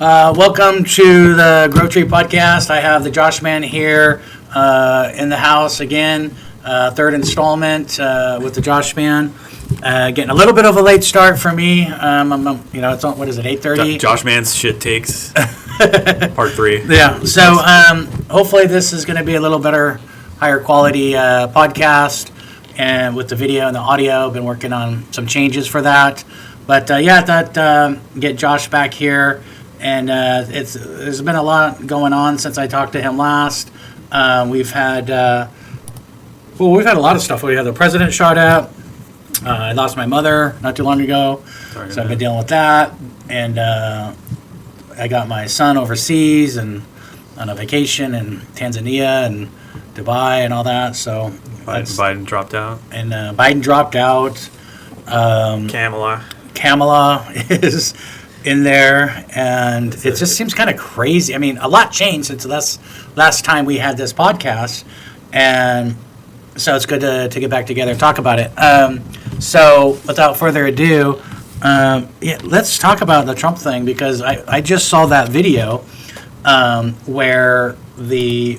Welcome to the Grow Tree Podcast. I have the Joshman here in the house again. Third installment with the Joshman. Getting a little bit of a late start for me. It's on, what is it, 8:30? Joshman's shit takes, part 3. Yeah. So hopefully this is going to be a little better, higher quality podcast, and with the video and the audio. Been working on some changes for that. But I thought get Josh back here. And there's been a lot going on since I talked to him last. We've had a lot of stuff. We had the president shot at. I lost my mother not too long ago, so I've been dealing with that. And I got my son overseas and on a vacation in Tanzania and Dubai and all that. So Biden dropped out. And Biden dropped out. Kamala is in there, and it just seems kind of crazy. I mean, a lot changed since last time we had this podcast, and so it's good to get back together and talk about it. So without further ado, let's talk about the Trump thing, because I just saw that video where the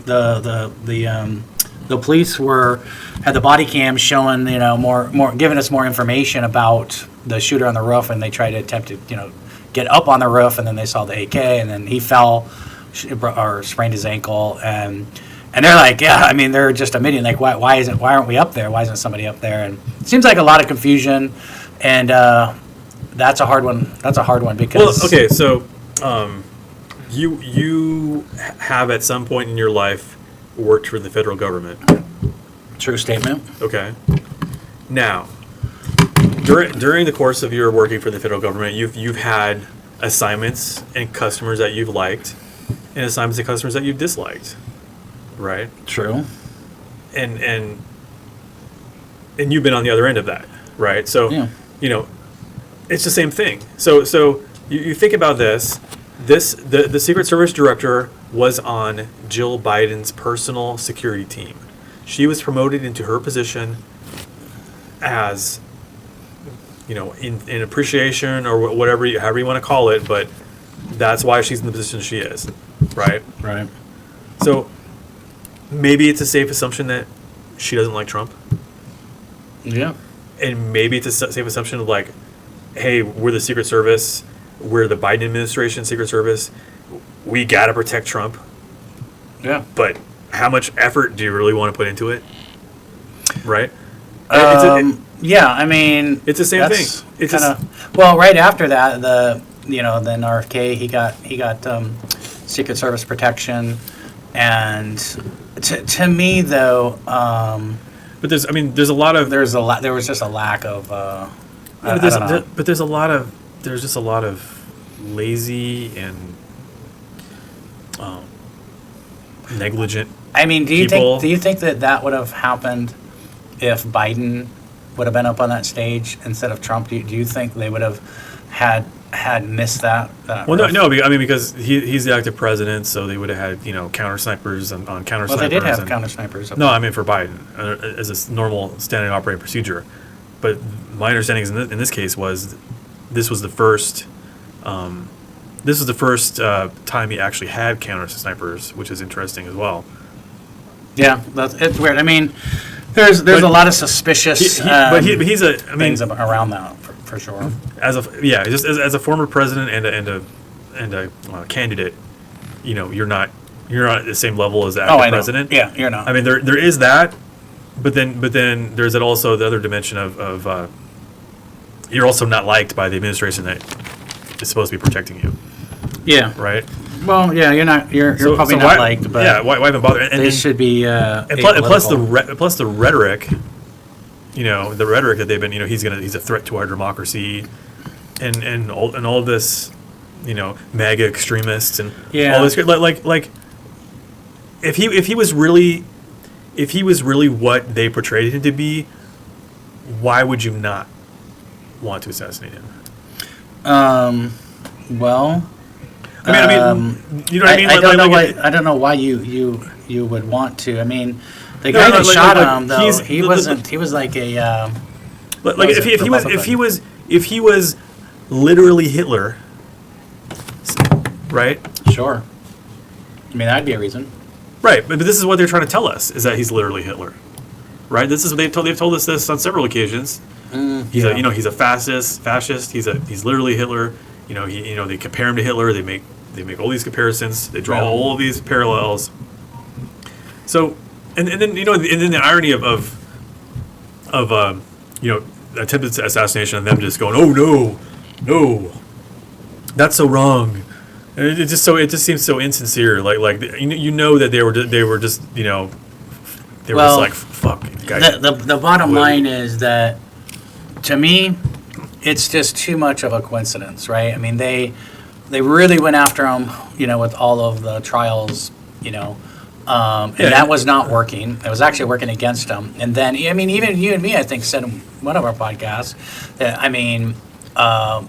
police had the body cam showing, more giving us more information about the shooter on the roof, and they tried to attempt to get up on the roof, and then they saw the AK, and then he fell or sprained his ankle, and they're like, they're just admitting, like, why aren't we up there? Why isn't somebody up there? And it seems like a lot of confusion, and that's a hard one. That's a hard one because. Well, okay, so you have at some point in your life worked for the federal government. True statement. Okay. Now, during the course of your working for the federal government, you've had assignments and customers that you've liked, and assignments and customers that you've disliked, right? True. And you've been on the other end of that, right? So, it's the same thing. So you think about this. The Secret Service director was on Jill Biden's personal security team. She was promoted into her position as, in appreciation or whatever, however you want to call it, but that's why she's in the position she is, right? Right. So maybe it's a safe assumption that she doesn't like Trump. Yeah. And maybe it's a safe assumption of, like, hey, we're the Secret Service, we're the Biden administration Secret Service, we got to protect Trump. Yeah. But how much effort do you really want to put into it? Right? It's the same thing. It's right after that, then RFK, he got Secret Service protection, and to me though, but there was just a lack of there's just a lot of lazy and negligent. I mean, do you think that would have happened if Biden would have been up on that stage instead of Trump? Do you think they would have had missed that? Well, no. Because he's the active president, so they would have had counter snipers on counter snipers. Well, they did have counter snipers. No, I mean for Biden as a normal standard operating procedure. But my understanding in this case was this was the first. This was the first time he actually had counter snipers, which is interesting as well. Yeah, it's weird. I mean, there's a lot of suspicious things around that for sure. As a former president and a candidate, you're not at the same level as the active president. Yeah, you're not. I mean, there is that, but then there's also the other dimension of you're also not liked by the administration that is supposed to be protecting you. Yeah. Right. Well, yeah, you're not. You're probably not liked, but yeah, why even bother? And they should be. And plus the rhetoric, the rhetoric that they've been, he's a threat to our democracy, and all of this, MAGA extremists and all this, like if he was really what they portrayed him to be, why would you not want to assassinate him? Well. I mean, you know what I mean? I don't know why you would want to. I mean, the guy that shot him, though, he wasn't. He was like a. If he was literally Hitler, right? Sure. I mean, that'd be a reason. Right, but this is what they're trying to tell us, is that he's literally Hitler, right? This is what they've told us this on several occasions. He's a fascist. He's literally Hitler. They compare him to Hitler. They make all these comparisons. They draw all of these parallels. So, and then the irony of attempted assassination and them just going, oh no, that's so wrong. And it just seems so insincere. Like that they were just just like, fuck. The bottom line is that, to me, it's just too much of a coincidence, right? I mean, they really went after him, with all of the trials, and that was not working. It was actually working against him. And then, I mean, even you and me, I think, said in one of our podcasts that,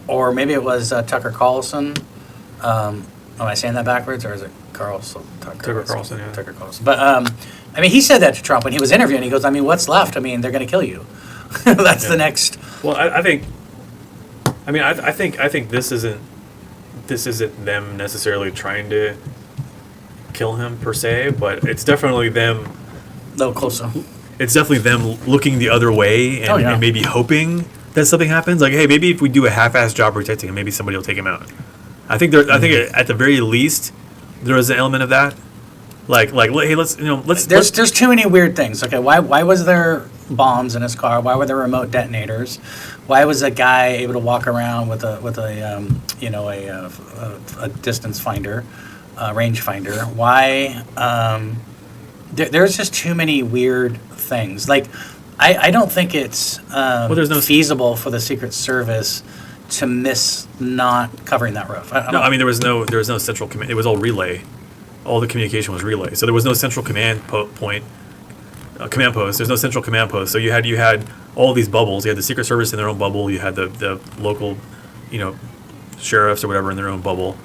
or maybe it was Tucker Carlson. Am I saying that backwards, or is it Carlson? Tucker Carlson, yeah. Tucker Carlson. But, he said that to Trump when he was interviewing. He goes, what's left? They're going to kill you. That's the next. Well, I think this isn't them necessarily trying to kill him per se, but it's definitely them. A little closer. It's definitely them looking the other way and maybe hoping that something happens. Like, hey, maybe if we do a half-assed job protecting him, maybe somebody will take him out. I think at the very least there is an element of that. Like, hey, let's. There's too many weird things. Okay, why was there bombs in his car? Why were there remote detonators? Why was a guy able to walk around with a distance finder, range finder? Why? There's just too many weird things. Like, I don't think it's feasible for the Secret Service to miss not covering that roof. There was no central command. It was all relay. All the communication was relay. So there was no central command command post. There's no central command post. So you had all these bubbles. You had the Secret Service in their own bubble. You had the local, sheriffs or whatever in their own bubble,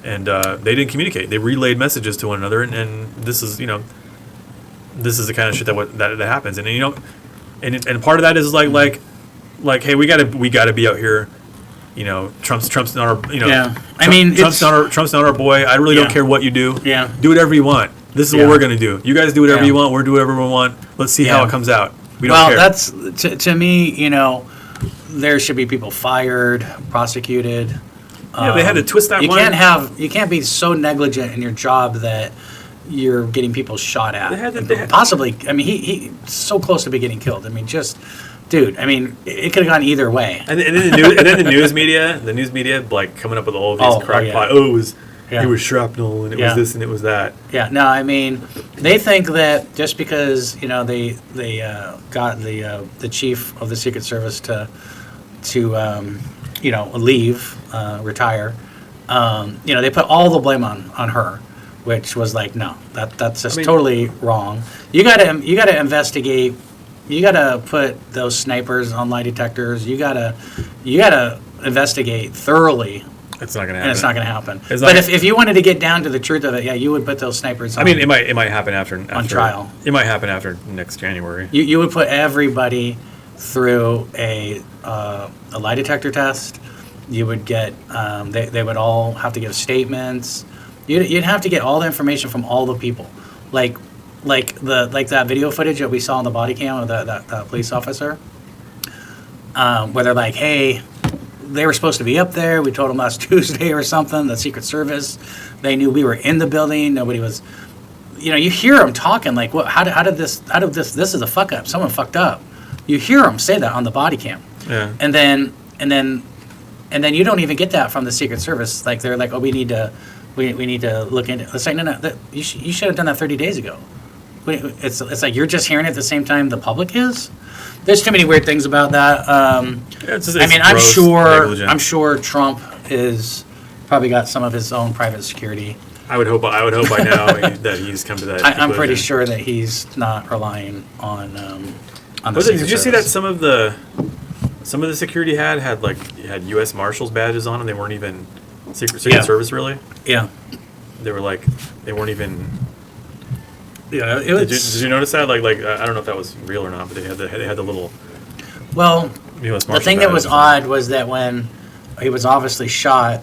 and they didn't communicate. They relayed messages to one another, and this is the kind of shit that happens. And and part of that is like hey, we gotta be out here. Trump's not our. Trump's not our boy. I really don't care what you do. Yeah. Do whatever you want. This is what we're gonna do. You guys do whatever you want. We're do whatever we want. Let's see how it comes out. We don't care. That's to me. There should be people fired, prosecuted. They had to twist that. You can't be so negligent in your job that you're getting people shot at. Possibly. He's so close to be getting killed. Dude, it could have gone either way. And then the news media, like coming up with all of these crackpot. It was shrapnel, and it was this, and it was that. Yeah, no, they think that just because they got the chief of the Secret Service to leave, retire. They put all the blame on her, which was like, no, that's just totally wrong. You gotta investigate. You gotta put those snipers on lie detectors. You gotta investigate thoroughly. It's not gonna happen. And it's not gonna happen. But if you wanted to get down to the truth of it, you would put those snipers on. It might happen after on trial. It might happen after next January. You would put everybody through a lie detector test. You would get they would all have to give statements. You'd have to get all the information from all the people, like that video footage that we saw on the body cam of that police officer, where they're like, hey, they were supposed to be up there. We told them last Tuesday or something. The Secret Service, they knew we were in the building. Nobody was, you hear them talking like, what? How did this? This is a fuck up. Someone fucked up. You hear them say that on the body cam. Yeah. And then you don't even get that from the Secret Service. Like, they're like, oh, we need to look into it. It's like, no, you should have done that 30 days ago. It's like you're just hearing it at the same time the public is. There's too many weird things about that. I'm sure Trump is probably got some of his own private security. I would hope by now that he's come to that. I'm pretty sure that he's not relying on the Secret Did you Service. see that some of the security had U.S. Marshals badges on them? They weren't even Secret Service, really. Yeah. They weren't even. Yeah, did you notice that? Like I don't know if that was real or not, but they had the little. Well, U.S. the thing that was odd was that when he was obviously shot,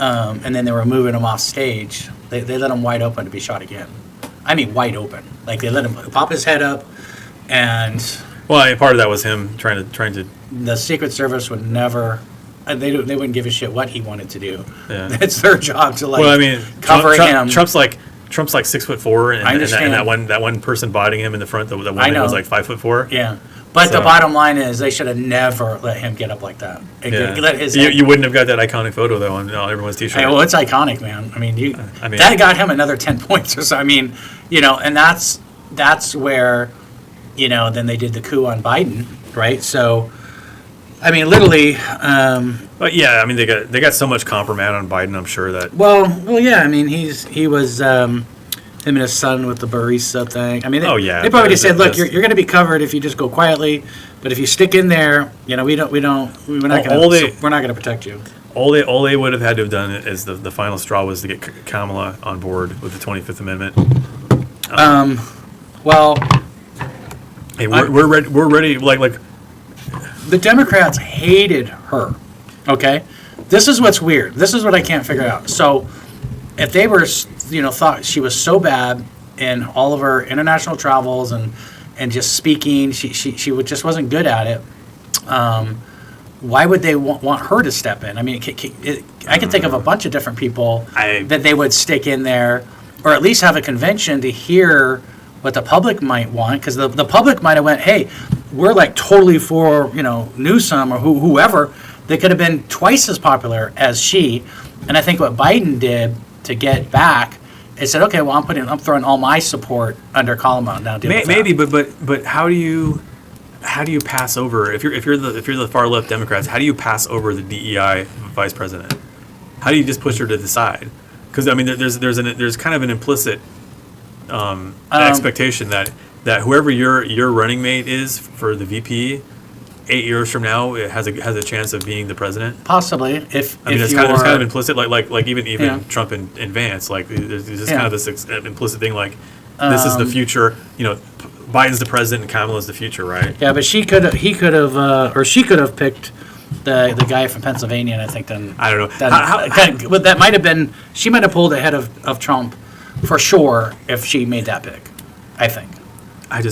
and then they were moving him off stage. They let him wide open to be shot again. I mean, wide open. Like, they let him pop his head up, and Well, I mean, part of that was him trying to. the Secret Service would never. They wouldn't give a shit what he wanted to do. Yeah. It's their job to Well, I mean, cover him. Trump's like 6'4", and, I understand. and that one person bodying him in the front, the one that was like 5'4". Yeah, but So- the bottom line is they should have never let him get up like that. And Yeah. let his You wouldn't have got that iconic photo though on everyone's T-shirt. Hey, well, it's iconic, man. I mean, I mean- that got him another 10 points or so. I mean, and that's where, then they did the coup on Biden, right? So, I mean, literally. But yeah, I mean, they got so much compromise on Biden. I'm sure that. Well, yeah. I mean, he was him and his son with the barista thing. I mean, they probably just said, look, you're going to be covered if you just go quietly, but if you stick in there, we're not going to protect you. All they would have had to have done is the final straw was to get Kamala on board with the 25th Amendment. Well, hey, we're ready. We're ready. Like the Democrats hated her. Okay, this is what's weird. This is what I can't figure out. So, if they were, thought she was so bad in all of her international travels and just speaking, she just wasn't good at it. Why would they want her to step in? I mean, I can think of a bunch of different people that they would stick in there, or at least have a convention to hear what the public might want, because the public might have went, hey, we're like totally for Newsom or whoever. They could have been twice as popular as she. And I think what Biden did to get back is said, okay, well, I'm throwing all my support under Kamala now. maybe, but how do you pass over if you're the far left Democrats? How do you pass over the DEI vice president? How do you just push her to the side? Because I mean, there's kind of an implicit expectation that whoever your running mate is for the VP, 8 years from now, it has a chance of being the president. Possibly, if it's kind of implicit, like even Trump and Vance, like there's just kind of this implicit thing, like this is the future. Biden's the president and Kamala's the future, right? Yeah, but she could have picked the guy from Pennsylvania, and I think then I don't know. That might have been, she might have pulled ahead of Trump for sure if she made that pick. I think. I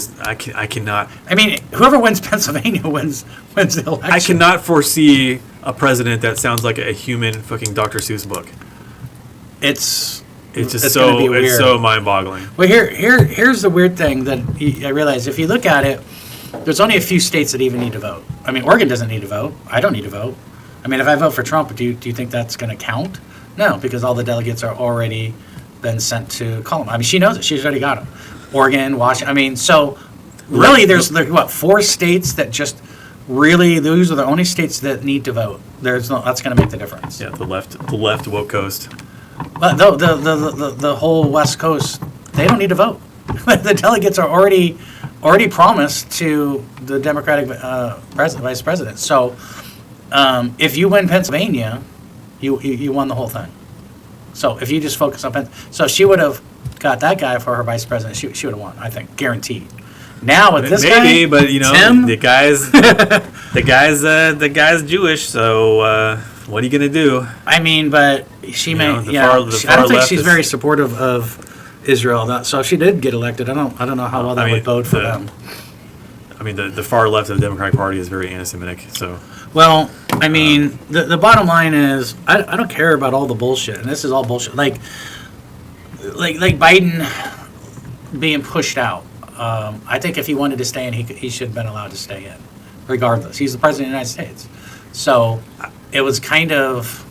cannot. I mean, whoever wins Pennsylvania wins the election. I cannot foresee a president that sounds like a human fucking Dr. Seuss book. It's so mind-boggling. Well, here's the weird thing that I realize. If you look at it, there's only a few states that even need to vote. I mean, Oregon doesn't need to vote. I don't need to vote. I mean, if I vote for Trump, do you think that's going to count? No, because all the delegates are already been sent to call him. I mean, she knows it. She's already got them. Oregon, Washington. I mean, so really, there's 4 states that just really, those are the only states that need to vote. That's going to make the difference. Yeah, the left woke coast. But the whole West Coast, they don't need to vote. The delegates are already promised to the Democratic vice president. So if you win Pennsylvania, you won the whole thing. So if you just focus on so if she would have got that guy for her vice president, she would have won. I think, guaranteed. Now with this guy, maybe, but Tim, the guy's Jewish, so what are you gonna do? I mean, but she may. I don't think she's very supportive of Israel. So if she did get elected, I don't know how well that would bode for them. I mean, the far left of the Democratic Party is very anti-Semitic. So. Well, I mean, the bottom line is, I don't care about all the bullshit, and this is all bullshit. Like Biden being pushed out. I think if he wanted to stay in, he should have been allowed to stay in, regardless. He's the president of the United States. So it was kind of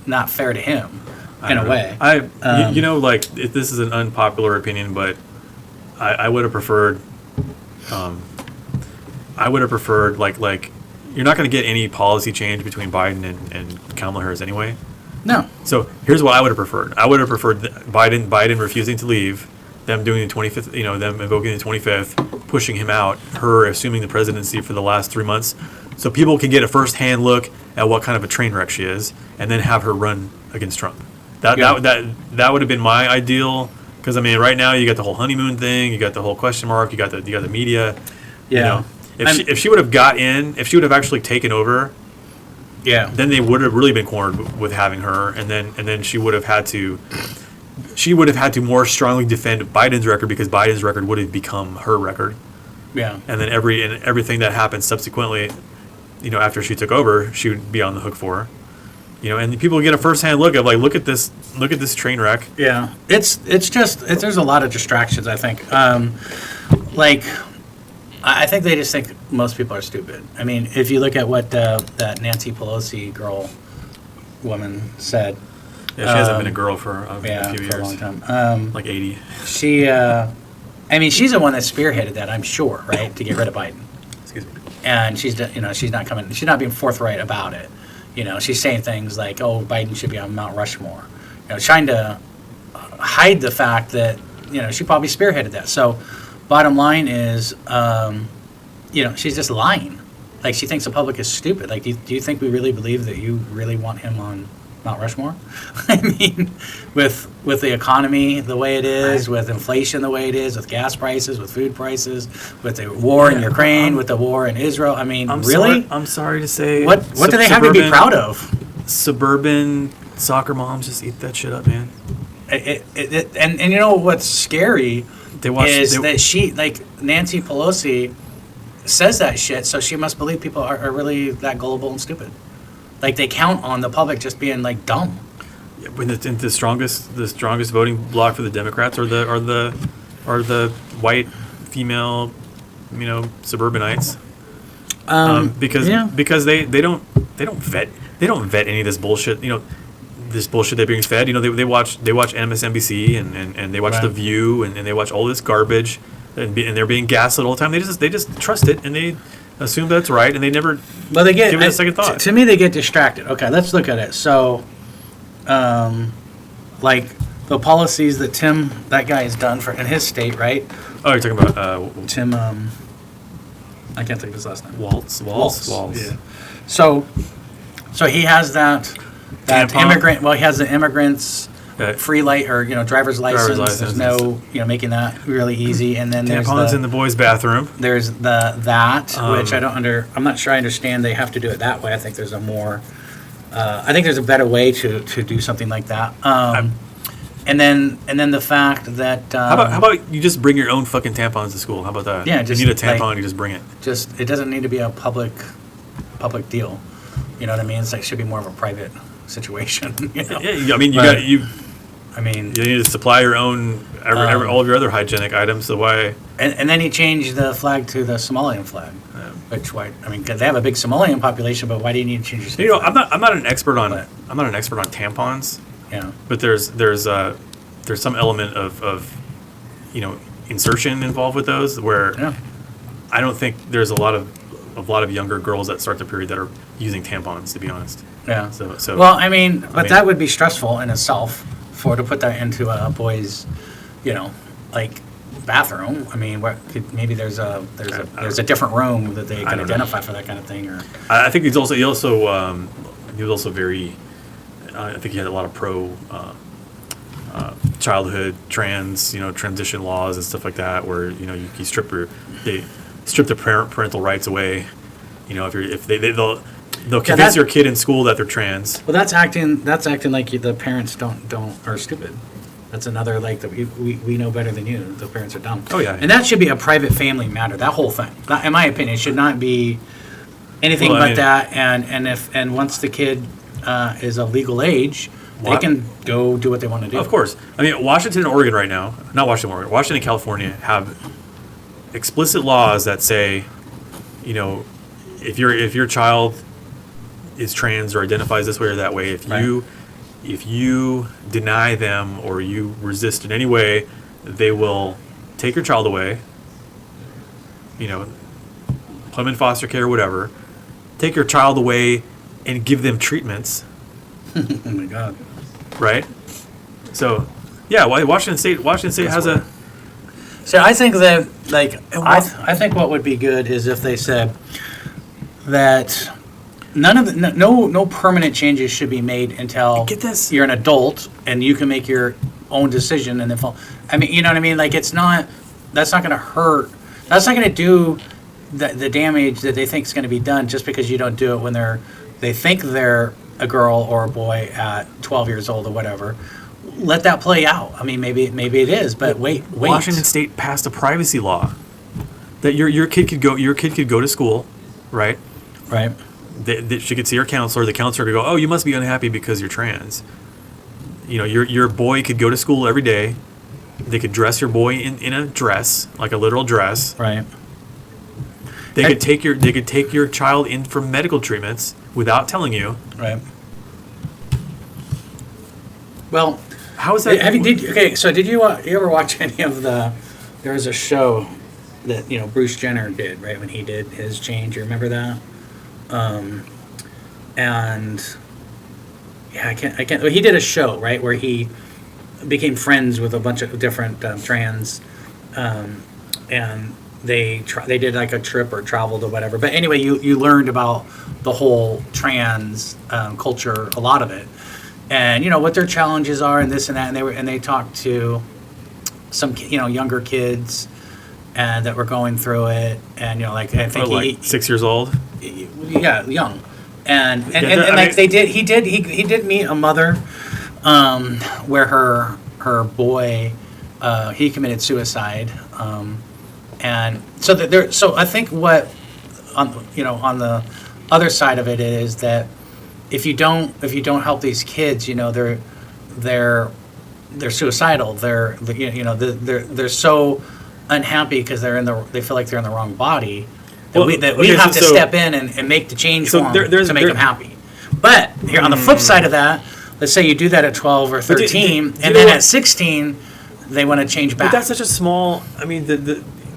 not fair to him, in a way. If this is an unpopular opinion, but I would have preferred, like you're not going to get any policy change between Biden and Kamala Harris anyway. No. So here's what I would have preferred. I would have preferred Biden refusing to leave, them doing the 25th, them invoking the 25th, pushing him out, her assuming the presidency for the last 3 months, so people can get a first-hand look at what kind of a train wreck she is, and then have her run against Trump. That would have been my ideal, because I mean, right now you got the whole honeymoon thing, you got the whole question mark, you got the media. Yeah. If she would have got in, if she would have actually taken over, Yeah. then they would have really been cornered with having her, and then she would have had to more strongly defend Biden's record, because Biden's record would have become her record. Yeah. And then everything that happened subsequently, after she took over, she would be on the hook for. And people get a first-hand look of like, look at this train wreck. Yeah, it's just there's a lot of distractions. I think, I think they just think most people are stupid. I mean, if you look at what that Nancy Pelosi woman said. Yeah, she hasn't been a girl for a few years. For a long time. Like 80. She's the one that spearheaded that, I'm sure, right, to get rid of Biden. Excuse me. And she's not being forthright about it. She's saying things like, "Oh, Biden should be on Mount Rushmore," trying to hide the fact that she probably spearheaded that. So, bottom line is, she's just lying. Like, she thinks the public is stupid. Like, do you think we really believe that you really want him on Mount Rushmore? I mean, with the economy the way it is, with inflation the way it is, with gas prices, with food prices, with the war in Ukraine, with the war in Israel. I mean, really? I'm sorry to say. What do they have to be proud of? Suburban soccer moms just eat that shit up, man. And you know what's scary that she, like, Nancy Pelosi says that shit, so she must believe people are really that gullible and stupid. Like, they count on the public just being like dumb. Yeah, when the strongest voting bloc for the Democrats are the white female, suburbanites. Because they don't vet any of this bullshit. This bullshit they're being fed. They watch MSNBC and they watch Right. The View and they watch all this garbage and they're being gaslit all the time. They just trust it and they assume that's right, and they never give it a second thought. To me, they get distracted. Okay, let's look at it. So, like the policies that that guy has done in his state, right? Oh, you're talking about Tim. I can't think of his last name. Waltz. Yeah. So he has that Tampon. immigrant. Well, he has the immigrants. Free driver's license. license. There's no, making that really easy. And then Tampons in the boys' bathroom. There's which I'm not sure I understand. They have to do it that way. I think there's I think there's a better way to do something like that. And then the fact that how about you just bring your own fucking tampons to school? How about that? Yeah, you need a tampon, you just bring it. It doesn't need to be a public deal. You know what I mean? It's like, should be more of a private situation. Yeah, I mean you need to supply your own all of your other hygienic items. So why? And then he changed the flag to the Somalian flag. Yeah. Because they have a big Somalian population, but why do you need to change your state flag? I'm not an expert on tampons. Yeah. But there's some element of insertion involved with those where I don't think there's a lot of younger girls that start the period that are using tampons, to be honest. Yeah. So well, that would be stressful in itself to put that into a boy's, bathroom. I mean, maybe there's a different room that they can identify for that kind of thing. Or I think he was also very. I think he had a lot of pro childhood transition laws and stuff like that, where you strip the parental rights away. They'll convince your kid in school that they're trans. Well, that's acting like the parents are stupid. That's another, like, that we know better than you. The parents are dumb. Oh, yeah. And that should be a private family matter. That whole thing, in my opinion, should not be anything that. And once the kid is of legal age, they can go do what they want to do. Of course. I mean, Washington and Oregon right now, not Washington, Oregon, Washington and California have explicit laws that say, if your child is trans or identifies this way or that way, if you deny them or you resist in any way, they will take your child away, put them in foster care or whatever, take your child away and give them treatments. Oh my God. Right? So, yeah, Washington State has a... So I think that, I think what would be good is if they said that no permanent changes should be made until you're an adult and you can make your own decision and then I mean, you know what I mean? Like, that's not going to hurt. That's not going to do the damage that they think is going to be done just because you don't do it when they're they think they're a girl or a boy at 12 years old or whatever. Let that play out. I mean, maybe it is, but wait. Washington State passed a privacy law that your kid could go to school, right? Right. That she could see her counselor. The counselor could go, "Oh, you must be unhappy because you're trans." You know, your boy could go to school every day. They could dress your boy in a dress, like a literal dress. Right. They could take your child in for medical treatments without telling you. Right. Well, how is that? Did you ever watch any of the? There was a show that Bruce Jenner did, right, when he did his change. You remember that? And yeah, I can't. He did a show, right, where he became friends with a bunch of different trans, and they did like a trip or traveled or whatever. But anyway, you learned about the whole trans culture, a lot of it, and what their challenges are and this and that. And they talked to some younger kids and that were going through it, and I think 6 years old. Yeah, young, and he did meet a mother, where her boy, he committed suicide, and so I think what on the other side of it is that if you don't help these kids, they're suicidal, they're so unhappy because they feel like they're in the wrong body. We have to step in and make the change for them to make them happy. But here on the flip side of that, let's say you do that at 12 or 13, and then at 16, they want to change back. But that's such a small. I mean,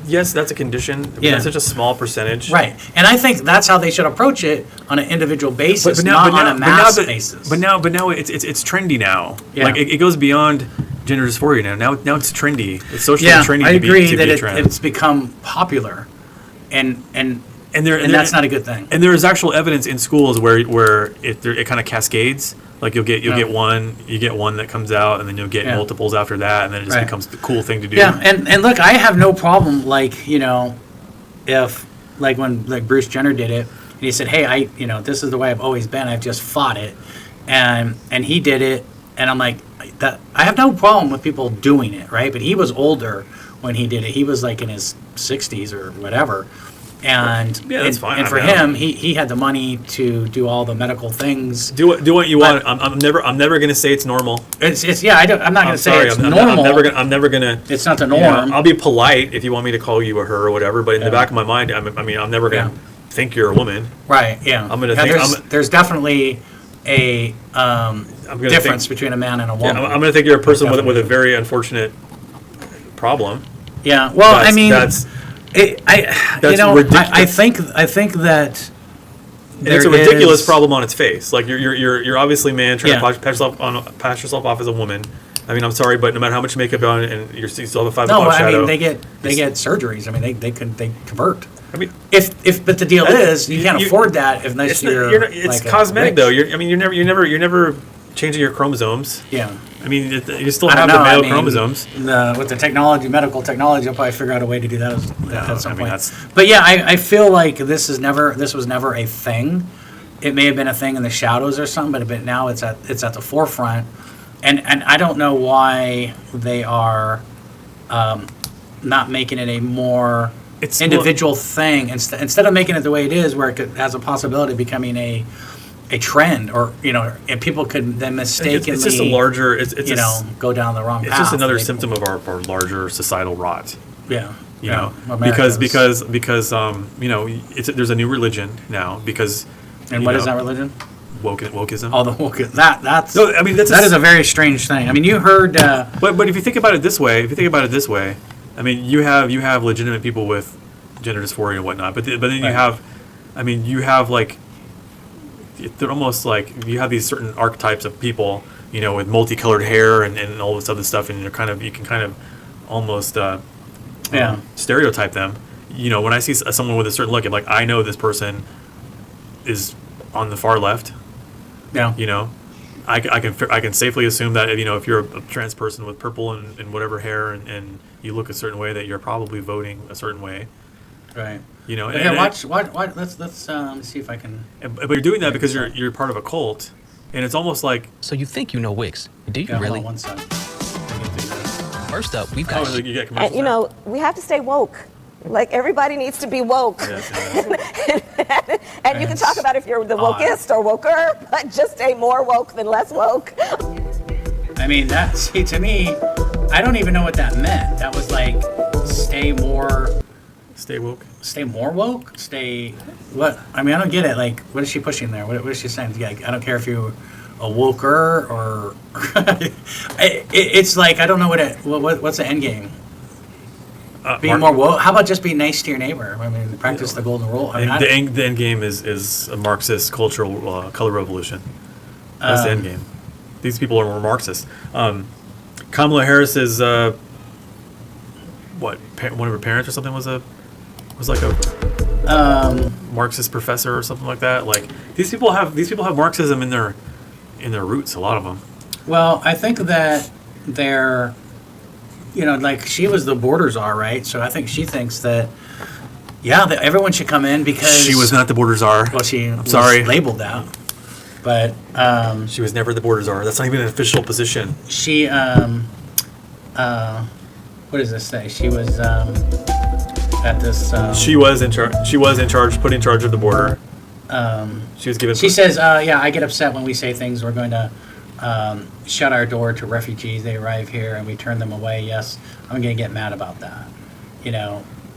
yes, that's a condition. But that's such a small percentage. Right, and I think that's how they should approach it on an individual basis, not on a mass basis. But now it's trendy now. Yeah. Like it goes beyond gender dysphoria now. Now it's trendy. It's socially trendy. I agree to that be trans. it's become popular. And that's not a good thing. And there is actual evidence in schools where it kind of cascades. Like you'll get one that comes out, and then you'll get multiples after that, and then it just becomes the cool thing to do. Yeah, and look, I have no problem if when Bruce Jenner did it, and he said, "Hey, this is the way I've always been. I've just fought it," and he did it, and I'm like, that I have no problem with people doing it, right? But he was older when he did it. He was like in his 60s or whatever. And that's fine. And for him, he had the money to do all the medical things. Do what you want. I'm never going to say it's normal. I'm not going to say it's normal. I'm never going to. It's not the norm. I'll be polite if you want me to call you a her or whatever. But in the back of my mind, I'm never going to think you're a woman. Right. Yeah. I'm going to think. There's definitely a difference between a man and a woman. Yeah, I'm going to think you're a person with a very unfortunate problem. Yeah. Well, that's I think that it's a ridiculous problem on its face. Like you're obviously a man trying to pass yourself off as a woman. I mean, I'm sorry, but no matter how much makeup on and you still have a 5 o'clock shadow. No, I mean they get surgeries. I mean they convert. I mean, but the deal is you can't afford that unless it's cosmetic though. You're never changing your chromosomes. Yeah. I mean, you still have the male chromosomes. With the medical technology, you'll probably figure out a way to do that at some point. But yeah, I feel like this was never a thing. It may have been a thing in the shadows or something, but now it's at the forefront, and I don't know why they are not making it a more individual thing instead of making it the way it is, where it has a possibility of becoming a trend, or and people could then mistakenly it's just a larger go down the wrong path. It's just another symptom of our larger societal rot. Yeah. Because there's a new religion now because. And what is that religion? Wokeism. Oh, the wokeism. That is a very strange thing. I mean, you heard. But if you think about it this way, I mean, you have legitimate people with gender dysphoria and whatnot, but then you have like. They're almost like you have these certain archetypes of people, with multicolored hair and all this other stuff, and you can kind of almost stereotype them. When I see someone with a certain look, like I know this person is on the far left. Yeah. I can safely assume that if you're a trans person with purple and whatever hair and you look a certain way, that you're probably voting a certain way. Right. You know, But here, watch. Let's see if I can. but you're doing that because you're part of a cult, and it's almost like. So you think you know Wix? Do you Yeah, really? hold on one second. First up, we've got. Oh, you get commercials. And, you know, we have to stay woke. Like, everybody needs to be woke. And you can talk about if you're the wokest or woker, but just stay more woke than less woke. I mean, see, to me, I don't even know what that meant. That was like, stay more woke? What? I mean, I don't get it. Like, what is she pushing there? What is she saying? Yeah, I don't care if you're a woker or... it's like, I don't know what's the end game? Being more woke? How about just being nice to your neighbor? I mean, practice the golden rule. I mean, the end game is a Marxist cultural color revolution. That's the end game. These people are more Marxist. Kamala Harris is one of her parents or something was like a Marxist professor or something like that. Like these people have Marxism in their roots. A lot of them. Well, I think that they're, like she was the border czar, right? So I think she thinks that, that everyone should come in because she was not the border czar. Well, I'm sorry, labeled that, but she was never the border czar. That's not even an official position. She what does this say? She was at this. She was in charge. She was put in charge of the border. She was given. She says, I get upset when we say things. We're going to shut our door to refugees. They arrive here and we turn them away. Yes, I'm going to get mad about that.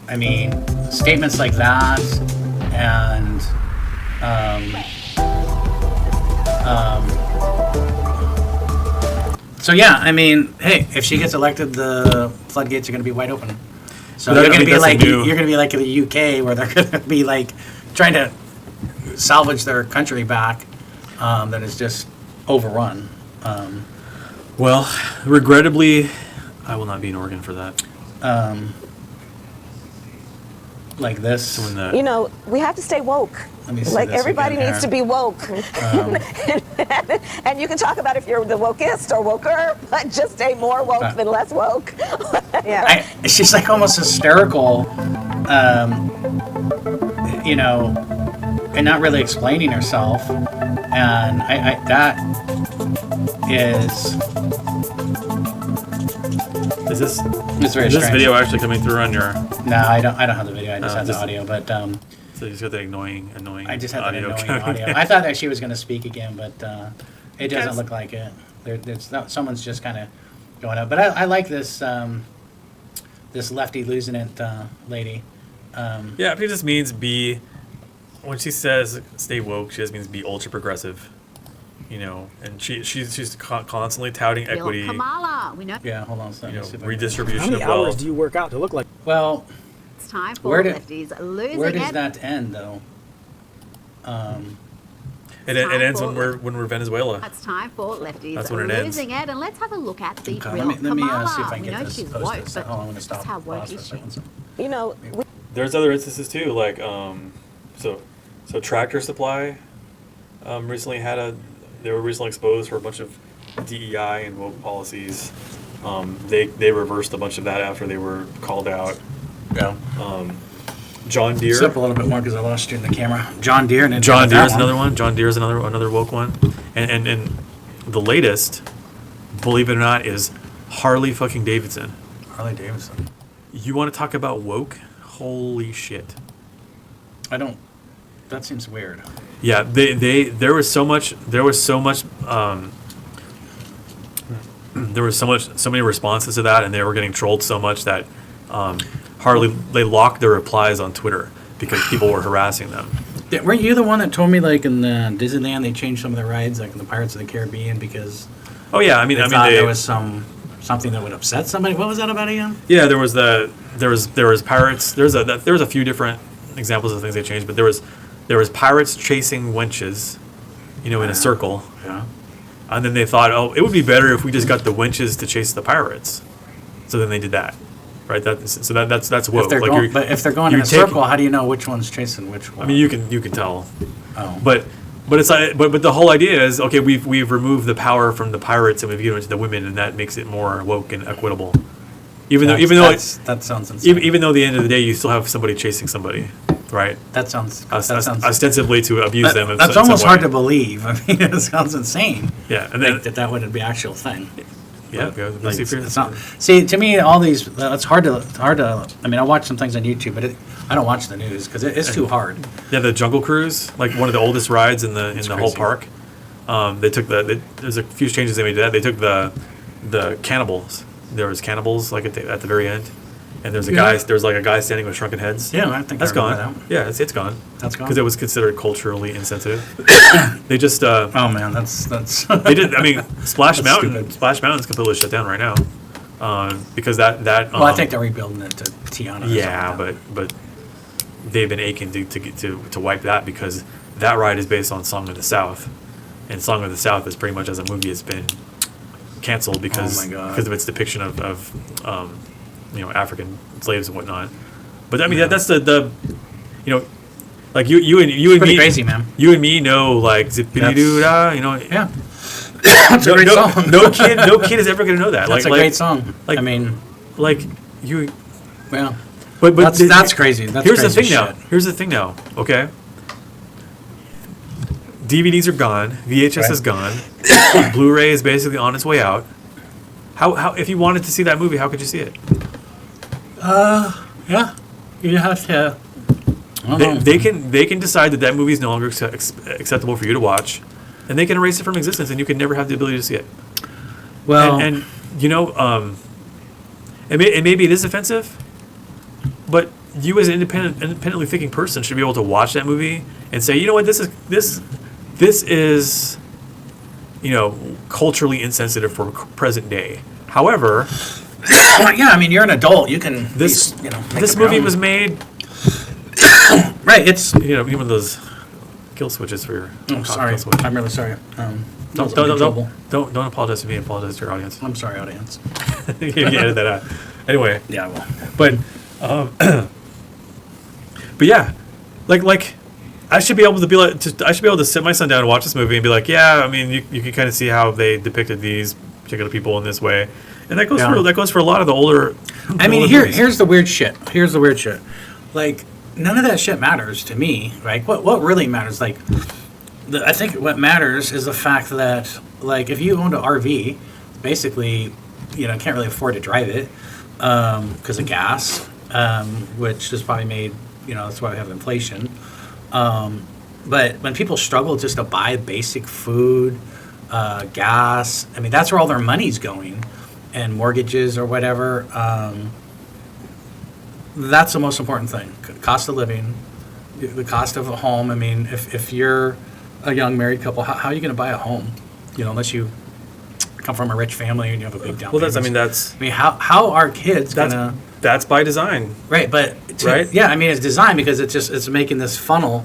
I mean, statements like that and so yeah, I mean, hey, if she gets elected, the floodgates are going to be wide open. So you're going to be like in the UK where they're going to be like trying to salvage their country back that is just overrun. Well, regrettably, I will not be in Oregon for that. Like this. We have to stay woke. Let me see like this everybody again needs to be woke. And you can talk about if you're the wokest or woker, but just stay more woke than less woke. Yeah. She's like almost hysterical, and not really explaining herself. And that is this very strange. video actually coming through on your? No, I don't have the video. I just have the audio. But so you just got the annoying. I just had that audio annoying audio. I thought that she was going to speak again, but it doesn't look like it. There's not, someone's just kind of going up. But I like this this lefty lieutenant lady. Yeah, it just means when she says stay woke, she just means be ultra progressive. And she's constantly touting equity. Kamala, we know. Yeah, hold on a second. Redistribution How many of wealth. hours do you work out to look like? Well, It's time for where lefties losing does it. that end, though? It ends when we're Venezuela. It's time for lefties That's when it ends. losing it, and let's have a look at the Okay, real let me Kamala. see if I can we get know this she's posted. woke, So, but I'm going to stop. just how woke pause is for a she? second. There's other instances too, like so Tractor Supply recently they were recently exposed for a bunch of DEI and woke policies. They reversed a bunch of that after they were called out. Yeah. John Deere. Step a little bit more because I lost you in the camera. John Deere. John Deere is another one. John Deere is another woke one. And the latest, believe it or not, is Harley fucking Davidson. Harley Davidson. You want to talk about woke? Holy shit. That seems weird. Yeah, there was so many responses to that, and they were getting trolled so much that they locked their replies on Twitter because people were harassing them. Weren't you the one that told me, like, in Disneyland, they changed some of the rides, like in the Pirates of the Caribbean, because Oh yeah, I mean there was something that would upset somebody? What was that about again? Yeah, there was pirates. There's a few different examples of things they changed, but there was pirates chasing wenches, in a circle. Yeah. And then they thought, it would be better if we just got the wenches to chase the pirates. So then they did that, right? That's woke. But if they're going in a circle, how do you know which one's chasing which one? I mean, you can tell. Oh. But it's like, but the whole idea is, okay, we've removed the power from the pirates and we've given it to the women, and that makes it more woke and equitable. Even though that sounds insane. even though at the end of the day you still have somebody chasing somebody, right? that sounds Ostensibly to abuse them. In That's some almost way. hard to believe. I mean, it sounds insane. Yeah, and then that wouldn't be an actual thing. yeah, Like, it's not. See, to me, all these it's hard to. I mean, I watch some things on YouTube, but I don't watch the news because it's too hard. yeah, the Jungle Cruise, like one of the oldest rides in the whole crazy. park. They took there's a few changes they made to that. They took the cannibals. There was cannibals like at the very end, and there's like a guy standing with shrunken heads. Yeah, I think That's I remember gone. that. Yeah, it's gone. That's gone? Because it was considered culturally insensitive. They just Oh man, that's. they did. I mean, Splash That's Mountain. stupid. Splash Mountain's completely shut down right now because that. Well, I think they're rebuilding it to Tiana. or Yeah, something like but they've been aching to wipe that because that ride is based on Song of the South, and Song of the South is pretty much as a movie has been canceled because Oh my God. because of its depiction of African slaves and whatnot. But I mean that's the like you and pretty me crazy, man. You and me know like zippity doo dah. that. Yeah, that's a great song. no kid is ever gonna know that. That's a great song. like- I mean, Like you. well, But that's crazy. That's here's crazy the thing now. shit. Here's the thing now. Okay. DVDs are gone. VHS Right. is gone. Blu-ray is basically on its way out. How if you wanted to see that movie, how could you see it? Yeah, you have to. I don't know. They can decide that movie is no longer acceptable for you to watch, and they can erase it from existence, and you can never have the ability to see it. Well, And maybe it is offensive, but you as an independently thinking person should be able to watch that movie and say, you know what, this is culturally insensitive for present day. However, yeah, I mean, you're an adult. You can. this make this up your movie own. was made, right. It's. even with those kill switches for your. I'm sorry. kill switch. I'm really sorry. Don't apologize to me. Apologize to your audience. I'm sorry, audience. You can edit that out. Anyway, Yeah, well. but but yeah, like I should be able to I should be able to sit my son down and watch this movie and be like, yeah, I mean, you can kind of see how they depicted these particular people in this way, and that goes for a lot of the older. I mean, older movies. here's the weird shit. Here's the weird shit. Like, none of that shit matters to me. Like, what really matters? Like, I think what matters is the fact that, like, if you owned an RV, basically, can't really afford to drive it because of gas, which has probably made, that's why we have inflation. But when people struggle just to buy basic food, gas, I mean, that's where all their money's going, and mortgages or whatever. That's the most important thing. Cost of living, the cost of a home. I mean, if you're a young married couple, how are you going to buy a home? Unless you come from a rich family and you have a big down Well, payment. that's I mean, how are kids gonna? that's by design. Right, but Right? yeah, I mean, it's designed because it's making this funnel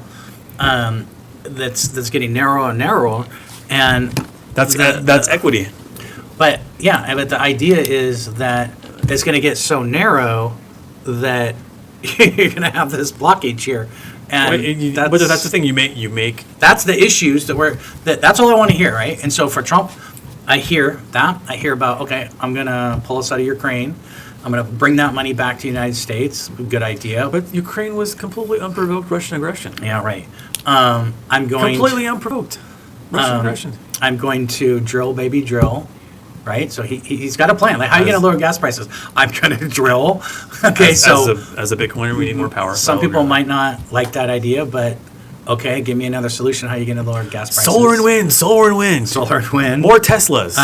that's getting narrower and narrower, and That's equity. but yeah, but the idea is that it's going to get so narrow that you're going to have this blockage here, and But that's the thing. You make. that's the issues that's all I want to hear, right? And so for Trump, I hear about, okay, I'm going to pull us out of Ukraine. I'm going to bring that money back to the United States. Good idea. But Ukraine was completely unprovoked Russian aggression. Yeah, right. I'm going Completely unprovoked Russian aggression. I'm going to drill, baby, drill. Right? So he's got a plan. Like, how are you going to lower gas prices? I'm going to drill. Okay, As a Bitcoiner, we need more power. some I'll people agree might not like that idea, but okay, give me another solution. How are you going to lower gas prices? Solar and wind. Solar and wind. More Teslas.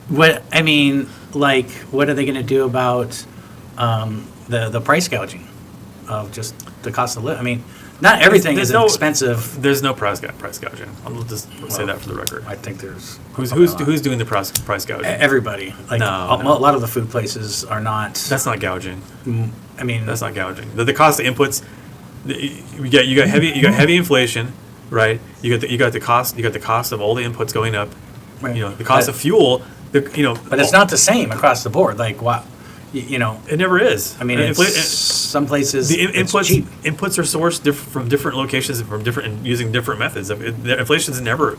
What I mean, like, what are they going to do about the price gouging of just the cost of living? I mean, not everything There's is no- expensive. There's no price gouging. I'll just say that for the record. I think there's Who's doing the price gouging? everybody. Like, No. a lot of the food places are not. That's not gouging. I mean, That's not gouging. The cost of inputs. You got heavy inflation, right? You got the cost of all the inputs going up. Right. The cost of fuel. But it's not the same across the board. Like, what? you know, It never is. I mean, some places the it's inputs cheap. inputs are sourced from different locations and from different and using different methods. Inflation is never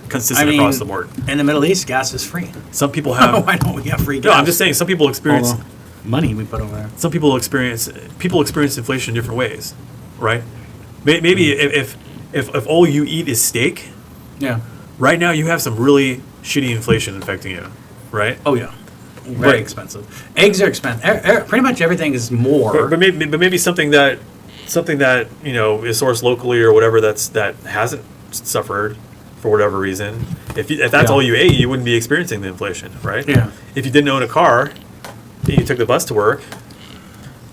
consistent across the board. In the Middle East, gas is free. Some people have. Why don't we have free gas? No, I'm just saying. Some people experience. All the money we put over there. Some people experience inflation in different ways, right? Maybe if all you eat is steak, Yeah. right now you have some really shitty inflation affecting you, right? Oh yeah. Very expensive. Eggs are expensive. Pretty much everything is more. But maybe something that you know is sourced locally or whatever that hasn't suffered for whatever reason. If that's all you ate, you wouldn't be experiencing the inflation, right? Yeah. If you didn't own a car, and you took the bus to work,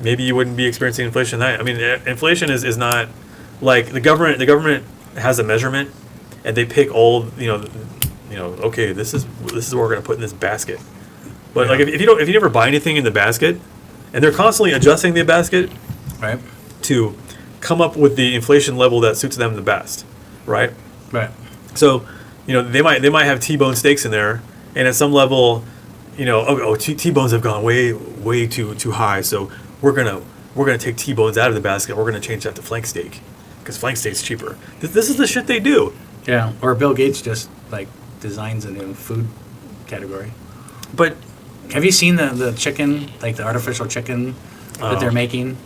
maybe you wouldn't be experiencing inflation. I mean, inflation is not like the government. The government has a measurement, and they pick all okay, this is what we're going to put in this basket. But like if you never buy anything in the basket, and they're constantly adjusting the basket, Right. to come up with the inflation level that suits them the best, right? Right. So, they might have T-bone steaks in there, and at some level, T-bones have gone way too high. So we're gonna take T-bones out of the basket. We're gonna change that to flank steak because flank steak's cheaper. This is the shit they do. Yeah. Or Bill Gates just like designs a new food category. But Have you seen the chicken, like the artificial chicken that they're making?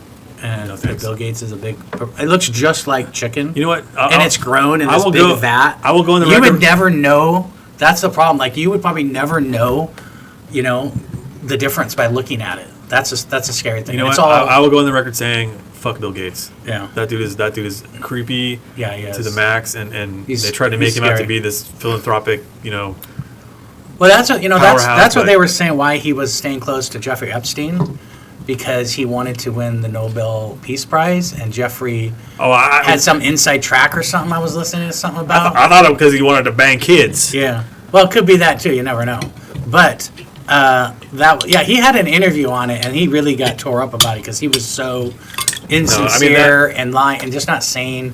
And No, thanks. Bill Gates is a big. It looks just like chicken. you know what? And it's grown in I this will big go- vat. I will go on the You record- would never know. That's the problem. Like you would probably never know, the difference by looking at it. That's a scary thing. You know And what? it's all. I will go on the record saying fuck Bill Gates. Yeah. That dude is creepy. Yeah, he to is. the max, and He's- they tried to make he's him out to scary. be this philanthropic, Well, that's what Powerhouse, that's what but- they were saying. Why he was staying close to Jeffrey Epstein, because he wanted to win the Nobel Peace Prize, and Jeffrey Oh, I had some inside track or something. I was listening to something about. I thought it because he wanted to bang kids. Yeah. Well, it could be that too. You never know. But he had an interview on it, and he really got tore up about it because he was so insincere and lying and just not sane.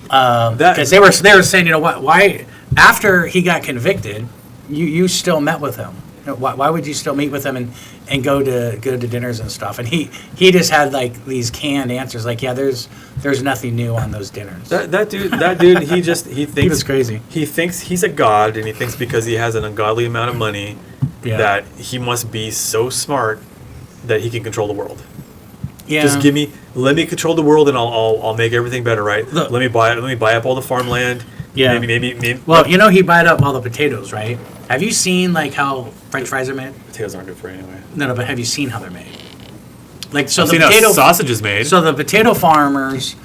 Because they were saying, why after he got convicted, you still met with him. Why would you still meet with him and go to dinners and stuff? And he just had like these canned answers, like, yeah, there's nothing new on those dinners. That dude, he thinks He was crazy. He thinks he's a god, and he thinks because he has an ungodly amount of money Yeah. that he must be so smart that he can control the world. Yeah. Just let me control the world, and I'll make everything better, right? Look. Let me buy up all the farmland. Yeah. Maybe. Well, he bought up all the potatoes, right? Have you seen like how French fries are made? potatoes aren't good for you anyway. No, but have you seen how they're made? Like, so I've the seen how potato sausage is made. So the potato farmers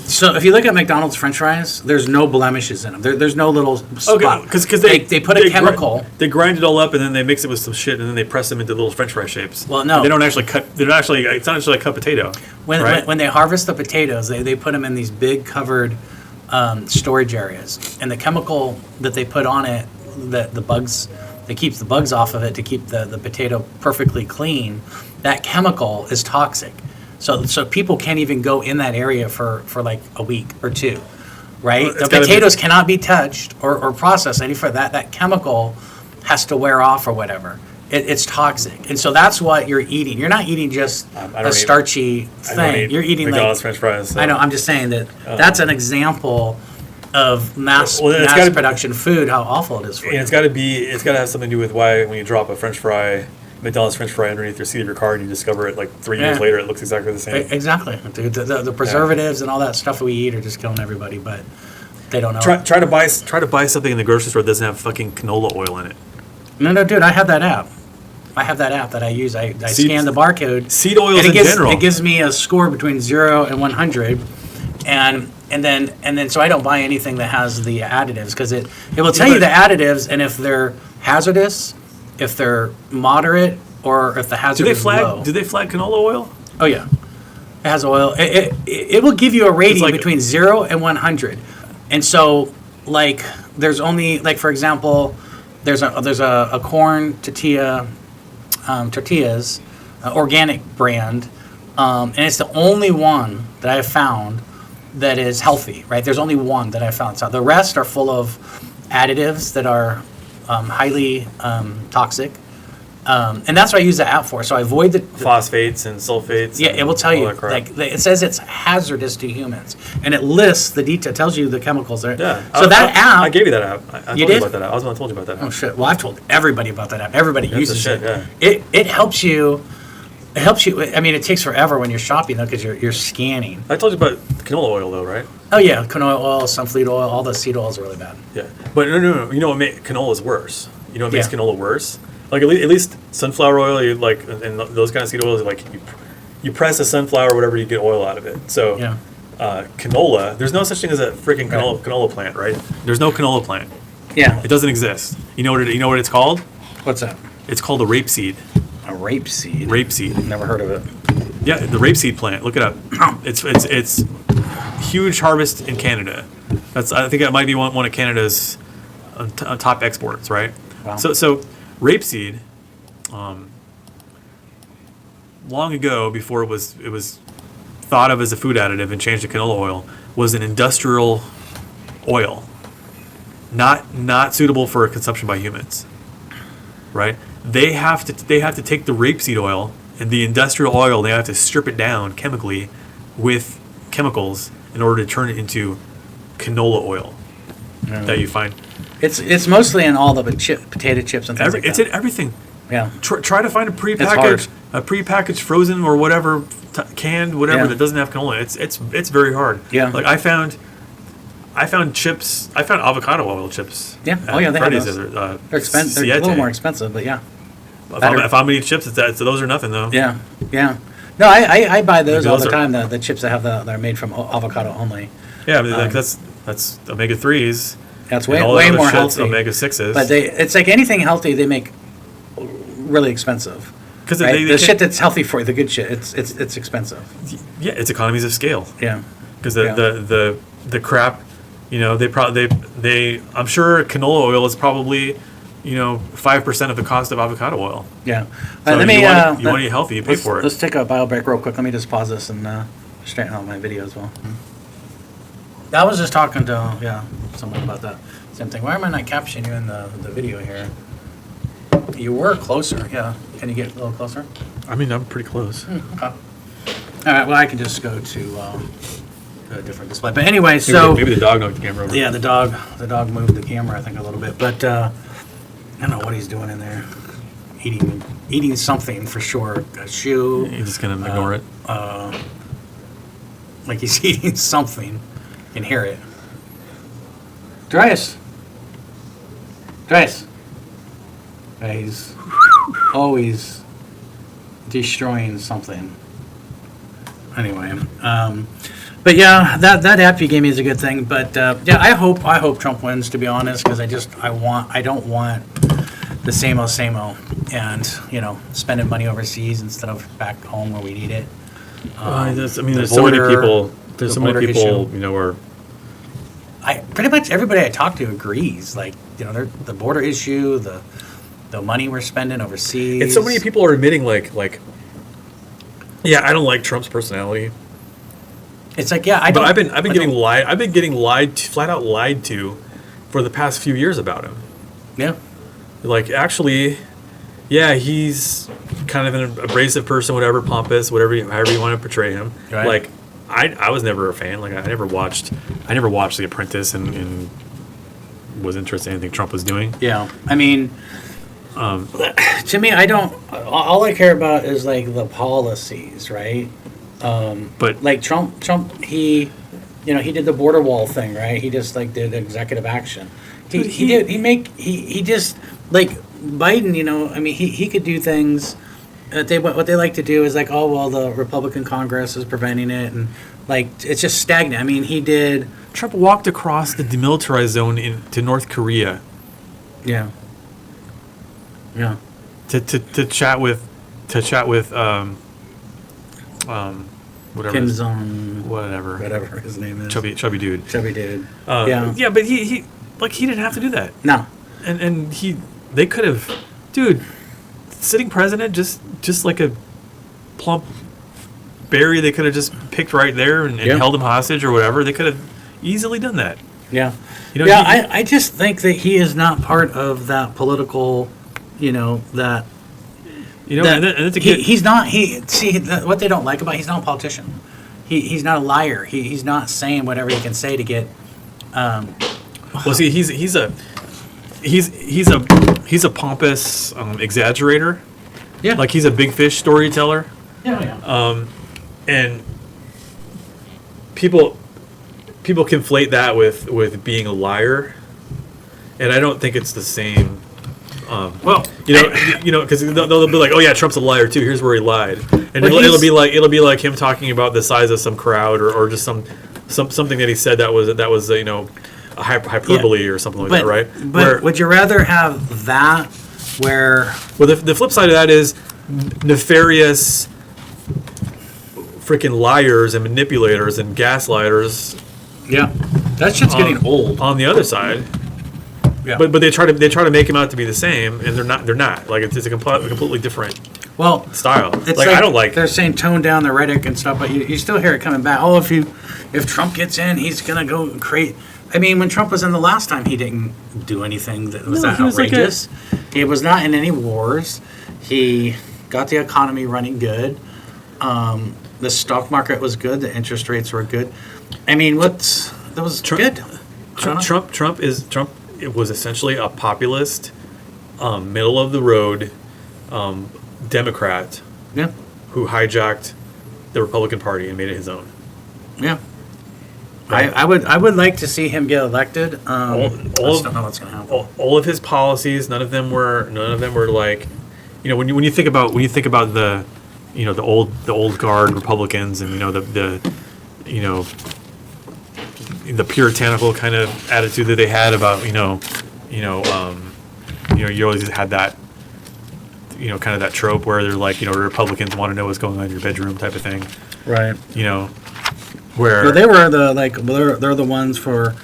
so if you look at McDonald's French fries, there's no blemishes in them. There's no little spot. because they put a chemical. They grind it all up and then they mix it with some shit and then they press them into little French fry shapes. Well, no. they don't actually cut. They're not actually. It's not actually a cut potato. When they harvest the potatoes, they put them in these big covered storage areas, and the chemical that they put on it, the bugs, that keeps the bugs off of it to keep the potato perfectly clean. That chemical is toxic, so people can't even go in that area for like a week or two, right? Well, it's The gotta be- potatoes cannot be touched or processed any for that. That chemical has to wear off or whatever. It's toxic, and so that's what you're eating. You're not eating just I don't a eat- starchy I don't thing. eat You're eating McDonald's like French fries. So. I know. I'm just saying that that's an example of mass Well, it's gotta be- production food. How awful it is for And you. it's got to have something to do with why when you drop a French fry, McDonald's French fry underneath your seat of your car, and you discover it like 3 years Yeah. later, it looks exactly the same. Exactly, dude. The preservatives and all that stuff we eat are just killing everybody, but they don't know. Try to buy something in the grocery store that doesn't have fucking canola oil in it. No, dude. I have that app. that I use. I scan the barcode. Seed oils and in general. It gives me a score between 0 and 100, and then so I don't buy anything that has the additives because it will tell you the additives and if they're hazardous, if they're moderate, or if the hazard is low. Do they flag canola oil? Oh yeah, it has oil. It will give you a rating like- between 0 and 100, and so like there's only like for example, there's a corn tortillas, organic brand, and it's the only one that I have found that is healthy. Right? There's only one that I found. So the rest are full of additives that are highly toxic. And that's what I use the app for. So I avoid the Phosphates and sulfates. yeah, and it will tell all you that crap. like it says it's hazardous to humans, and it lists the detail, tells you the chemicals there. Yeah. So that app, I gave you that app. I told You you did? about that app. I was the one that told you about that oh app. shit. Well, I've told everybody about that app. Everybody That's the uses shit, it. yeah. It helps you. It helps you. I mean, it takes forever when you're shopping though, because you're scanning. I told you about canola oil though, right? Oh yeah, canola oil, sunflower oil, all the seed oils are really bad. Yeah. But no. You know what makes canola is worse? You know what makes Yeah. canola worse? Like at least sunflower oil, you like, and those kind of seed oils, like you press a sunflower, whatever, you get oil out of it. So Yeah. canola, there's no such thing as a freaking canola plant, right? There's no canola plant. Yeah. It doesn't exist. You know what it's called? What's that? It's called a rapeseed. A rapeseed. Rapeseed. Never heard of it. Yeah, the rapeseed plant. Look it up. It's huge harvest in Canada. I think that might be one of Canada's top exports, right? Wow. So rapeseed, long ago, before it was thought of as a food additive and changed to canola oil, was an industrial oil, not suitable for consumption by humans. Right? They have to take the rapeseed oil and the industrial oil. They have to strip it down chemically with chemicals in order to turn it into canola oil that you find. It's mostly in all the potato chips and things like It's that. in everything. Yeah. Try to find a hard. prepackaged frozen or whatever canned whatever Yeah. that doesn't have canola. It's very hard. Yeah. Like I found chips. I found avocado oil chips. Yeah. at Oh yeah, they have Freddy's those. the other, They're expensive. They're a little Siete. more expensive, but yeah. If I'm gonna eat chips, it's that. So those are nothing though. Yeah. Yeah. No, I buy those Maybe all those the are- time. The chips that are made from avocado only. Yeah, but like that's omega 3s. That's and way all the way other more shit's healthy. Omega 6s. But it's like anything healthy they make really expensive. because Right? they The can't- shit that's healthy for you, the good shit, it's expensive. yeah, it's economies of scale. Yeah. Because Yeah. the crap, they I'm sure canola oil is probably 5% of the cost of avocado oil. Yeah. So Let me. you want to eat healthy, you pay let's, for it. Let's take a bio break real quick. Let me just pause this and straighten out my video as well. I was just talking to someone about that same thing. Why am I not captioning you in the video here? You were closer. Yeah. Can you get a little closer? I mean, I'm pretty close. Okay. All right. Well, I can just go to a different display. But anyway, so maybe the dog knocked the camera over. yeah, the dog moved the camera I think a little bit, but I don't know what he's doing in there. Eating something for sure. A shoe. You're just gonna ignore it. Like he's eating something. You can hear it. Darius. Yeah, he's always destroying something. Anyway, but yeah, that app you gave me is a good thing. But yeah, I hope Trump wins, to be honest, because I don't want the same old, and spending money overseas instead of back home where we need it. There's so border- many people. There's the so many border people. issue. Are Pretty much everybody I talk to agrees. Like, the border issue, the money we're spending overseas. and so many people are admitting like. Yeah, I don't like Trump's personality. It's like, yeah, But I've been getting flat out lied to for the past few years about him. Yeah. Like, actually, yeah, he's kind of an abrasive person, whatever, pompous, however you want to portray him. Right. Like, I was never a fan. Like, I never watched The Apprentice and was interested in anything Trump was doing. Yeah. I mean, to me, all I care about is like the policies, right? But Like Trump, he did the border wall thing, right? He just like did executive action. He just like Biden, I mean, he could do things. What they like to do is like, oh well, the Republican Congress is preventing it, and like it's just stagnant. I mean, he did. Trump walked across the demilitarized zone to North Korea Yeah. Yeah. to chat with whatever Kim his- Jong, whatever whatever his name is. chubby dude. Chubby dude. Yeah. Yeah, but he didn't have to do that. No. And they could have, dude, sitting president, just like a plump berry, they could have just picked right there and Yeah. held him hostage or whatever. They could have easily done that. Yeah. You know, Yeah, he- I just think that he is not part of that political, that You know, and then to get he's not. What they don't like about he's not a politician. He's not a liar. He's not saying whatever he can say to get. well, see, he's a pompous exaggerator. Yeah. Like he's a big fish storyteller, Yeah. and people conflate that with being a liar, and I don't think it's the same. Well, Because they'll be like, "Oh yeah, Trump's a liar too. Here's where he lied," and Well, it'll be like him talking about the size of some crowd or just something that he said that was a hyperbole or something like that, right? But would you rather have that where? Well, the flip side of that is nefarious freaking liars and manipulators and gaslighters. Yeah, that shit's getting old. On the other side, Yeah. but they try to make him out to be the same, and they're not. Like it's a completely different Well, style. it's Like I don't like. they're saying tone down the rhetoric and stuff, but you still hear it coming back. Oh, if Trump gets in, he's gonna go create. I mean, when Trump was in the last time, he didn't do anything that was that he was like outrageous. He was not in any wars. He got the economy running good. The stock market was good. The interest rates were good. I mean, that was good. I don't know. Trump it was essentially a populist, middle of the road, Democrat Yeah, who hijacked the Republican Party and made it his own. yeah. Right. I would like to see him get elected. I just all- don't know what's gonna happen. All of his policies, none of them were like, when you think about the, the old guard Republicans and the puritanical kind of attitude that they had about you always had that kind of that trope where they're like Republicans want to know what's going on in your bedroom type of thing, Right. where Well, they were they're the ones for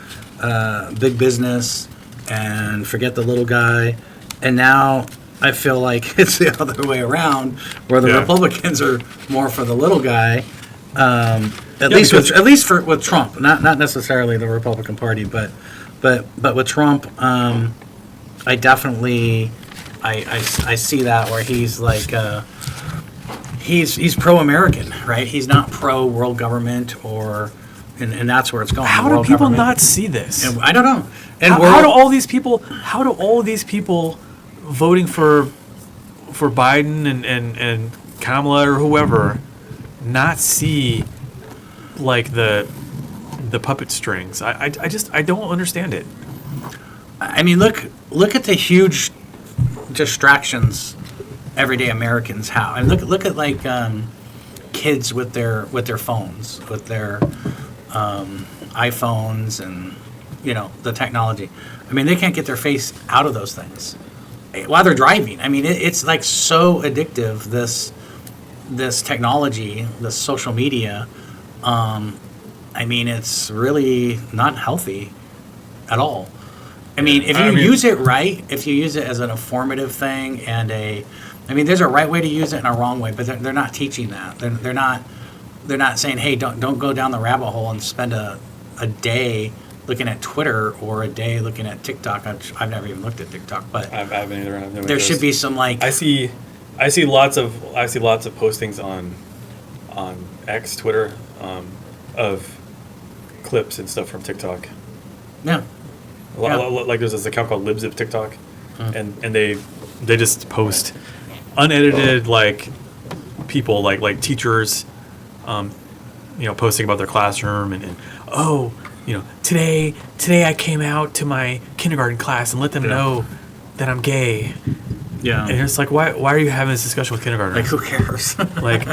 big business and forget the little guy, and now I feel like it's the other way around, where the Yeah. Republicans are more for the little guy. At Yeah, least because- with Trump, not necessarily the Republican Party, but with Trump, I definitely I see that where he's like. He's pro-American, right? He's not pro-world government and that's where it's going. how the do world people government. not see this? And I don't know. And How do all these people voting for Biden and Kamala or whoever not see like the puppet strings? I don't understand it. I mean, look at the huge distractions everyday Americans have, and look at like kids with their phones, with their iPhones, and the technology. I mean, they can't get their face out of those things while they're driving. I mean, it's like so addictive. This technology, this social media. I mean, it's really not healthy at all. I mean, if you use it right, if you use it as an informative thing I mean, there's a right way to use it and a wrong way, but they're not teaching that. They're not saying, hey, don't go down the rabbit hole and spend a day looking at Twitter or a day looking at TikTok. I've never even looked at TikTok, but I haven't either. I've never there noticed. should be some like I see lots of postings on X, Twitter, of clips and stuff from TikTok. yeah. Like there's this account called LibZip TikTok, and they just post unedited like people like teachers, posting about their classroom and today I came out to my kindergarten class and let them know that I'm gay. Yeah. And it's like, why are you having this discussion with kindergartners? Like, who cares? Like,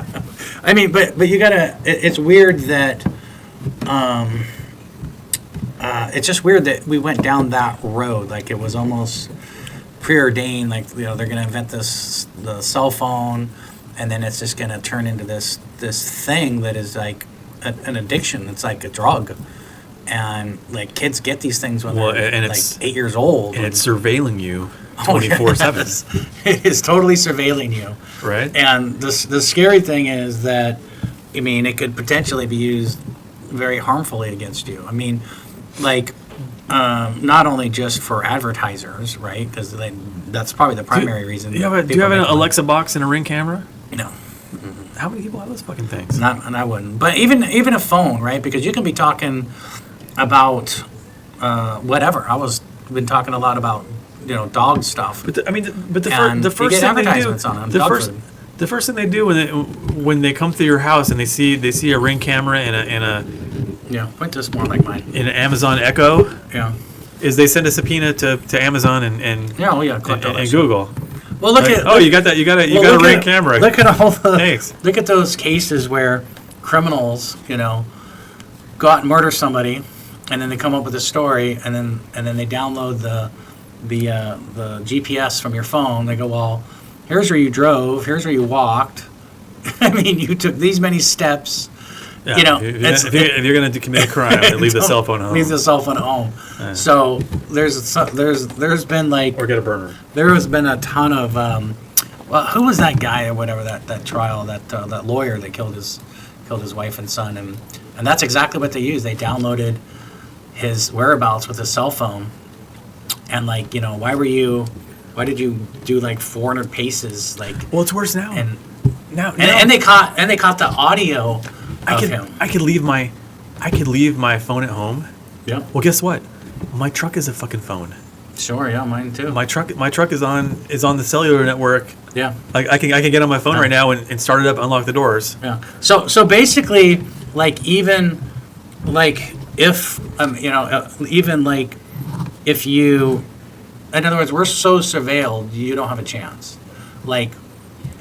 I mean, but you gotta. It's weird that. It's just weird that we went down that road. Like it was almost preordained. Like they're gonna invent the cell phone, and then it's just gonna turn into this thing that is like an addiction. It's like a drug, and like kids get these things when they're and like it's 8 years old. and it's surveilling you Oh, yes. 24/7, It is totally surveilling you. right? And the scary thing is that, I mean, it could potentially be used very harmfully against you. I mean, like, not only just for advertisers, right? Because That's probably the primary reason. Do you have an people make money. Alexa box and a Ring camera? No. How many people have those fucking things? Not, and I wouldn't. But even a phone, right? Because you can be talking about whatever. Been talking a lot about dog stuff. But the And the you first get thing they do, advertisements on them, the dog first food. the first thing they do when they come through your house and they see a Ring camera and Point this more like mine. an Amazon Echo Yeah. is they send a subpoena to Amazon and Yeah. Well, yeah. Collect all that and shit. Google. Well, look Right? at. Oh, you got that? You got a look Ring at- camera. Look at all the. Thanks. Look at those cases where criminals, go out and murder somebody, and then they come up with a story, and then they download the GPS from your phone. They go, well, here's where you drove, here's where you walked. I mean, you took these many steps. Yeah, if you're going to commit a crime, then leave the cell phone home. Leave the cell phone at home. So there's been like Or get a burner. there has been a ton of well, who was that guy or whatever that trial that lawyer that killed his wife and son, and that's exactly what they used. They downloaded his whereabouts with his cell phone, and why did you do like 400 paces Well, it's worse now. and now and they caught the audio of him. I could leave my phone at home. Yeah, Well, guess what? My truck is a fucking phone. sure, yeah, mine too. My truck is on the cellular network. Yeah. Like I can get on my phone right now and start it up, unlock the doors. Yeah. So basically, like even like if even like if you, in other words, we're so surveilled, you don't have a chance. Like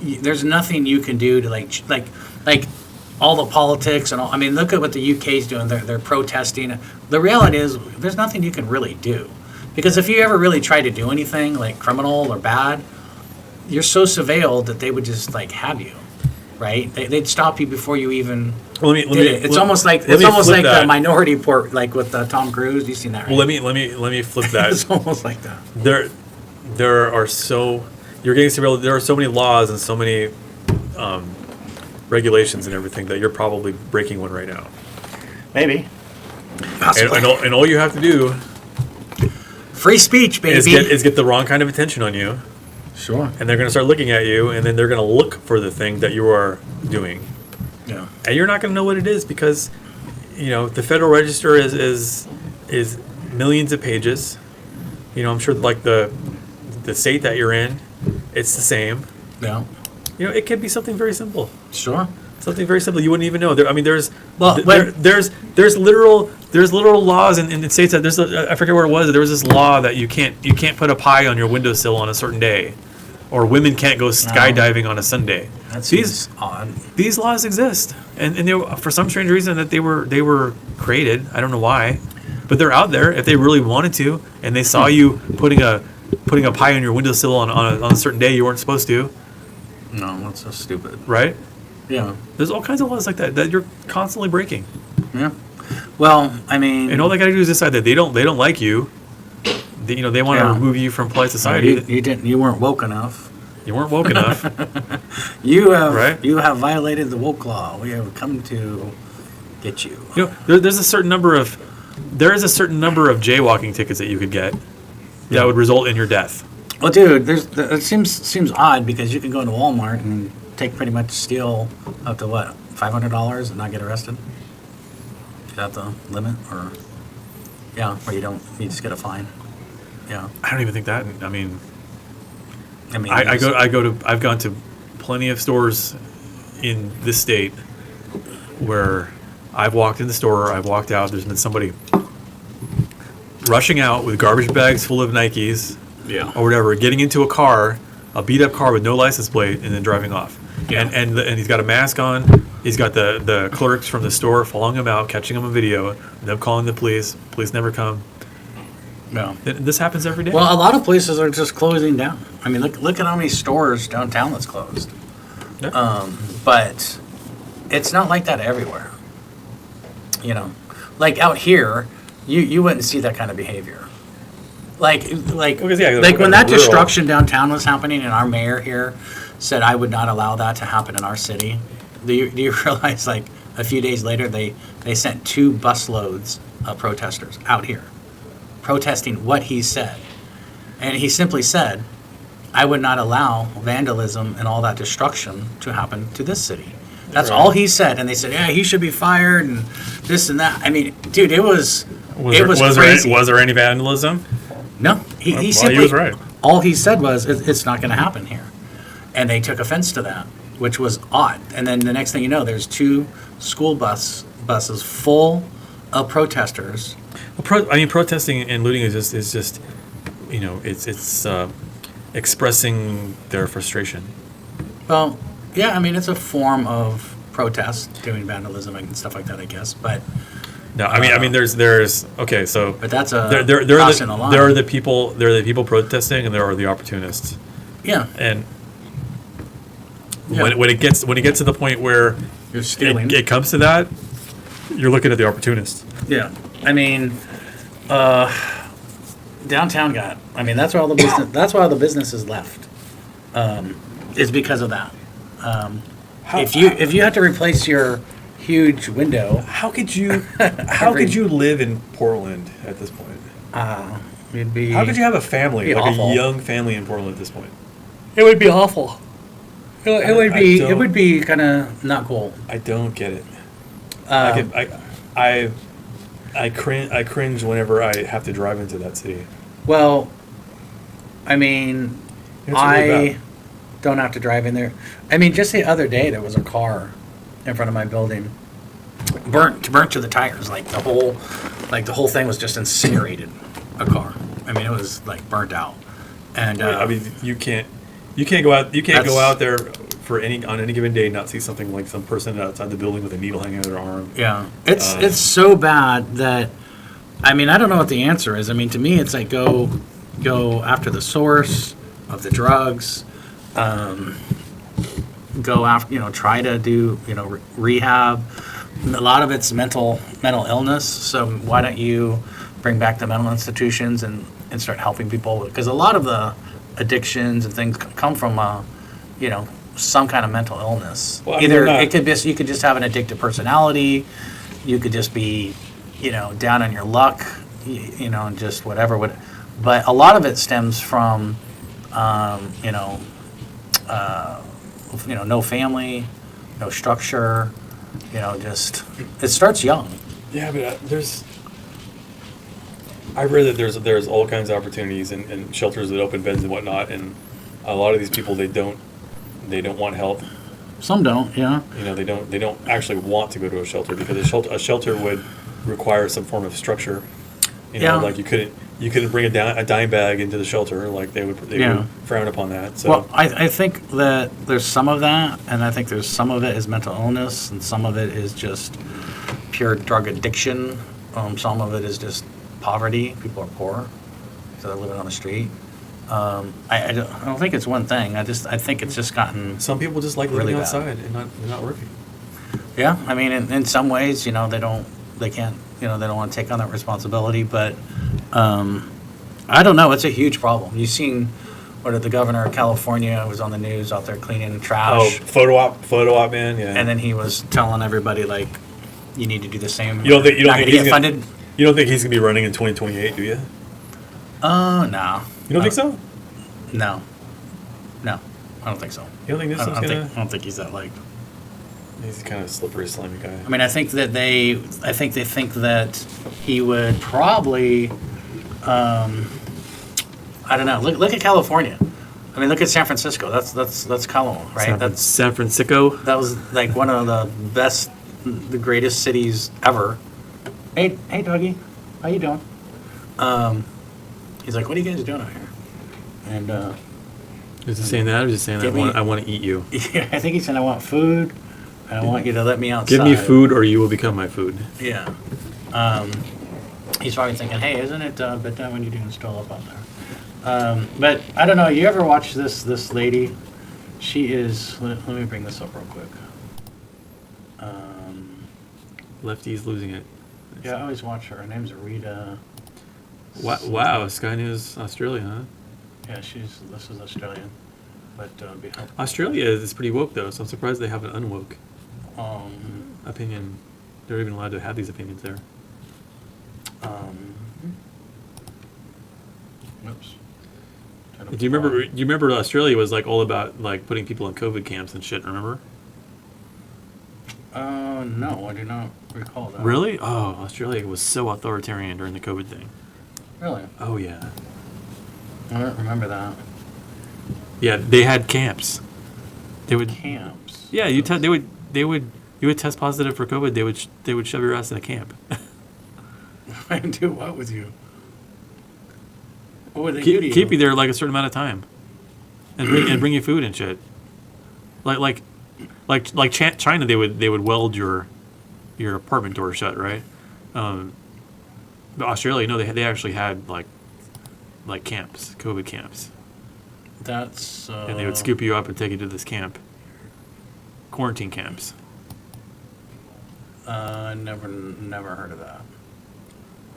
there's nothing you can do to like all the politics and all. I mean, look at what the UK's doing. They're protesting. The reality is, there's nothing you can really do, because if you ever really try to do anything like criminal or bad, you're so surveilled that they would just like have you, right? They'd stop you before you even Well, let me. It's almost like let me flip the that. Minority Report, like with Tom Cruise. You've seen that, right? Well, let me flip that. It's almost like that. There are you're getting surveilled. There are so many laws and so many regulations and everything that you're probably breaking one right now. Maybe. And all you have to do Free speech, baby. is get the wrong kind of attention on you, Sure. and they're going to start looking at you, and then they're going to look for the thing that you are doing, Yeah. and you're not going to know what it is because, the Federal Register is millions of pages. I'm sure like the state that you're in, it's the same. Yeah. It could be something very simple. Sure. Something very simple. You wouldn't even know. There's literal laws in states that I forget where it was. There was this law that you can't put a pie on your windowsill on a certain day, or women can't go skydiving on a Sunday. That seems odd. These laws exist, and for some strange reason that they were created. I don't know why, but they're out there if they really wanted to, and they saw you putting a pie on your windowsill on a certain day you weren't supposed to. No, that's so stupid. Right? Yeah. There's all kinds of laws like that you're constantly breaking. Yeah. Well, I mean, And all they got to do is decide that they don't like you. They want to Yeah. remove you from polite society. you weren't woke enough. You weren't woke enough. You have Right. you have violated the woke law. We have come to get you. There's a certain number of jaywalking tickets that you could get that would result in your death. Well, dude, it seems odd because you can go into Walmart and steal up to what, $500 and not get arrested. Is that the limit, or you just get a fine? Yeah. I don't even think that. I mean, it's- I've gone to plenty of stores in this state where I've walked in the store, I've walked out, there's been somebody rushing out with garbage bags full of Nikes Yeah. or whatever, getting into a beat up car with no license plate, and then driving off. Yeah. And he's got a mask on. He's got the clerks from the store following him out, catching him on video, them calling the police. Police never come. Yeah. This happens every day. Well, a lot of places are just closing down. I mean, look at how many stores downtown that's closed. Yeah. But it's not like that everywhere. Like out here, you wouldn't see that kind of behavior. Like Because, yeah, like when that rural. destruction downtown was happening, and our mayor here said, "I would not allow that to happen in our city." Do you realize, like a few days later, they sent 2 busloads of protesters out here, protesting what he said, and he simply said, I would not allow vandalism and all that destruction to happen to this city. That's Right. all he said. And they said, yeah, he should be fired and this and that. I mean, dude, it was crazy. Was there any vandalism? No, he Well, simply, he was right. all he said was, it's not going to happen here. And they took offense to that, which was odd. And then the next thing you know, there's 2 school buses full of protesters. Protesting and looting is just, it's expressing their frustration. Well, yeah, I mean, it's a form of protest, doing vandalism and stuff like that, I guess. But No, I mean, there's okay, so but that's a there crossing the line. there are the people protesting, and there are the opportunists. Yeah, And Yeah. when it gets to the point where you're stealing. it comes to that, you're looking at the opportunist. Yeah, I mean, downtown got. I mean, that's why all the business. That's why all the businesses left. Is because of that. If you had to replace your huge window, How could you live in Portland at this point? it'd be. How could you have a family, Be like awful. a young family in Portland at this point? It would be awful. It would I be. don't- It would be kind of not cool. I don't get it. Um, I cringe whenever I have to drive into that city. Well, I mean, It's really I bad. don't have to drive in there. I mean, just the other day there was a car in front of my building, burnt to the tires. Like the whole thing was just incinerated. A car. I mean, it was like burnt out. And I mean, you can't go out. You can't go That's- out there on any given day and not see something like some person outside the building with a needle hanging out of their arm. yeah, it's so bad that, I mean, I don't know what the answer is. I mean, to me, it's like go after the source of the drugs. Go after, try to do, rehab. A lot of it's mental illness. So why don't you bring back the mental institutions and start helping people? Because a lot of the addictions and things come from, some kind of mental illness. Well, I mean, Either they're not- it could be, you could just have an addictive personality. You could just be, down on your luck, and just whatever. But a lot of it stems from, no family, no structure, just, it starts young. Yeah, but I read that there's all kinds of opportunities and shelters that open beds and whatnot, and a lot of these people they don't want help. Some don't, yeah. They don't actually want to go to a shelter because a shelter would require some form of structure. Yeah. Like you couldn't bring a dime bag into the shelter, like they would Yeah. frown upon that. So Well, I think that there's some of that, and I think there's some of it is mental illness, and some of it is just pure drug addiction. Some of it is just poverty. People are poor, so they're living on the street. I don't think it's one thing. I think it's just gotten. some people just like Really living bad. outside and not working. Yeah, I mean, in some ways, they can't, they don't want to take on that responsibility, but I don't know. It's a huge problem. You've seen, the governor of California was on the news out there cleaning Oh, trash, photo op, man. Yeah. and then he was telling everybody, like, you need to do the same. You don't think Not gonna he's get gonna, funded? You don't think he's gonna be running in 2028, do you? No. You don't think so? No. No, I don't think so. You don't think this I is don't, gonna? think, I don't think he's that liked. He's kind of a slippery, slimy guy. I mean, I think they think that he would probably, I don't know. Look at California. I mean, look at San Francisco. That's California, right? San Francisco. That was like one of the best, the greatest cities ever. Hey, doggy, how you doing? He's like, what are you guys doing out here? And Is he saying that, or just saying Give me- I want to eat you? I think he said, I want food. And I want you to let me outside. Give me food, or you will become my food. Yeah. He's probably thinking, hey, isn't it bedtime when you're doing stroll up out there? But I don't know. You ever watch this lady? She is. Let me bring this up real quick. Lefty's losing it. Yeah, I always watch her. Her name's Rita. Wow, Sky News Australia, huh? Yeah, this is Australian, but Australia is pretty woke though, so I'm surprised they have an unwoke um, opinion. They're even allowed to have these opinions there. oops. Do you remember? You remember Australia was like all about like putting people in COVID camps and shit. Remember? No, I do not recall that. Really? Oh, Australia was so authoritarian during the COVID thing. Really? Oh yeah. I don't remember that. Yeah, they had camps. They would. Camps. Yeah, you would test positive for COVID. They would shove your ass in a camp. And do what with you? What would they do to you? Keep you there like a certain amount of time, and bring you food and shit. Like China, they would weld your apartment door shut, right? But Australia, no, they actually had like camps, COVID camps, That's. and they would scoop you up and take you to this camp, quarantine camps. Never heard of that.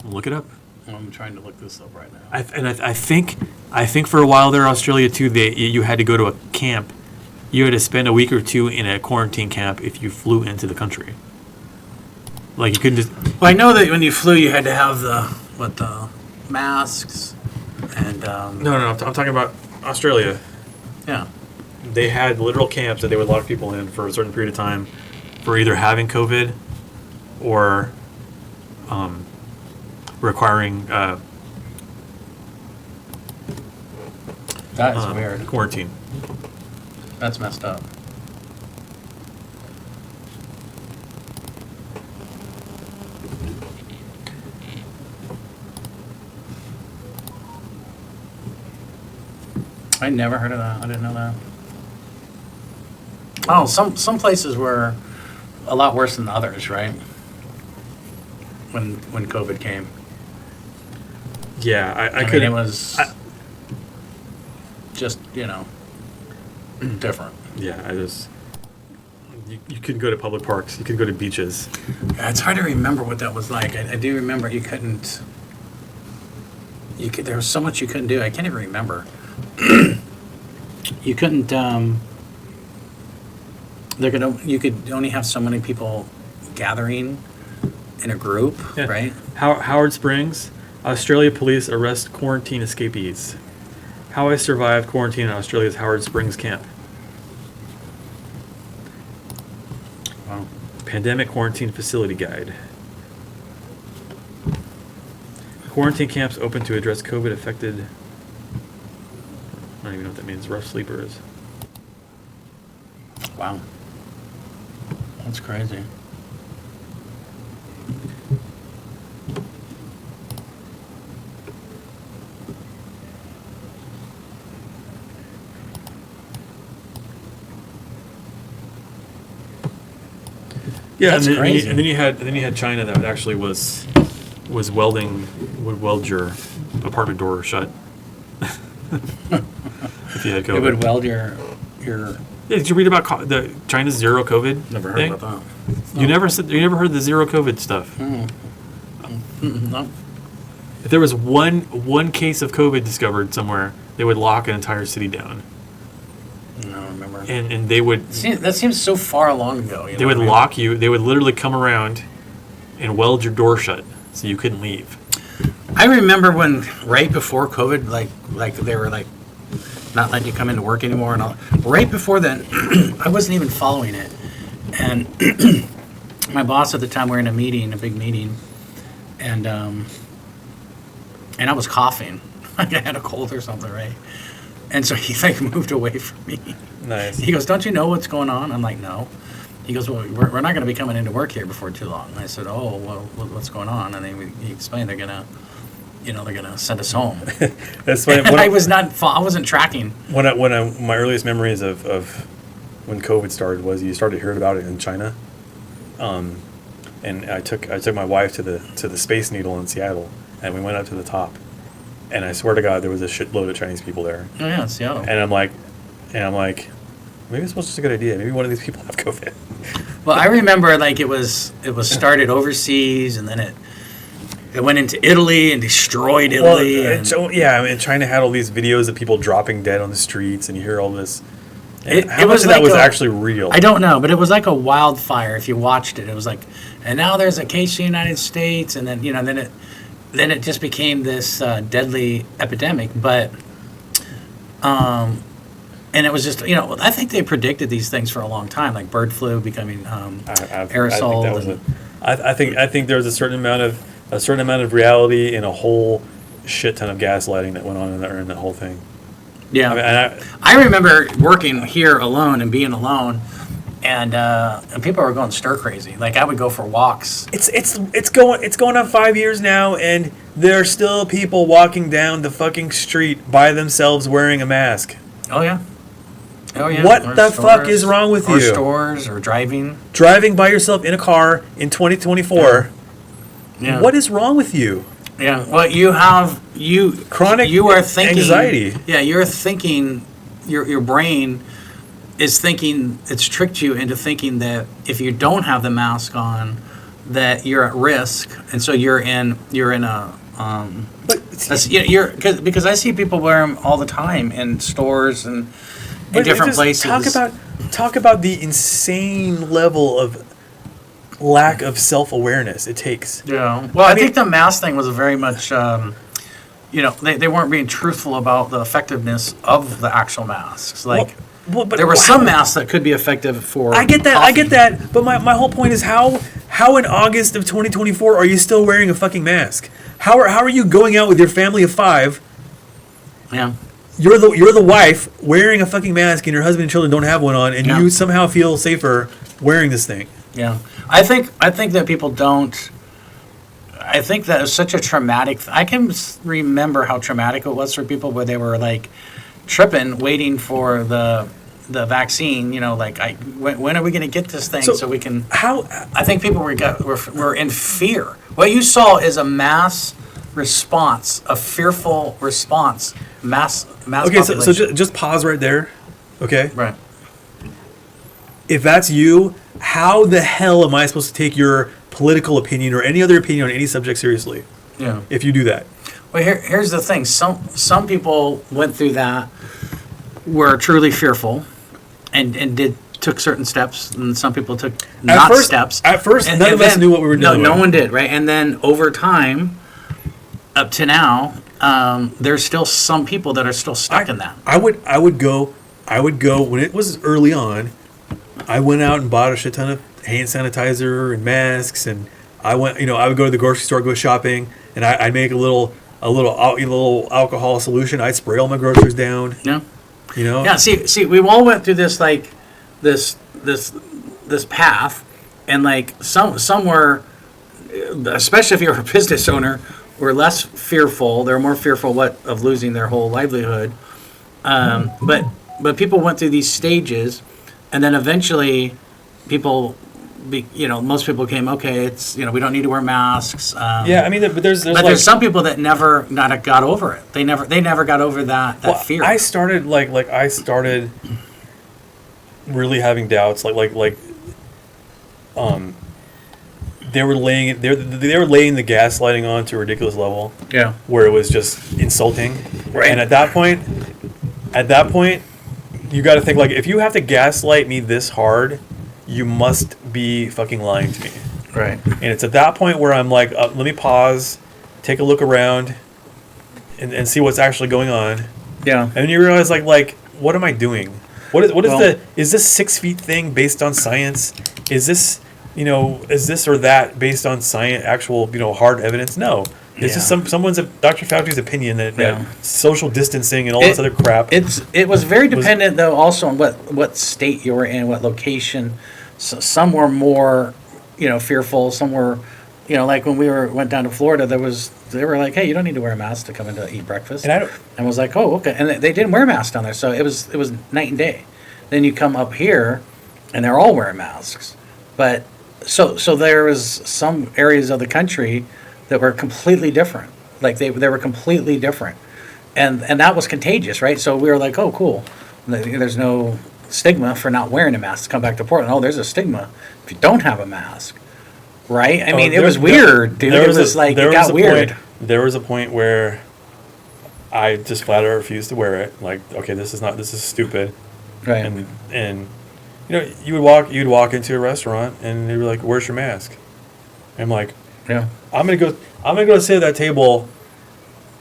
Look it up. I'm trying to look this up right now. I think for a while there, Australia too, you had to go to a camp. You had to spend a week or two in a quarantine camp if you flew into the country. Like you couldn't just. Well, I know that when you flew, you had to have the masks and. No. I'm talking about Australia. Yeah. They had literal camps that they would lock people in for a certain period of time, for either having COVID, or requiring That is weird. quarantine. That's messed up. I never heard of that. I didn't know that. Oh, some places were a lot worse than others, right? When COVID came. Yeah, I I could. mean, it was just, different. Yeah, you couldn't go to public parks. You couldn't go to beaches. Yeah, it's hard to remember what that was like. I do remember you couldn't. There was so much you couldn't do. I can't even remember. You couldn't. You could only have so many people gathering in a group, Yeah. right? Howard Springs, Australia police arrest quarantine escapees. How I survived quarantine in Australia's Howard Springs camp. Wow. Pandemic quarantine facility guide. Quarantine camps open to address COVID affected. I don't even know what that means. Rough sleepers. Wow. That's crazy. Yeah, That's crazy. And then you had China that actually would weld your apartment door shut. If you had COVID. It would weld your. Yeah, did you read about the China's zero COVID? Never heard thing? about You never heard the zero COVID stuff. that. No. If there was one case of COVID discovered somewhere, they would lock an entire city down, No, I remember. and they would That seems so far along ago. they would lock you. They would literally come around and weld your door shut so you couldn't leave. I remember when right before COVID, like they were like not letting you come into work anymore, and all. Right before then, I wasn't even following it, and my boss at the time, we were in a big meeting, and I was coughing, like I had a cold or something, right? And so he like moved away from me. Nice. He goes, "Don't you know what's going on?" I'm like, "No." He goes, "Well, we're not going to be coming into work here before too long." I said, "Oh, well, what's going on?" And then he explained they're gonna send us home. That's funny. And I wasn't tracking. My earliest memories of when COVID started was you started hearing about it in China, and I took my wife to the Space Needle in Seattle, and we went up to the top, and I swear to God there was a shitload of Chinese people there, Oh yeah, it's Seattle. and I'm like, maybe this was just a good idea. Maybe one of these people have COVID. Well, I remember like it was started overseas, and then it went into Italy and destroyed Italy. Well, I mean, China had all these videos of people dropping dead on the streets, and you hear all this. How much of that was actually real? I don't know, but it was like a wildfire. If you watched it, it was like, and now there's a case in the United States, and then then it just became this deadly epidemic. But And it was just, I think they predicted these things for a long time, like bird flu becoming aerosol. I think there's a certain amount of reality in a whole shit ton of gaslighting that went on in that whole thing. Yeah, I mean, and I remember working here alone and being alone, and people were going stir crazy. Like I would go for walks. It's going on 5 years now, and there are still people walking down the fucking street by themselves wearing a mask. Oh yeah. What Or the fuck is wrong with or you? Or stores, or driving by yourself in a car in 2024. Yeah. What is wrong with you? Yeah. Well, Chronic you are thinking anxiety. Yeah, you're thinking. Your brain is thinking. It's tricked you into thinking that if you don't have the mask on, that you're at risk, and so you're in a. Because I see people wear them all the time in stores and in different places. Talk about the insane level of lack of self-awareness it takes. Yeah. Well, I think the mask thing was very much, they weren't being truthful about the effectiveness of the actual masks. Like, but there were some masks that could be effective for. I get that. coffee. I get that. But my whole point is how in August of 2024 are you still wearing a fucking mask? How are you going out with your family of 5? Yeah. You're the wife wearing a fucking mask, and your husband and children don't have one on, and Yeah. you somehow feel safer wearing this thing. Yeah. I think that people don't. I think that was such a traumatic. I can remember how traumatic it was for people where they were like tripping, waiting for the vaccine. When are we going to get this thing so we can? How? I think people were in fear. What you saw is a mass response, a fearful response, mass. Okay, so just pause right there. Okay. Right. If that's you, how the hell am I supposed to take your political opinion or any other opinion on any subject seriously? Yeah. If you do that. Well, here's the thing. Some people went through that, were truly fearful, and took certain steps, and some people took steps. At first, none of us knew what we were doing. No one did, right? And then over time, up to now, there's still some people that are still stuck in that. I would go when it was early on. I went out and bought a shit ton of hand sanitizer and masks, and I would go to the grocery store, go shopping, and I'd make a little alcohol solution. I'd spray all my groceries down. Yeah. Yeah. See, we all went through this this path, and like some were, especially if you're a business owner, were less fearful. They're more fearful of losing their whole livelihood. But people went through these stages, and then eventually, most people came. Okay, it's we don't need to wear masks. Yeah, I mean, but there's some people that never got over it. They never got over that fear. I started really having doubts. They were laying the gaslighting on to a ridiculous level. Yeah. Where it was just insulting. Right. And at that point, you got to think if you have to gaslight me this hard, you must be fucking lying to me. Right. And it's at that point where I'm like, let me pause, take a look around, and see what's actually going on. Yeah. And then you realize what am I doing? Is this 6 feet thing based on science? Is this or that based on science, actual, hard evidence? No. It's just someone's Dr. Fauci's opinion that social distancing and all this other crap. It was very dependent though also on what state you were in, what location. So some were more, fearful. Some were, like when we went down to Florida, they were like, hey, you don't need to wear a mask to come in to eat breakfast. And I was like, oh, okay. And they didn't wear masks down there, so it was night and day. Then you come up here, and they're all wearing masks. But so there was some areas of the country that were completely different. Like they were completely different, and that was contagious, right? So we were like, oh, cool. There's no stigma for not wearing a mask to come back to Portland. Oh, there's a stigma if you don't have a mask, right? I mean, it was weird, dude. It got weird. There was a point where I just flat out refused to wear it. Like, okay, this is stupid. Right. And you'd walk into a restaurant and they'd be like, "Where's your mask?" And I'm like, yeah, I'm gonna go sit at that table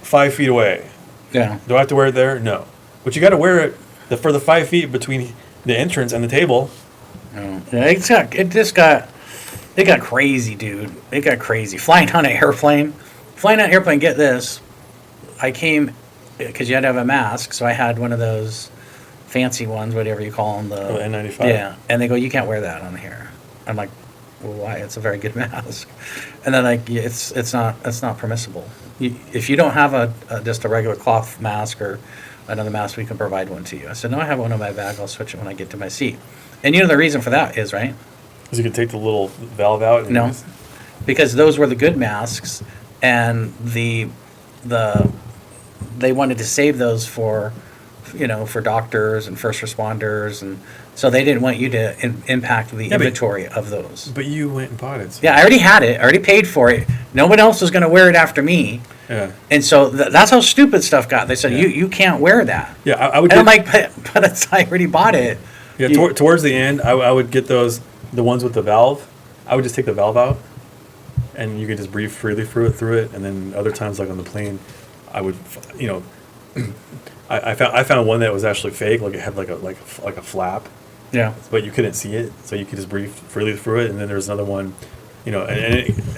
5 feet away. Yeah. Do I have to wear it there? No. but you got to wear it for the 5 feet between the entrance and the table. Yeah, it got crazy, dude. It got crazy. Flying on an airplane, get this. I came, because you had to have a mask, so I had one of those fancy ones, whatever you call them. The N95. Yeah, and they go, you can't wear that on here. I'm like, well, why? It's a very good mask. And then like, it's not permissible. If you don't have just a regular cloth mask or another mask, we can provide one to you. I said, no, I have one in my bag. I'll switch it when I get to my seat. And you know the reason for that is, right? Because you can take the little valve out. And No, because those were the good masks, and they wanted to save those for doctors and first responders, and so they didn't want you to impact the inventory of those. But you went and bought it. So. Yeah, I already had it. I already paid for it. No one else was going to wear it after me. Yeah. And so that's how stupid stuff got. They said, you can't wear that. Yeah, I would. And I'm like, but I already bought it. Yeah, towards the end, I would get the ones with the valve. I would just take the valve out, and you could just breathe freely through it. And then other times, like on the plane, I would, I found one that was actually fake, like it had like a flap, Yeah. but you couldn't see it, so you could just breathe freely through it. And then there's another one, and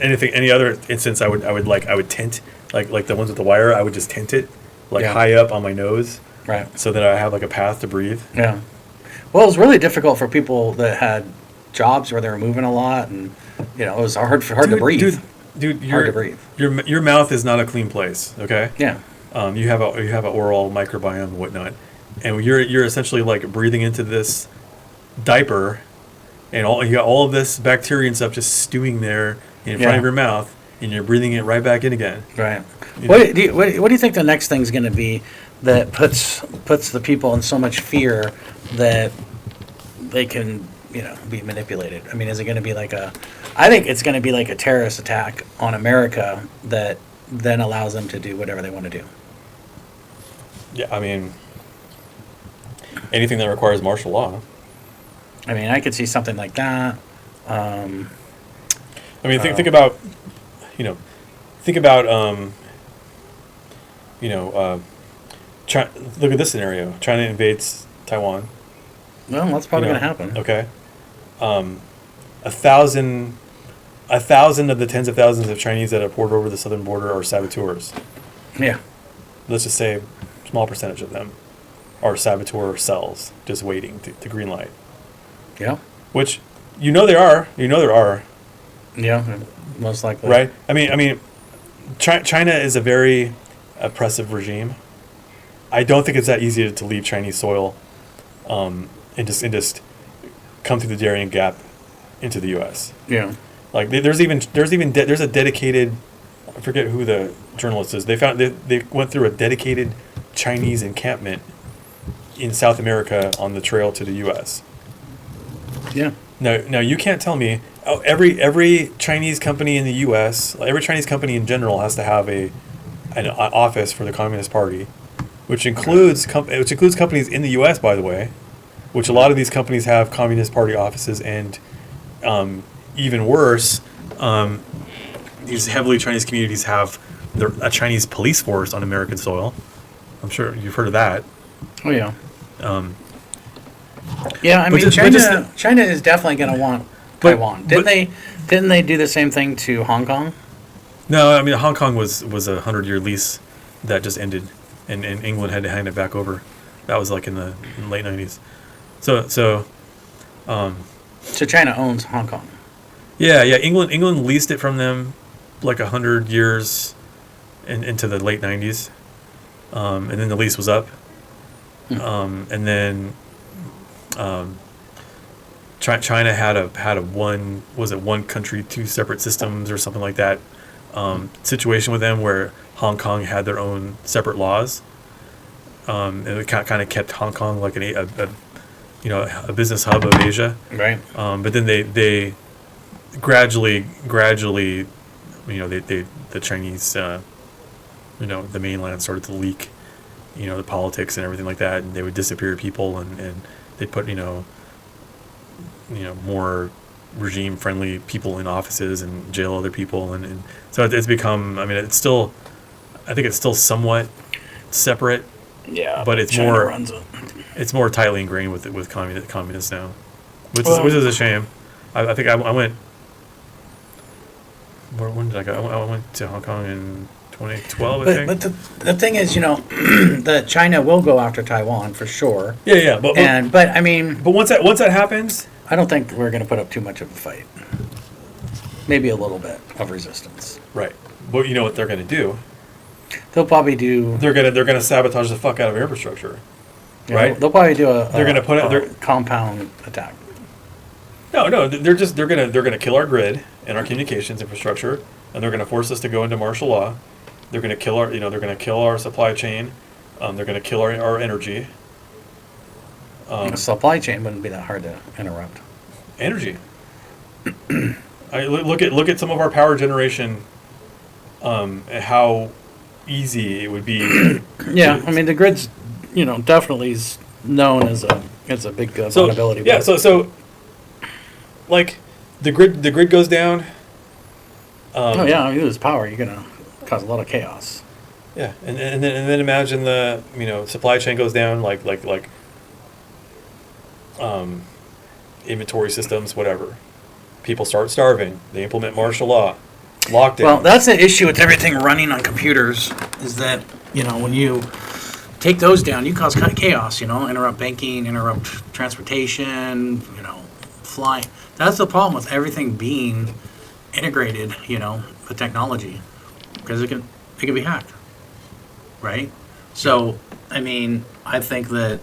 any other instance, I would tint like the ones with the wire. I would just tint it high up on my nose, Right. so that I have like a path to breathe. Yeah. Well, it was really difficult for people that had jobs where they were moving a lot, and it was hard to breathe. Dude, Hard to breathe. Your mouth is not a clean place. Okay. Yeah. You have an oral microbiome and whatnot, and you're essentially like breathing into this diaper, and you got all of this bacteria and stuff just stewing there in front of your mouth, and you're breathing it right back in again. Right. What do you think the next thing's going to be that puts the people in so much fear that they can be manipulated? I mean, is it going to be I think it's going to be like a terrorist attack on America that then allows them to do whatever they want to do. Yeah, I mean, anything that requires martial law. I mean, I could see something like that. I mean, think about, look at this scenario. China invades Taiwan. Well, that's probably going to happen. Okay. 1,000 of the tens of thousands of Chinese that have poured over the southern border are saboteurs. Yeah. Let's just say a small percentage of them are saboteur cells just waiting to green light. Yeah. Which, there are. Yeah, most likely. Right? I mean, China is a very oppressive regime. I don't think it's that easy to leave Chinese soil and just come through the Darien Gap into the U.S. Yeah. Like there's a dedicated, I forget who the journalist is. They went through a dedicated Chinese encampment in South America on the trail to the U.S. Yeah. Now you can't tell me every Chinese company in the U.S., every Chinese company in general has to have an office for the Communist Party, which includes companies in the U.S. by the way, which a lot of these companies have Communist Party offices, and even worse, these heavily Chinese communities have a Chinese police force on American soil. I'm sure you've heard of that. Oh yeah. Yeah, I mean, China is definitely going to want Taiwan. Didn't they do the same thing to Hong Kong? No, I mean Hong Kong was a 100-year lease that just ended, and England had to hand it back over. That was like in the late 90s. So China owns Hong Kong. Yeah. England leased it from them like 100 years into the late 90s, and then the lease was up, and then China had a one country, two separate systems or something like that situation with them where Hong Kong had their own separate laws, and it kind of kept Hong Kong like a business hub of Asia. Right. But then they gradually, the Chinese, the mainland started to leak, the politics and everything like that, and they would disappear people, and they put, more regime-friendly people in offices and jail other people, and so it's become. I mean, I think it's still somewhat separate, Yeah, but it's China more runs it. it's more tightly ingrained with communists now, Well- which is a shame. I think I went. When did I go? I went to Hong Kong in 2012, I think. But the thing is, that China will go after Taiwan for sure. Yeah, But I mean, but once that happens, I don't think we're going to put up too much of a fight. Maybe a little bit of resistance. right? But you know what they're going to do? They'll probably do. They're gonna sabotage the fuck out of infrastructure, right? They'll probably do a. They're gonna put it- a they're- compound attack. No, they're gonna kill our grid and our communications infrastructure, and they're gonna force us to go into martial law. They're gonna kill our supply chain. They're gonna kill our energy. The supply chain wouldn't be that hard to interrupt. Energy. Look at some of our power generation. And how easy it would be. Yeah, I mean the grid's, definitely is known as a big vulnerability. Yeah, but- so like the grid goes down. oh yeah, I mean, lose power, you're gonna cause a lot of chaos. Yeah, and then imagine the supply chain goes down, like inventory systems, whatever. People start starving. They implement martial law, lockdown. Well, that's the issue with everything running on computers is that when you take those down, you cause kind of chaos. Interrupt banking, interrupt transportation. Flying. That's the problem with everything being integrated. With technology, because it can be hacked. Right? So, I mean, I think that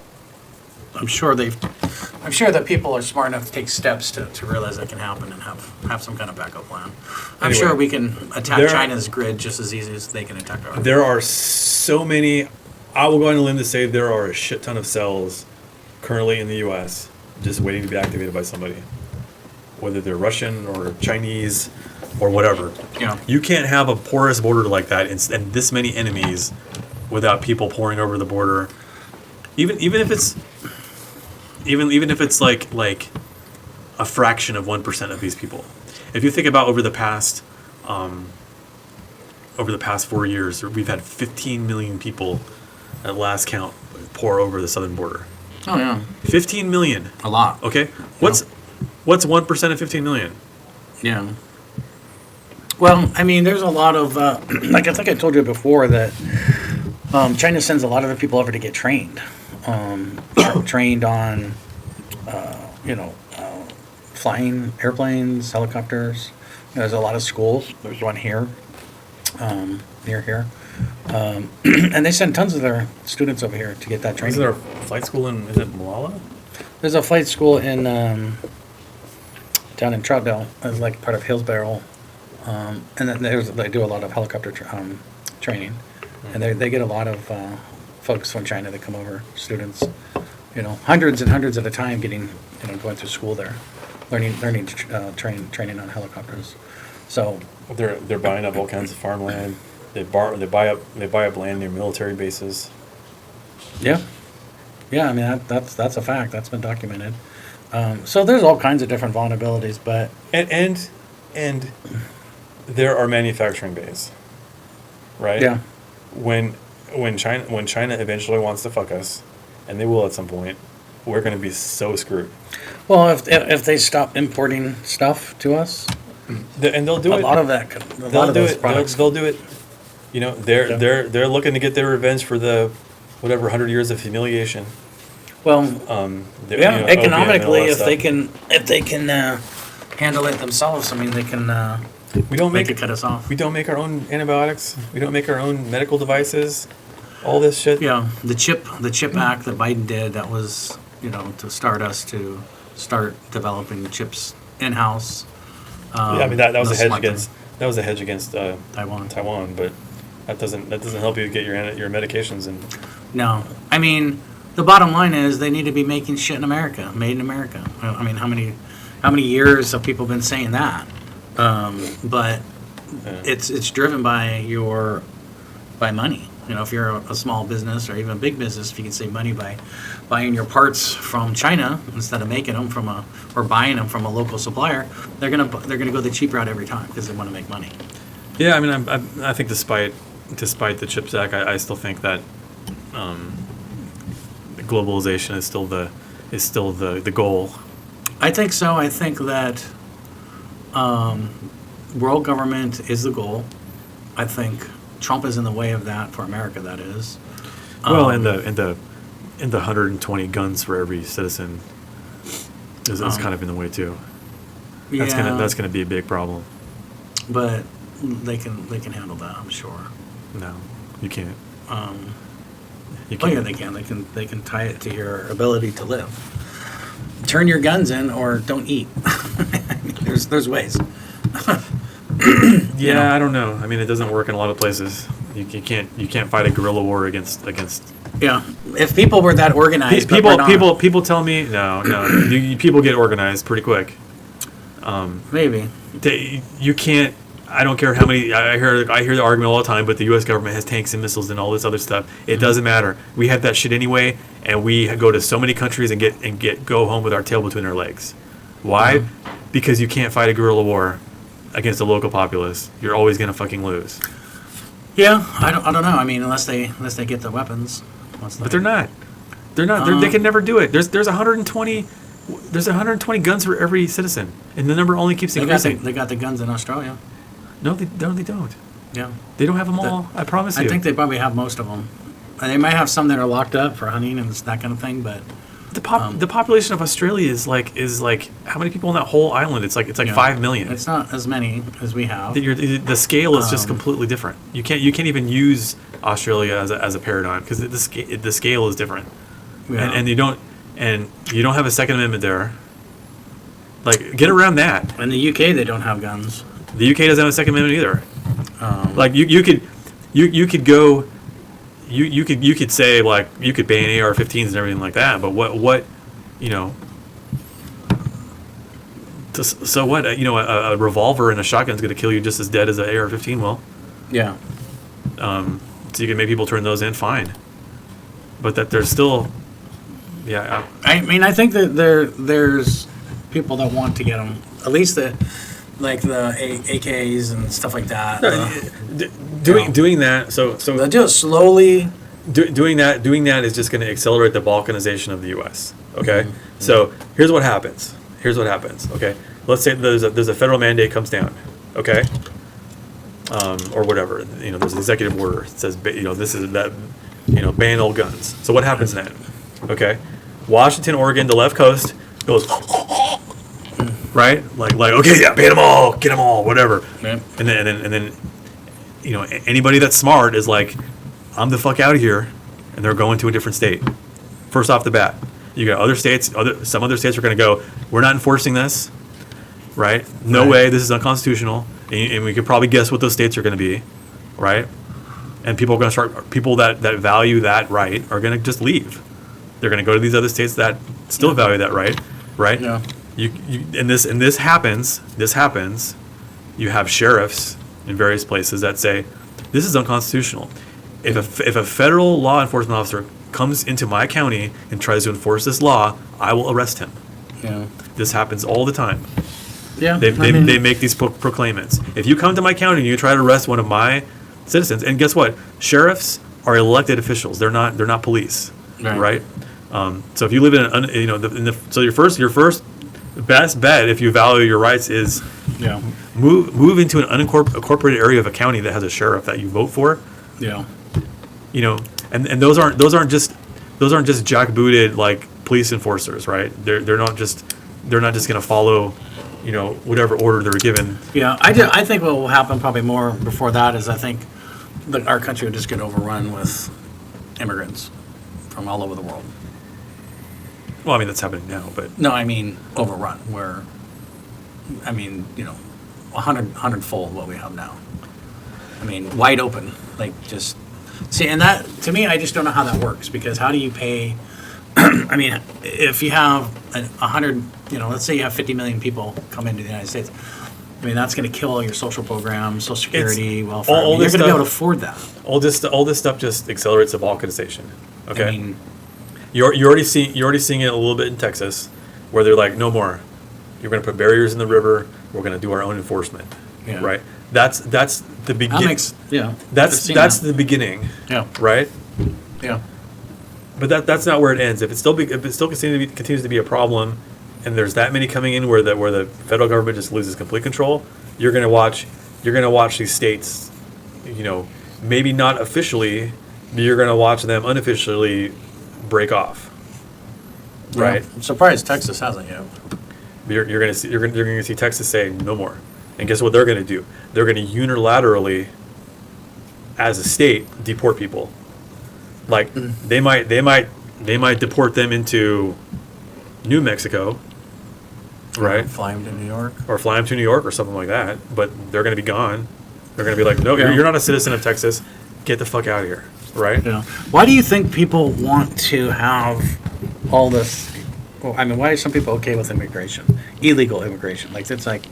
I'm sure that people are smart enough to take steps to realize that can happen and have some kind of backup plan. I'm Anyway, sure we can attack there- China's grid just as easy as they can attack ours. There are so many. I will go on a limb to say there are a shit ton of cells currently in the U.S. just waiting to be activated by somebody, whether they're Russian or Chinese or whatever. Yeah. You can't have a porous border like that and this many enemies without people pouring over the border. Even if it's like a fraction of 1% of these people. If you think about over the past 4 years, we've had 15 million people at last count pour over the southern border. Oh yeah, 15 million. a lot. Okay, what's 1% of 15 million? Yeah. Well, I mean, there's a lot of like I think I told you before that China sends a lot of their people over to get trained, trained on flying airplanes, helicopters. There's a lot of schools. There's one here, near here, and they send tons of their students over here to get that training. Isn't there a flight school in, is it Malala? There's a flight school in down in Troutdale. It's like part of Hillsborough, and then they do a lot of helicopter training, and they get a lot of folks from China that come over, students, hundreds and hundreds at a time, getting going through school there, learning training on helicopters. So They're buying up all kinds of farmland. They buy up land near military bases. yeah, I mean that's a fact that's been documented. So there's all kinds of different vulnerabilities, but And there are manufacturing bases, right? yeah. When China eventually wants to fuck us, and they will at some point, we're going to be so screwed. Well, if they stop importing stuff to us, And they'll do a it. lot of that, They'll do those it. products. They'll do it. They're looking to get their revenge for the whatever 100 years of humiliation. Well, Their, yeah, opium and all economically, that if they stuff. can handle it themselves, I mean, they can we don't they make can cut us off. We don't make our own antibiotics. We don't make our own medical devices. All this shit. Yeah, the chip act that Biden did, that was to start us to start developing chips in house. Yeah, I mean that was a hedge smart thing. against Taiwan. Taiwan, but that doesn't help you get your medications and. No, I mean the bottom line is they need to be making shit in America, made in America. I mean, how many years have people been saying that? But it's driven by money. If you're a small business or even a big business, if you can save money by buying your parts from China instead of making them or buying them from a local supplier, they're gonna go the cheap route every time because they want to make money. Yeah, I mean, I think despite the CHIPS Act, I still think that globalization is still the goal. I think so. I think that world government is the goal. I think Trump is in the way of that for America. That is. Well, and the 120 guns for every citizen is kind of in the way too. That's gonna be a big problem. But they can handle that, I'm sure. No, you can't. You Oh yeah, they can. They can tie it to your ability to live. Turn your guns in or don't eat. There's ways. Yeah, know. I don't know. I mean, it doesn't work in a lot of places. You can't fight a guerrilla war against. Yeah, if people were that organized, but we're not. People tell me no. People get organized pretty quick. Maybe. You can't. I don't care how many. I hear the argument all the time, but the U.S. government has tanks and missiles and all this other stuff. It doesn't matter. We have that shit anyway, and we go to so many countries and go home with our tail between our legs. Why? Because you can't fight a guerrilla war against a local populace. You're always gonna fucking lose. Yeah, I don't know. I mean, unless they get the weapons. But they're not. They can never do it. There's 120. There's 120 guns for every citizen, and the number only keeps increasing. They got the guns in Australia. No, they don't. Yeah. They don't have them all. I promise you. I think they probably have most of them. And they might have some that are locked up for hunting and that kind of thing, but the population of Australia is like how many people on that whole island? It's like 5 million. It's not as many as we have. The scale is just completely different. You can't even use Australia as a paradigm because the scale is different. Yeah. And you don't have a Second Amendment there. Like, get around that. In the UK, they don't have guns. The UK doesn't have a Second Amendment either. Like you could go. You could say, like, you could ban AR-15s and everything like that, but what you know? So what? A revolver and a shotgun is going to kill you just as dead as an AR-15 will. Yeah. So you can make people turn those in, fine. But that there's still, yeah. I mean, I think that there's people that want to get them. At least the AKs and stuff like that. Doing that. So they'll do it slowly. Doing that is just going to accelerate the balkanization of the U.S. Okay, so here's what happens. Okay, let's say there's a federal mandate comes down. Okay, or whatever. There's an executive order that says this is that. Ban all guns. So what happens then? Okay, Washington, Oregon, the left coast goes right, like okay, yeah, ban them all, get them all, whatever. Yeah. And then anybody that's smart is like, I'm the fuck out of here, and they're going to a different state. First off the bat, you got other states. Some other states are going to go, we're not enforcing this, right? No way, this is unconstitutional, and we could probably guess what those states are going to be, right? And people that value that right are going to just leave. They're going to go to these other states that still value that right? Yeah. And this happens. You have sheriffs in various places that say, this is unconstitutional. If a federal law enforcement officer comes into my county and tries to enforce this law, I will arrest him. Yeah. This happens all the time. Yeah. They make these proclaimants. If you come to my county and you try to arrest one of my citizens, and guess what? Sheriffs are elected officials. They're not police, right? So if you live so your first best bet, if you value your rights, is move into an unincorporated area of a county that has a sheriff that you vote for. Yeah. And those aren't just jackbooted like police enforcers, right? They're not just going to follow whatever order they're given. Yeah, I think what will happen probably more before that is I think our country will just get overrun with immigrants from all over the world. Well, I mean, that's happening now, but... No, I mean overrun, where, 100-fold what we have now. I mean, wide open, like just... See, and that, to me, I just don't know how that works, because how do you pay... I mean, if you have 100, let's say you have 50 million people come into the United States, I mean, that's going to kill all your social programs, Social Security, welfare. You're going to be able to afford that. All this stuff just accelerates the balkanization. Okay, I mean, you're already seeing it a little bit in Texas, where they're like, no more. You're going to put barriers in the river. We're going to do our own enforcement. Yeah. Right. That's the beginning. That makes, That's the beginning. Yeah. Right. Yeah. But that's not where it ends. If it still continues to be a problem, and there's that many coming in where the federal government just loses complete control, you're gonna watch these states, maybe not officially, but you're gonna watch them unofficially break off. Right. I'm surprised Texas hasn't yet. You're gonna see Texas say no more, and guess what they're gonna do? They're gonna unilaterally, as a state, deport people. Like they might deport them into New Mexico, right? Fly them to New York. Or fly them to New York or something like that. But they're gonna be gone. They're gonna be like, no, you're not a citizen of Texas. Get the fuck out of here, right? Yeah. Why do you think people want to have all this? Well, I mean, why are some people okay with immigration, illegal immigration? Like it's like,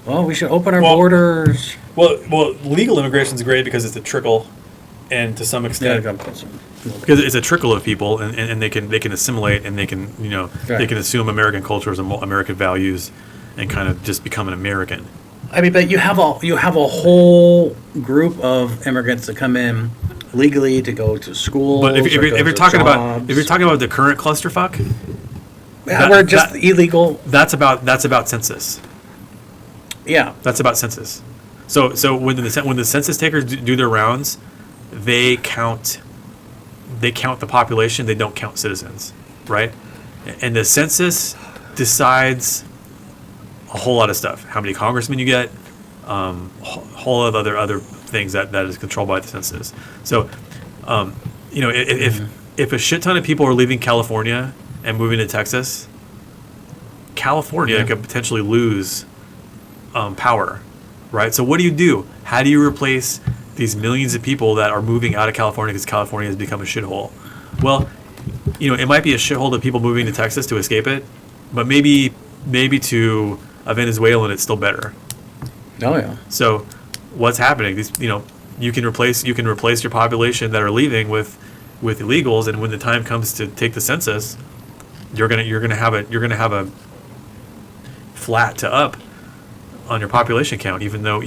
well, we should open our borders. Well, legal immigration is great because it's a trickle, and to some extent, because it's a trickle of people, and they can assimilate, and they can they can assume American cultures and American values, and kind of just become an American. I mean, but you have a whole group of immigrants that come in legally to go to school. But if you're talking about the current clusterfuck, we're just illegal. That's about census. Yeah, that's about census. So when the census takers do their rounds, they count the population. They don't count citizens, right? And the census decides a whole lot of stuff. How many congressmen you get, whole lot of other things that is controlled by the census. So, if a shit ton of people are leaving California and moving to Texas, California could potentially lose power, right? So what do? How do you replace these millions of people that are moving out of California because California has become a shithole? Well, it might be a shithole of people moving to Texas to escape it, but maybe to a Venezuelan it's still better. Oh yeah. So what's happening? These you can replace your population that are leaving with illegals, and when the time comes to take the census, you're gonna have a flat to up on your population count, even though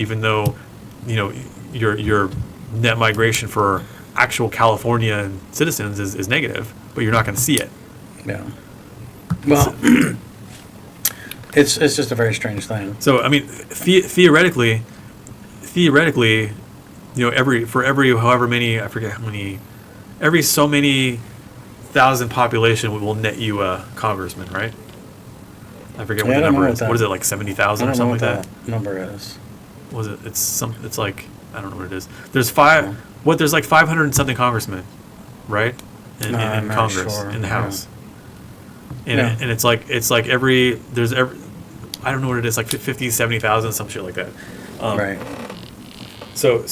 your net migration for actual California citizens is negative, but you're not going to see it. Yeah. Well, it's just a very strange thing. So I mean, theoretically, every however many, I forget how many, every so many thousand population will net you a congressman, right? I forget what the number is. What is it, like 70,000 or something like that? Number is. Was it? It's like, I don't know what it is. There's there's like 500 and something congressmen, right? In Congress, in the House. Yeah. And it's like I don't know what it is, like 50, 70,000, some shit like that. Right. So.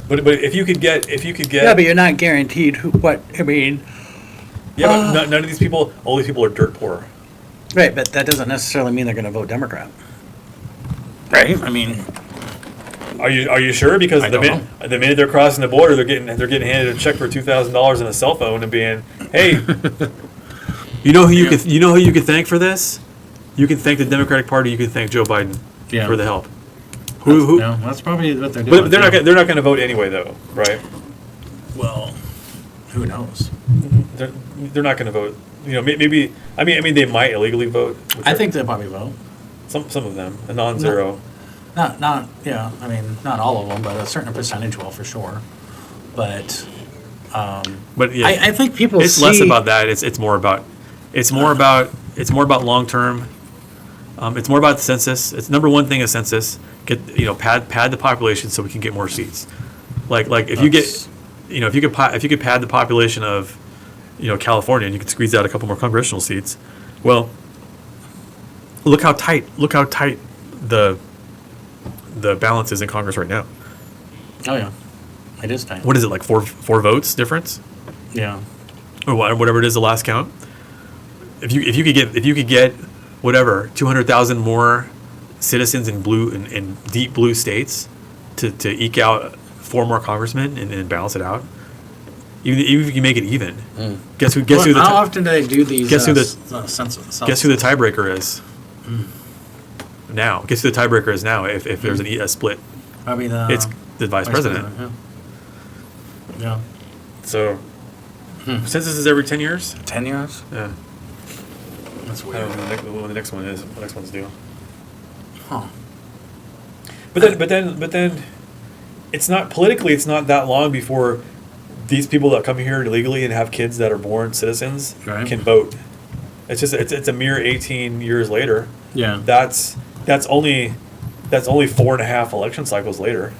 But if you could get. Yeah, but you're not guaranteed Yeah, but none of these people. All these people are dirt poor. Right, but that doesn't necessarily mean they're going to vote Democrat. Right? I mean, are you sure? Because the minute they're crossing the border, they're getting handed a check for $2,000 and a cell phone and being, hey, you know who you could thank for this? You can thank the Democratic Party. You can thank Joe Biden for the help. Who? No, that's probably what they're doing. But they're not going to vote anyway, though, right? Well, who knows? They're not going to vote. Maybe. I mean, they might illegally vote. I think they'll probably vote. Some of them, a non-zero. Not. Yeah. I mean, not all of them, but a certain percentage will for sure. But yeah, I think people. It's less about that. It's more about long term. It's more about the census. It's number one thing is census. Get pad the population so we can get more seats. Like if you could pad the population of California and you could squeeze out a couple more congressional seats. Well, look how tight the balance is in Congress right now. Oh yeah, it is tight. What is it, like four votes difference? Yeah. Or whatever it is, the last count. If you could get whatever 200,000 more citizens in deep blue states to eke out 4 more congressmen and balance it out. Even if you make it even, guess who? How often do they do these? Guess who the tiebreaker is? Now, guess who the tiebreaker is now? If there's a split, probably it's the vice president. Yeah. So, Census is every 10 years? 10 years? Yeah. That's I weird. don't know when the next one is. What the next one's due. Huh. But then, it's not politically. It's not that long before these people that come here illegally and have kids that are born citizens Right. can vote. It's a mere 18 years later. Yeah. That's only 4.5 election cycles later.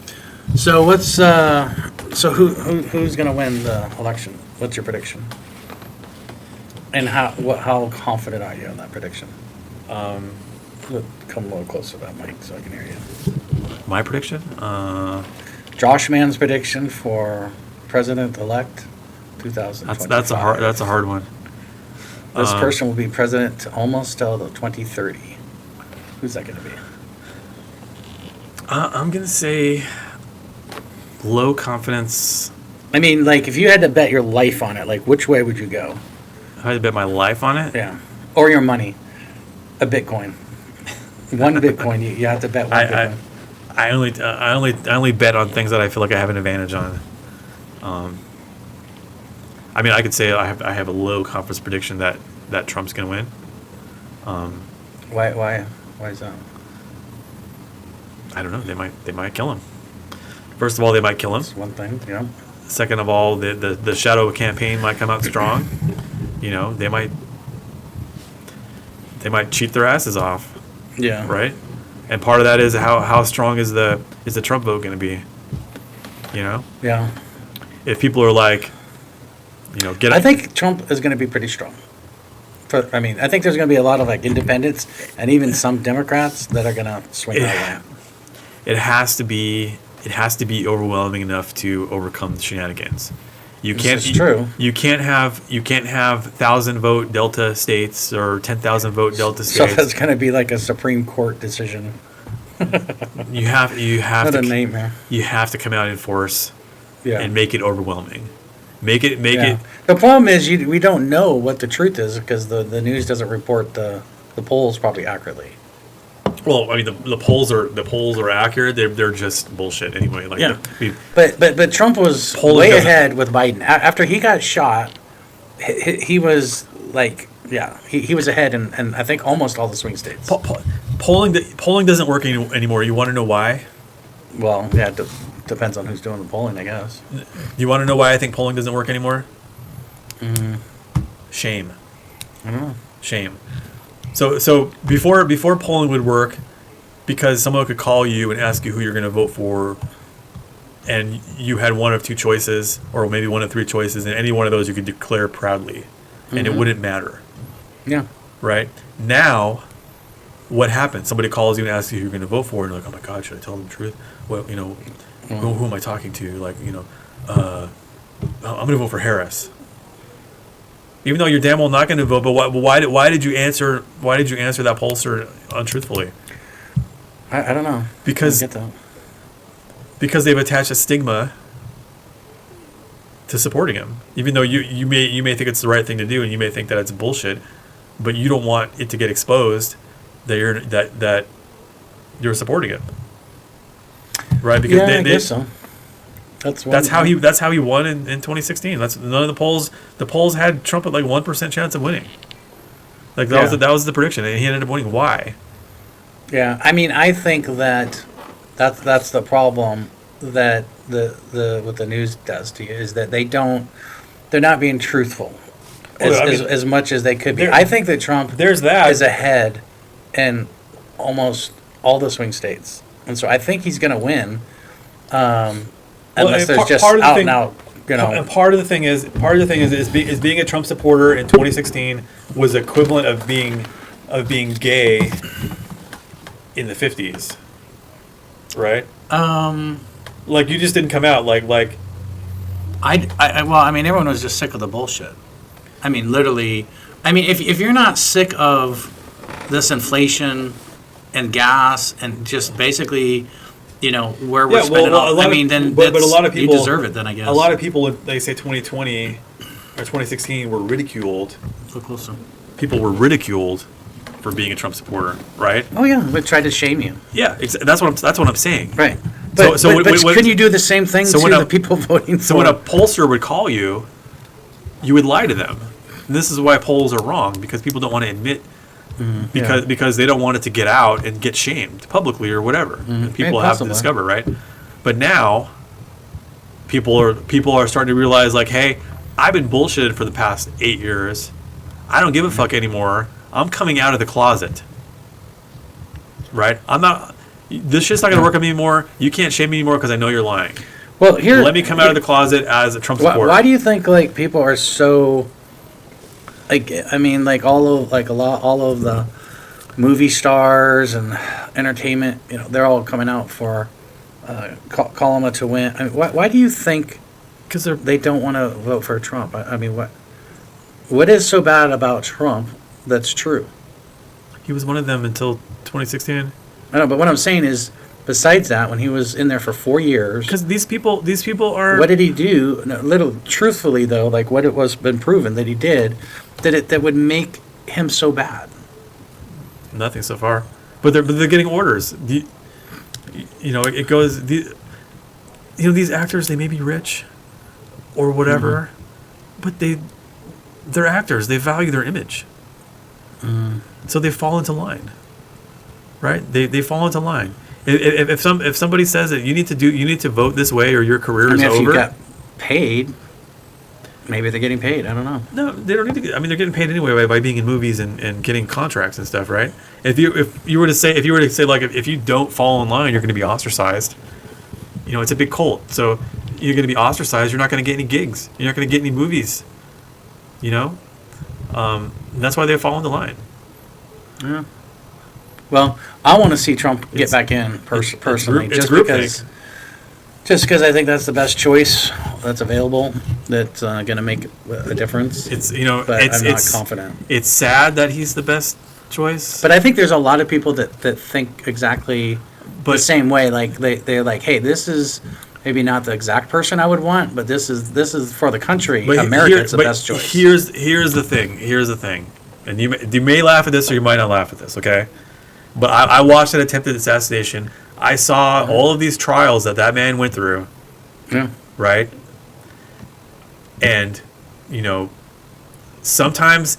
So what's who's going to win the election? What's your prediction? And how confident are you in that prediction? Come a little closer to that mic so I can hear you. My prediction? Joshman's prediction for president-elect 2025. That's a hard one. This person will be president almost till the 2030. Who's that going to be? I'm gonna say low confidence. I mean, like, if you had to bet your life on it, like, which way would you go? I had to bet my life on it. Yeah. Or your money. A Bitcoin. One Bitcoin. You have to bet one Bitcoin. I only bet on things that I feel like I have an advantage on. I mean, I could say I have a low confidence prediction that Trump's gonna win. Why is that? I don't know. They might kill him. First of all, they might kill him. That's one thing, you know. Second of all, the shadow campaign might come out strong. You know, they might cheat their asses off, Yeah. right? And part of that is how strong is the Trump vote going to be? You know, Yeah. if people are like, you know, I think Trump is going to be pretty strong. I think there's going to be a lot of, like, independents and even some Democrats that are going to swing that way. it has to be overwhelming enough to overcome the shenanigans. This is true. You can't have 1,000 vote Delta states or 10,000 vote Delta So states. that's going to be like a Supreme Court decision. You have What to a nightmare. you have to come out in force Yeah. and make it overwhelming. Make it. The problem is we don't know what the truth is because the news doesn't report the polls probably accurately. Well, I mean, the polls are accurate. They're just bullshit anyway. Like, Yeah. I mean, But Trump was Polling way doesn't- ahead with Biden. After he got shot, he was like, he was ahead in I think almost all the swing states. polling doesn't work anymore. You want to know why? Well, yeah, it depends on who's doing the polling, I guess. You want to know why I think polling doesn't work anymore? Shame. I don't know. Shame. So before polling would work, because someone could call you and ask you who you're going to vote for, and you had one of two choices, or maybe one of three choices, and any one of those you could declare proudly, and it wouldn't matter, Yeah. right? Now, what happens? Somebody calls you and asks you who you're going to vote for, and you're like, oh my God, should I tell them the truth? Well, you know, who am I talking to? Like, you know, I'm going to vote for Harris. Even though you're damn well not going to vote, but why did you answer that pollster untruthfully? I don't know. Because I don't get that. Because they've attached a stigma to supporting him. Even though you may think it's the right thing to do, and you may think that it's bullshit, but you don't want it to get exposed that you're supporting him, right? Because I guess so. That's how he won in 2016. That's none of the polls. The polls had Trump at like 1% chance of winning. Like that was the prediction, and he ended up winning. Why? Yeah, I mean, I think that's the problem that the what the news does to you is that they're not being truthful as much as they could be. I think that Trump is ahead in almost all the swing states, and so I think he's going to win. Unless there's just out and out, you know. And part of the thing is being a Trump supporter in 2016 was equivalent of being gay in the 50s, right? Like you just didn't come out like. I mean, everyone was just sick of the bullshit. I mean, literally. I mean, if you're not sick of this inflation and gas and just basically, you know, where we're spending all. I mean, then but a lot of people you deserve it. Then I guess a lot of people, they say 2020 or 2016 were ridiculed. Look closer. People were ridiculed for being a Trump supporter, right? Oh yeah, they tried to shame you. Yeah, that's what I'm saying. Right. But couldn't you do the same thing to the people voting for? So when a pollster would call you you would lie to them. And this is why polls are wrong, because people don't want to admit, because they don't want it to get out and get shamed publicly or whatever. And people have to discover, right? But now, people are starting to realize, like, hey, I've been bullshitted for the past 8 years. I don't give a fuck anymore. I'm coming out of the closet. Right? This shit's not going to work on me anymore. You can't shame me anymore because I know you're lying. Well, let me come out of the closet as a Trump supporter. Why do you think like people are so like? I mean, like all of the movie stars and entertainment. They're all coming out for Kalama to win. I mean, why do you think? Because they don't want to vote for Trump. I mean, what is so bad about Trump that's true? He was one of them until 2016. I know, but what I'm saying is, besides that, when he was in there for 4 years, because these people are. What did he do? No, truthfully though, like what it was been proven that he did, that would make him so bad. Nothing so far, but they're getting orders. It goes. These actors, they may be rich, or whatever, but they're actors. They value their image, so they fall into line. Right? They fall into line. If somebody says that you need to vote this way or your career is over. If you got paid, maybe they're getting paid. I don't know. No, they don't need to. I mean, they're getting paid anyway by being in movies and getting contracts and stuff, right? If you were to say like if you don't fall in line, you're going to be ostracized. It's a big cult. So you're going to be ostracized. You're not going to get any gigs. You're not going to get any movies. And that's why they fall into line. Yeah. Well, I want to see Trump get back in personally, just because I think that's the best choice that's available. That's going to make a difference. But I'm not confident. It's sad that he's the best choice. But I think there's a lot of people that think exactly the same way. Like they're like, hey, this is maybe not the exact person I would want, but this is for the country. America, it's the best choice. Here's the thing, and you may laugh at this or you might not laugh at this. Okay. But I watched an attempted assassination. I saw all of these trials that man went through. Yeah. Right? And, sometimes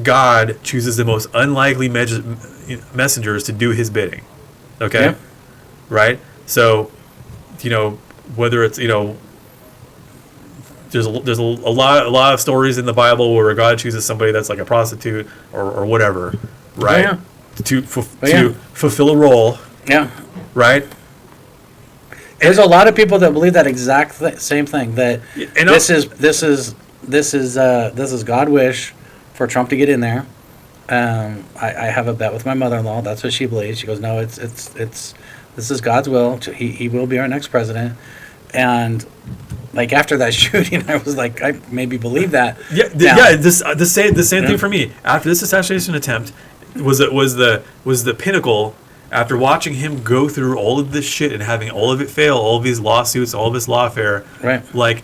God chooses the most unlikely messengers to do his bidding. Okay? Yeah. Right? So, whether it's, there's a lot of stories in the Bible where God chooses somebody that's like a prostitute or whatever. Right? Yeah. To fulfill a role. Yeah. Right? There's a lot of people that believe that exact same thing. That this is God's wish for Trump to get in there. I have a bet with my mother-in-law. That's what she believes. She goes, no, it's this is God's will. He will be our next president. And like after that shooting, I was like, I maybe believe that. Yeah. The same thing for me. After this assassination attempt. Was the pinnacle after watching him go through all of this shit and having all of it fail, all of these lawsuits, all of this lawfare. Right. Like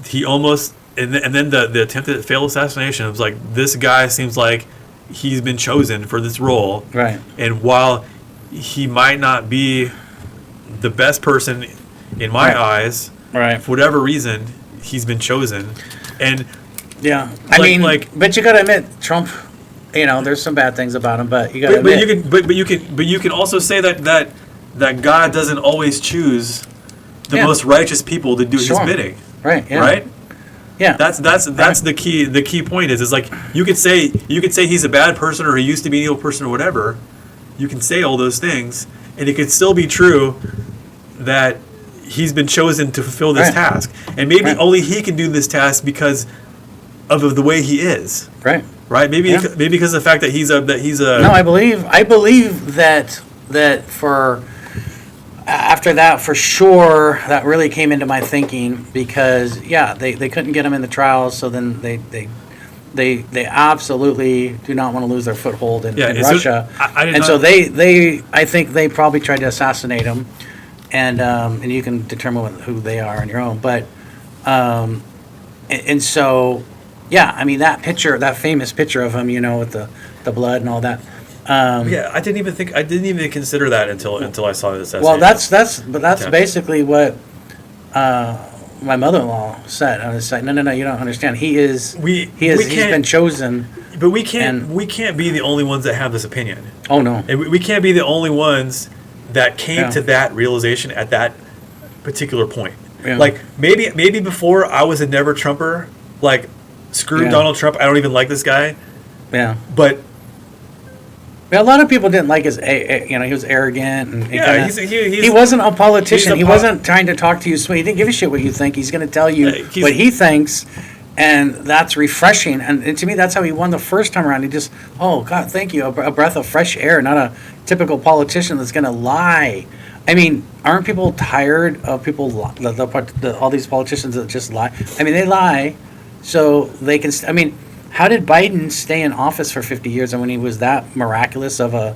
he almost and then the attempted failed assassination. It was like this guy seems like he's been chosen for this role. Right. And while he might not be the best person in my eyes, right, for whatever reason, he's been chosen. And yeah, but you got to admit, Trump. There's some bad things about him, but you got to admit. But you can also say that God doesn't always choose the most righteous people to do his bidding. Right. Yeah. Right. Yeah. That's the key. The key point is like you could say he's a bad person or he used to be an evil person or whatever. You can say all those things, and it could still be true that he's been chosen to fulfill this task, and maybe only he can do this task because of the way he is. Right. Right, maybe because of the fact that he's a. No, I believe that for after that for sure that really came into my thinking because they couldn't get him in the trials, so then they absolutely do not want to lose their foothold in Russia, so I think they probably tried to assassinate him, and you can determine who they are on your own, but and so. Yeah, I mean that famous picture of him, with the blood and all that. I didn't even consider that until I saw this. Well, that's basically what my mother-in-law said. I was like, no, you don't understand. He's can't- been chosen. But we can't And- we can't be the only ones that have this opinion. Oh no. And we can't be the only ones that came Yeah. to that realization at that particular point. Yeah. Like maybe before I was a never Trumper, like screw Yeah. Donald Trump, I don't even like this guy. Yeah. But A lot of people didn't like his, he was arrogant and yeah, he wasn't a politician. he's a He po- wasn't trying to talk to you sweet. He didn't give a shit what you think. He's going to tell you he's- what he thinks, and that's refreshing. And to me, that's how he won the first time around. He just, oh God, thank you, a breath of fresh air, not a typical politician that's going to lie. I mean, aren't people tired of people, all these politicians that just lie? I mean, they lie so they can. I mean. How did Biden stay in office for 50 years, and when he was that miraculous of a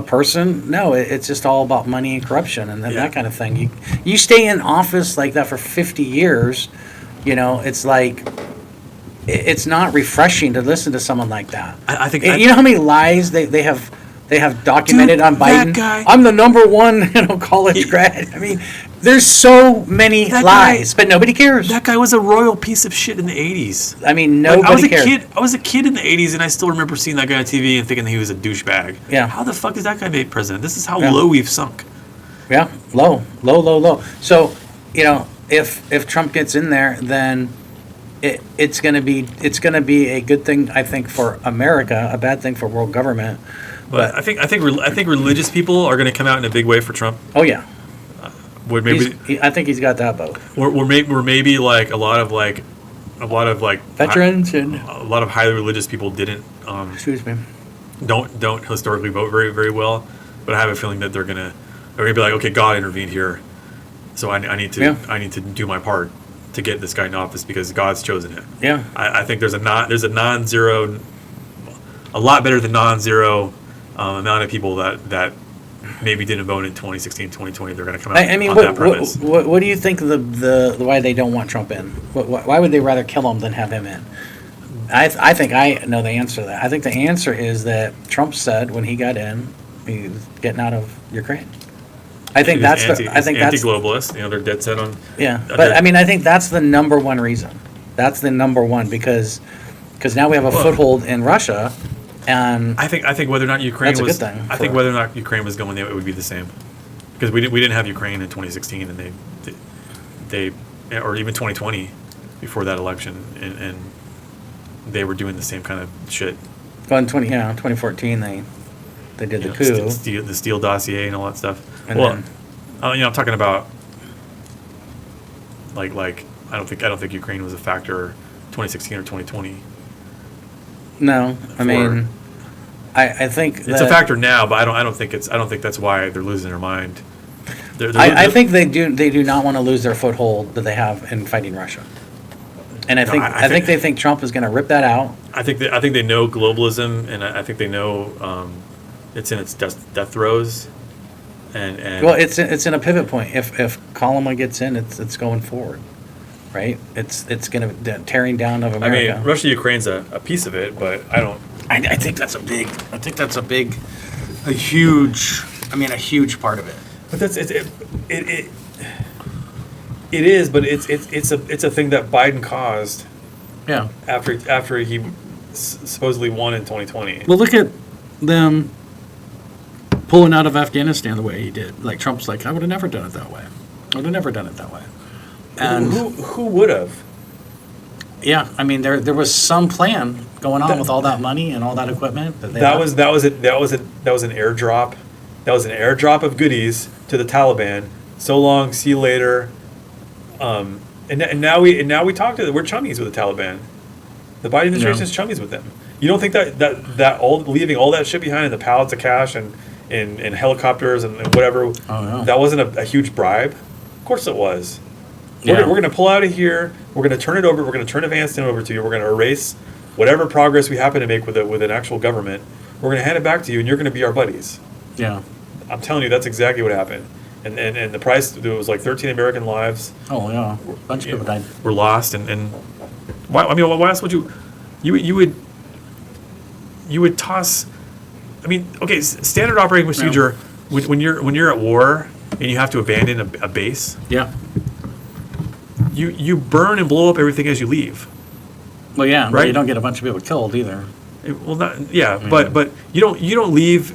person? No, it's just all about money and corruption and Yeah. that kind of thing. You stay in office like that for 50 years, it's like it's not refreshing to listen to someone like that. I think you know how many lies they have documented Dude, on that Biden. guy- I'm the number one college grad. I mean, there's so many That lies, guy- but nobody cares. that guy was a royal piece of shit in the 80s. I mean, Like, nobody cares. I was a kid in the 80s, and I still remember seeing that guy on TV and thinking that he was a douchebag. Yeah. How the fuck is that guy made president? This is how Yeah. low we've sunk. Yeah, low. So, if Trump gets in there, then it's gonna be a good thing, I think, for America, a bad thing for world government. But I think religious people are going to come out in a big way for Trump. Oh yeah, Where maybe I think he's got that both. we're maybe like a lot of Veterans and a lot of highly religious people didn't excuse me. don't historically vote very very well. But I have a feeling that they're gonna be like, okay, God intervened here, so I need to Yeah. do my part to get this guy in office because God's chosen it. Yeah, I think there's a non-zero, a lot better than non-zero amount of people that maybe didn't vote in 2016, 2020. They're going to come out I mean, on that premise. what do you think the why they don't want Trump in? Why would they rather kill him than have him in? I think I know the answer to that. I think the answer is that Trump said when he got in, he was getting out of Ukraine. I think He's that's anti-globalist. They're dead set on. Yeah, but I mean, I think that's the number one reason. That's the number one because now we have a foothold in Russia, and I think whether or not Ukraine That's a was, good thing I think for- whether or not Ukraine was going, it would be the same, because we didn't have Ukraine in 2016, and they or even 2020 before that election, and they were doing the same kind of shit. well, in 2014 they did the coup. The Steele dossier and all that stuff. And Well, then- I'm talking about like I don't think Ukraine was a factor 2016 or 2020. No, I mean, I think It's a factor now, but I don't think that's why they're losing their mind. I think they do not want to lose their foothold that they have in fighting Russia, and I think they think Trump is going to rip that out. I think they know globalism, and I think they know it's in its death throes, and Well, it's in a pivot point. If Kalama gets in, it's going forward, right? It's going to tearing down of I America. mean, Russia Ukraine's a piece of it, but I don't. I think that's a huge part of it. But it is, but it's a thing that Biden caused Yeah. after he supposedly won in 2020. Well, look at them pulling out of Afghanistan the way he did. Like Trump's like, I would have never done it that way. I would have never done it that way. And Who would have? yeah, I mean there was some plan going on with all that money and all that equipment that they That had. was an airdrop. That was an airdrop of goodies to the Taliban. So long, see you later. And now we talk to them. We're chummies with the Taliban. The Biden administration is chummies with them. You don't think that all leaving all that shit behind in the pallets of cash and helicopters and whatever, that wasn't a huge bribe? Of course it was. We're going to pull out of here. We're going to turn it over. We're going to turn Afghanistan over to you. We're going to erase whatever progress we happen to make with an actual government. We're going to hand it back to you, and you're going to be our buddies. Yeah. I'm telling you, that's exactly what happened. And the price, there was like 13 American lives Oh yeah. A bunch of people died. were lost. And why? I mean, why else would you would toss? I mean, okay, standard operating procedure when you're at war and you have to abandon a base. Yeah. you burn and blow up everything as you leave. Well, yeah, but Right? you don't get a bunch of people killed either. Well, not yeah, but you don't leave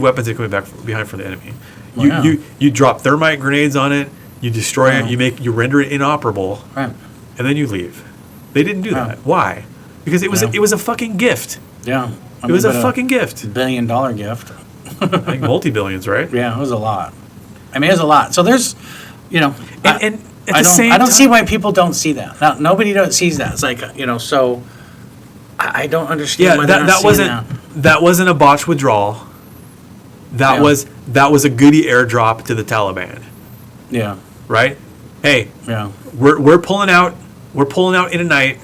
weapons that are coming back behind from the enemy. Well, yeah. You drop thermite grenades on it. You destroy Yeah. it. You render it inoperable, Right. and then you leave. They didn't do Yeah. that. Why? Because it was Yeah. it was a fucking gift. Yeah. It was a but fucking gift. $1 billion gift. I think multi-billions, right? Yeah, it was a lot. I mean, it was a lot. So there's, And at I the don't, same I don't see time- why people don't see that. Now, nobody sees that. It's like, so I don't understand Yeah, why they're not that seeing that wasn't a botched withdrawal. That Yeah. was a goodie airdrop to the Taliban, Yeah, right? Hey, yeah. we're pulling out. We're pulling out in a night.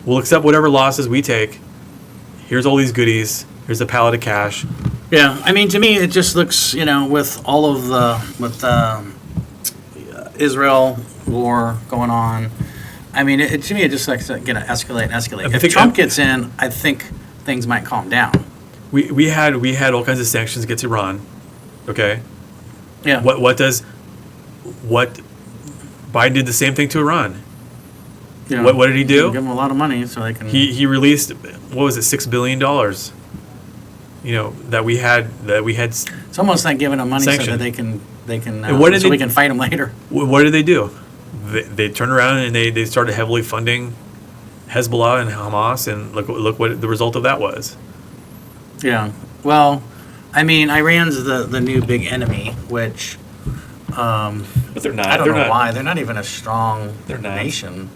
We'll accept whatever losses we take. Here's all these goodies. Here's a pallet of cash. Yeah, I mean, to me, it just looks, with all of Israel war going on. I mean, to me, it just looks like going to escalate and escalate. If Trump gets in, I think things might calm down. We had all kinds of sanctions against Iran. Okay, Yeah. what Biden did the same thing to Iran. What did he do? Give them a lot of money so they can. He released, what was it, $6 billion? That we had. It's almost like giving them money so Sanction. that they can And what did so they- we can fight them later. What did they do? They turned around and they started heavily funding Hezbollah and Hamas, and look what the result of that was. Yeah. Well, I mean, Iran's the new big enemy, which But they're not. I don't they're know not, why. They're not even a strong They're not. nation,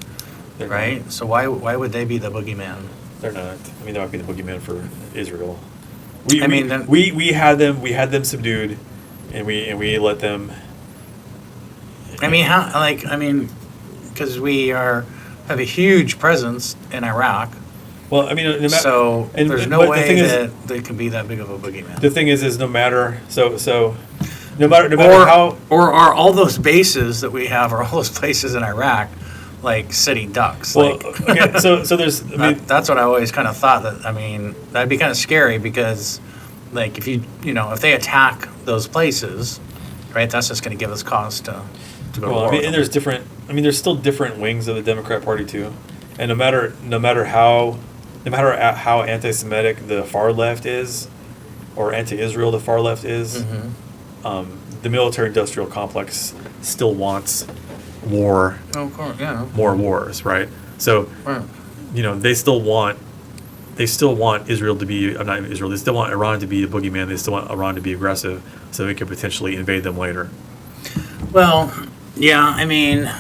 They're right? So why would they be the boogeyman? They're not. I mean, they might be the boogeyman for Israel. We had them subdued, and we let them. I mean, because we have a huge presence in Iraq, Well, I mean, no matter, so there's no but the way thing is- that they can be that big of a boogeyman. the thing is no matter no matter how. Or are all those bases that we have, or all those places in Iraq, like sitting ducks? Well, Like, okay, so there's. I mean, that's what I always kind of thought. That'd be kind of scary because, like, if if they attack those places, right, that's just going to give us cause to go to well, war. I mean, with and them. there's different. I mean, there's still different wings of the Democrat Party too, and no matter how anti-Semitic the far left is, or anti-Israel the far left is, the military-industrial complex still wants war, Oh, of course, yeah. more wars, right? So, Right. they still want Israel to be, not even Israel, they still want Iran to be the boogeyman, they still want Iran to be aggressive, so they could potentially invade them later. Well, yeah, I mean,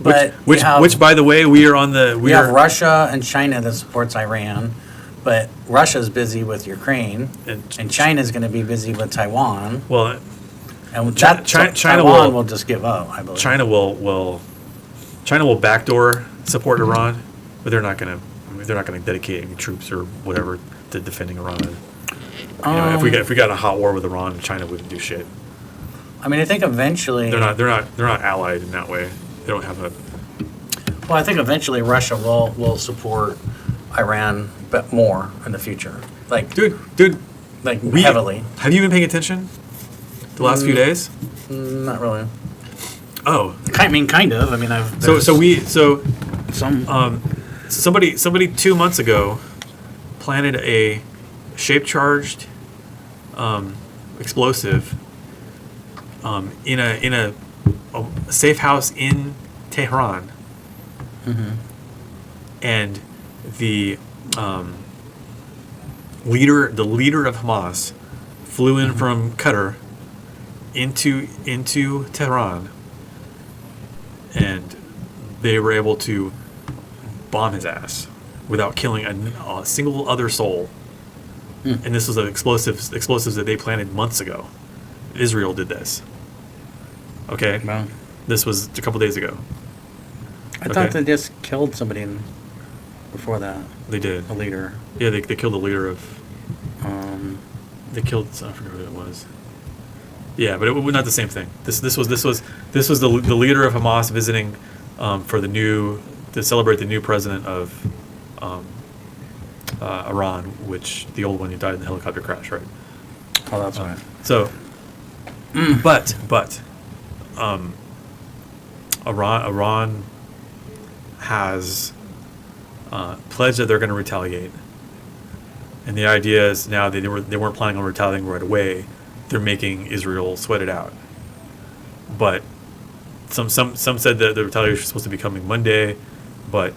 but Which by the way, we have Russia and China that supports Iran, but Russia's busy with Ukraine, and China's going to be busy with Taiwan, well, and China Taiwan will- will just give up, I believe. China will backdoor support Iran, but they're not going to dedicate any troops or whatever to defending Iran. If we got in a hot war with Iran, China wouldn't do shit. I mean, I think eventually. They're not allied in that way. They don't have a. Well, I think eventually Russia will support Iran, but more in the future, like Dude, heavily. Have you been paying attention the last few days? Not really. Oh, I mean, kind of. I mean, somebody 2 months ago planted a shape-charged explosive in a safe house in Tehran, and the leader of Hamas flew in from Qatar into Tehran, and they were able to bomb his ass without killing a single other soul. And this was explosives that they planted months ago. Israel did this. Okay, Well, this was a couple days ago. I thought they just killed somebody before that, They did. a leader. Yeah, they killed the leader of. Um, They killed. I forget who it was. Yeah, but it was not the same thing. This was the leader of Hamas visiting to celebrate the new president of Iran, which the old one who died in the helicopter crash, right? oh, that's right. So, but Iran has pledged that they're going to retaliate, and the idea is now they weren't planning on retaliating right away. They're making Israel sweat it out, but some said that the retaliation was supposed to be coming Monday, but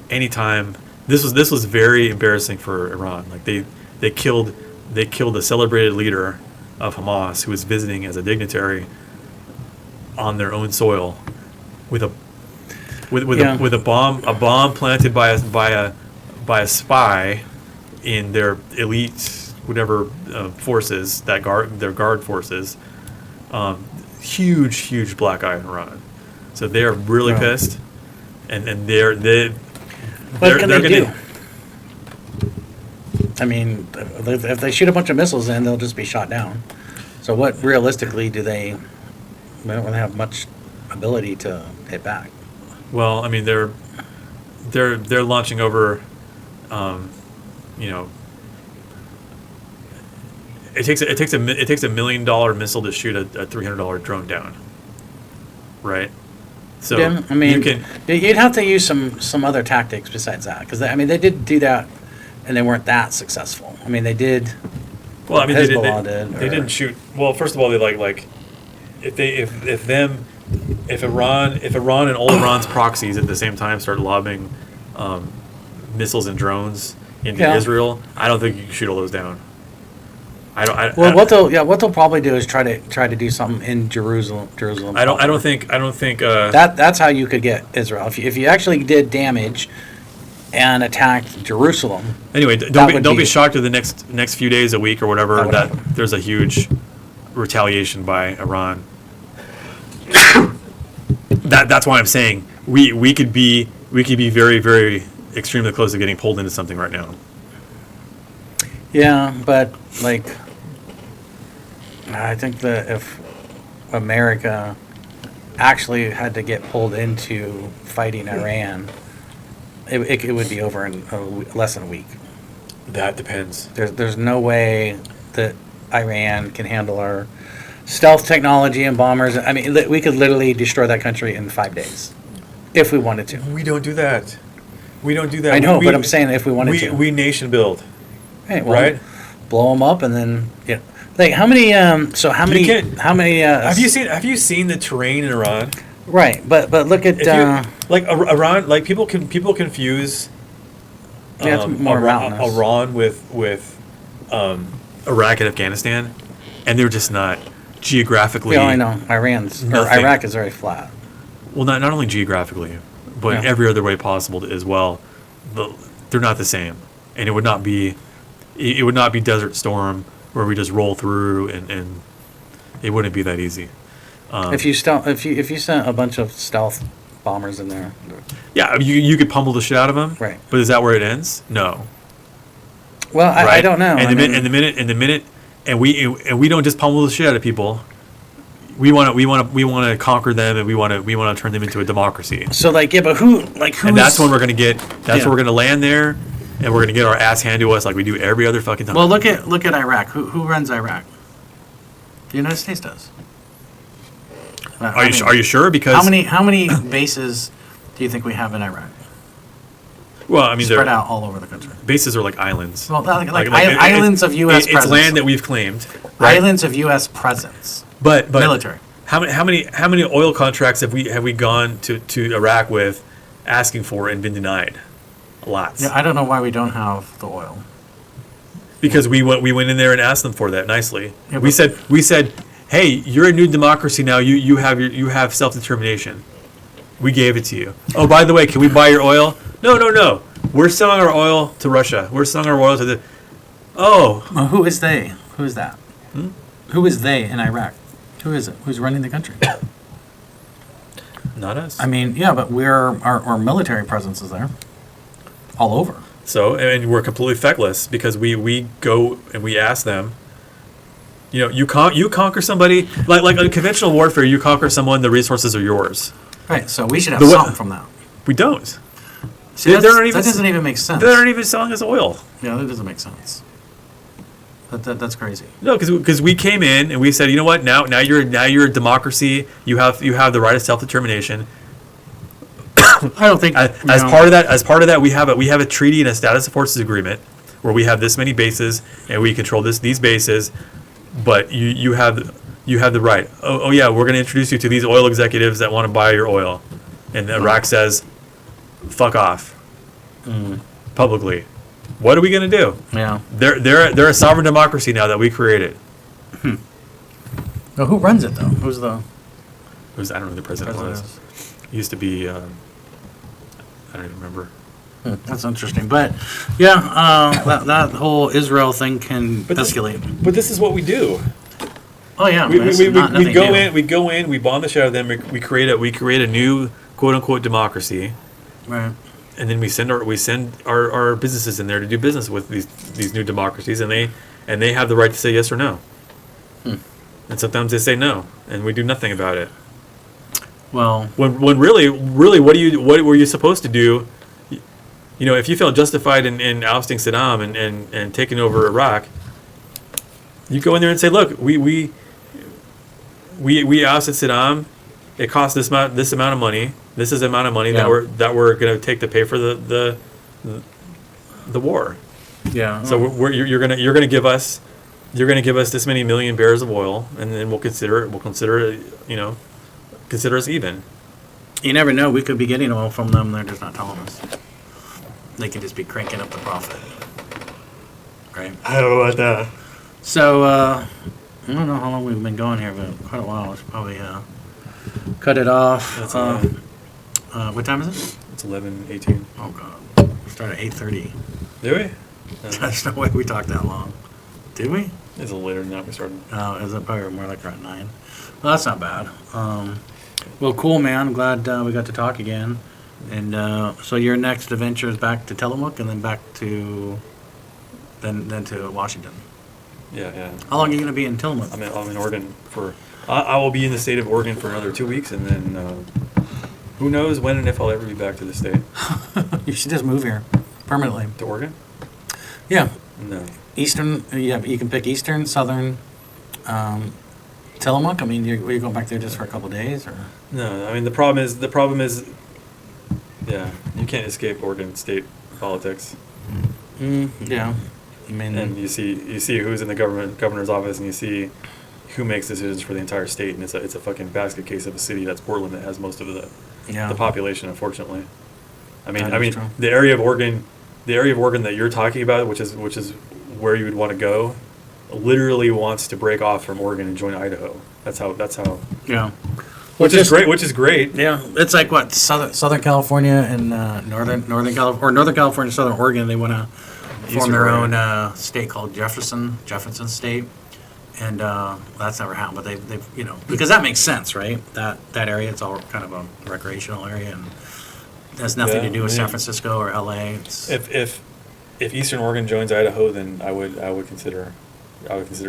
anytime this was very embarrassing for Iran. Like they killed a celebrated leader of Hamas who was visiting as a dignitary on their own soil with a bomb planted by a spy in their elite whatever forces that their guard forces. Huge black eye in Iran. So they are really pissed, and they're What can they gonna do? I mean, if they shoot a bunch of missiles in, they'll just be shot down. So what realistically do they don't really have much ability to hit back. Well, I mean, they're launching over, it takes a $1 million missile to shoot a $300 drone down, right? So Yeah, I mean, you can, you'd have to use some other tactics besides that, because I mean they did do that, and they weren't that successful. I mean they did. well, I mean, Hezbollah they or- didn't shoot. Well, first of all, they like if Iran and all Iran's proxies at the same time start lobbing missiles and drones into Yeah. Israel, I don't think you can shoot all those down. Well, what they'll probably do is try to do something in Jerusalem. I don't think. That's how you could get Israel if you actually did damage and attacked Jerusalem. Anyway, That don't would be be- shocked if the next few days, a week or whatever, That would that happen. there's a huge retaliation by Iran. That's why I'm saying we could be very, very extremely close to getting pulled into something right now. Yeah, but like, I think that if America actually had to get pulled into fighting Iran, it would be over in less than a week. That depends. There's no way that Iran can handle our stealth technology and bombers. I mean, we could literally destroy that country in 5 days if we wanted to. We don't do that. We don't do that. I know, but I'm saying if we wanted to. We nation build. Hey, well, right? blow them up and then like how many can't- how many Have you seen the terrain in Iran? right, but look at If you, like Iran, like people confuse yeah, it's more mountainous. Iran with Iraq and Afghanistan, and they're just not geographically. Yeah, I know. nothing. Iraq is very flat. Well, not only geographically, but Yeah. every other way possible as well. They're not the same, and it would not be Desert Storm where we just roll through, and it wouldn't be that easy. If you sent a bunch of stealth bombers in there, Yeah, you could pummel the shit out of them, Right. But is that where it ends? No. well, I Right? don't know. And I mean, the minute, and we don't just pummel the shit out of people. We want to conquer them, and we want to turn them into a democracy. so like yeah, but who's And that's when we're gonna get. That's Yeah. where we're gonna land there, and we're gonna get our ass handed to us like we do every other fucking time. well look at Iraq. Who runs Iraq? The United States does. Are you sure? Because how many bases do you think we have in Iraq? well, I mean, Spread they're- out all over the country. bases are like islands. Well, like it- islands of U.S. It's presence. land that we've claimed. Right? Islands of U.S. presence. But Military. How many oil contracts have we gone to Iraq with, asking for and been denied? Lots. Yeah, I don't know why we don't have the oil. Because we went in there and asked them for that nicely. Yeah, we but- said, hey, you're a new democracy now. You have self-determination. We gave it to you. Oh, by the way, can we buy your oil? No. We're selling our oil to Russia. We're selling our oil to the. Oh, Well, who is they? Who is that? Who is they in Iraq? Who is it? Who's running the country? not us. I mean, yeah, but our military presence is there, all over. So, and we're completely feckless because we go and we ask them. You know, you conquer somebody like in conventional warfare. You conquer someone, the resources are yours. Right. So we should have The what- something from that. We don't. See, They're not even- that doesn't even make sense. They aren't even selling us oil. Yeah, that doesn't make sense. That's crazy. No, because we came in and we said, you know what? Now you're a democracy. You have the right of self determination. I don't think As part of that, we have a treaty and a status of forces agreement where we have this many bases and we control these bases. But you have the right. Oh yeah, we're going to introduce you to these oil executives that want to buy your oil, and Iraq says, "Fuck off," publicly. What are we going to do? Yeah. They're a sovereign democracy now that we created. Well, who runs it though? Who's the I don't know who the president president? was. He used to be. I don't even remember. That's interesting, but yeah, that whole Israel thing can escalate. But this is what we do. Oh yeah, We nothing go new. in, we bomb the shit out of them. We create a new quote unquote democracy, Right. and then we send our businesses in there to do business with these new democracies, and they have the right to say yes or no. And sometimes they say no, and we do nothing about it. Well, When really what were you supposed to do? You know, if you felt justified in ousting Saddam and taking over Iraq, you go in there and say, look, we ousted Saddam. It cost this amount of money. This is the amount of money Yeah. that we're going to take to pay for the war. yeah. So you're gonna give us this many million barrels of oil, and then we'll consider us even. You never know. We could be getting oil from them. They're just not telling us. They could just be cranking up the profit. Right. I don't know about that. So I don't know how long we've been going here, but quite a while. We should probably cut it off. That's What time is it? It's 11:18. Oh god, we started at 8:30. Do we? There's no way we talked that long. Did we? It's a little later than that we started. Oh, is it probably more like around 9? Well, that's not bad. Well, cool, man. I'm glad we got to talk again. And so your next adventure is back to Tillamook and then back to then to Washington. Yeah. How long are you going to be in Tillamook? I'm in Oregon for. I will be in the state of Oregon for another 2 weeks, and then who knows when and if I'll ever be back to the state. You should just move here permanently. To Oregon? Yeah, No. Eastern. Yeah, you can pick Eastern, Southern, Tillamook. I mean, are you going back there just for a couple days, or? No. I mean, the problem is, yeah, you can't escape Oregon state politics. Yeah, I mean, And you see who's in the governor's office, and you see who makes decisions for the entire state, and it's a fucking basket case of a city that's Portland that has most of the population, unfortunately. I That is mean, true. the area of Oregon that you're talking about, which is where you would want to go, literally wants to break off from Oregon and join Idaho. That's how. yeah. Which is great. Which is great. Yeah, it's like what Southern California and Northern California, Southern Oregon. They want to form Eastern their Oregon. own state called Jefferson State, and that's never happened. But they've because that makes sense, right? That area, it's all kind of a recreational area, and has nothing Yeah, to do with I San mean, Francisco or LA. It's, If Eastern Oregon joins Idaho, then I would consider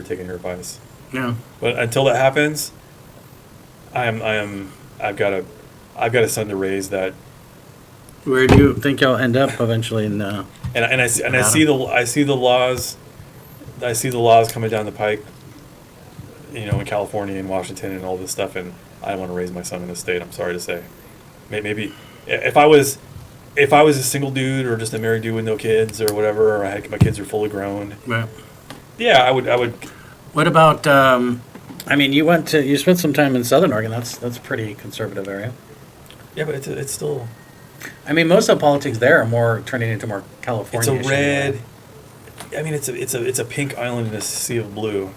taking your advice. yeah, But until that happens, I've got a son to raise that, where do you think you'll end up eventually? In and I see the laws coming down the pike, in California and Washington and all this stuff, and I don't want to raise my son in this state. I'm sorry to say. Maybe if I was a single dude or just a married dude with no kids or whatever, or my kids are fully grown, right. yeah, I would. What about? I mean, you spent some time in Southern Oregon. That's a pretty conservative area. Yeah, but it's still. I mean, most of the politics there are more turning into more California. It's a red. I mean, it's a pink island in a sea of blue,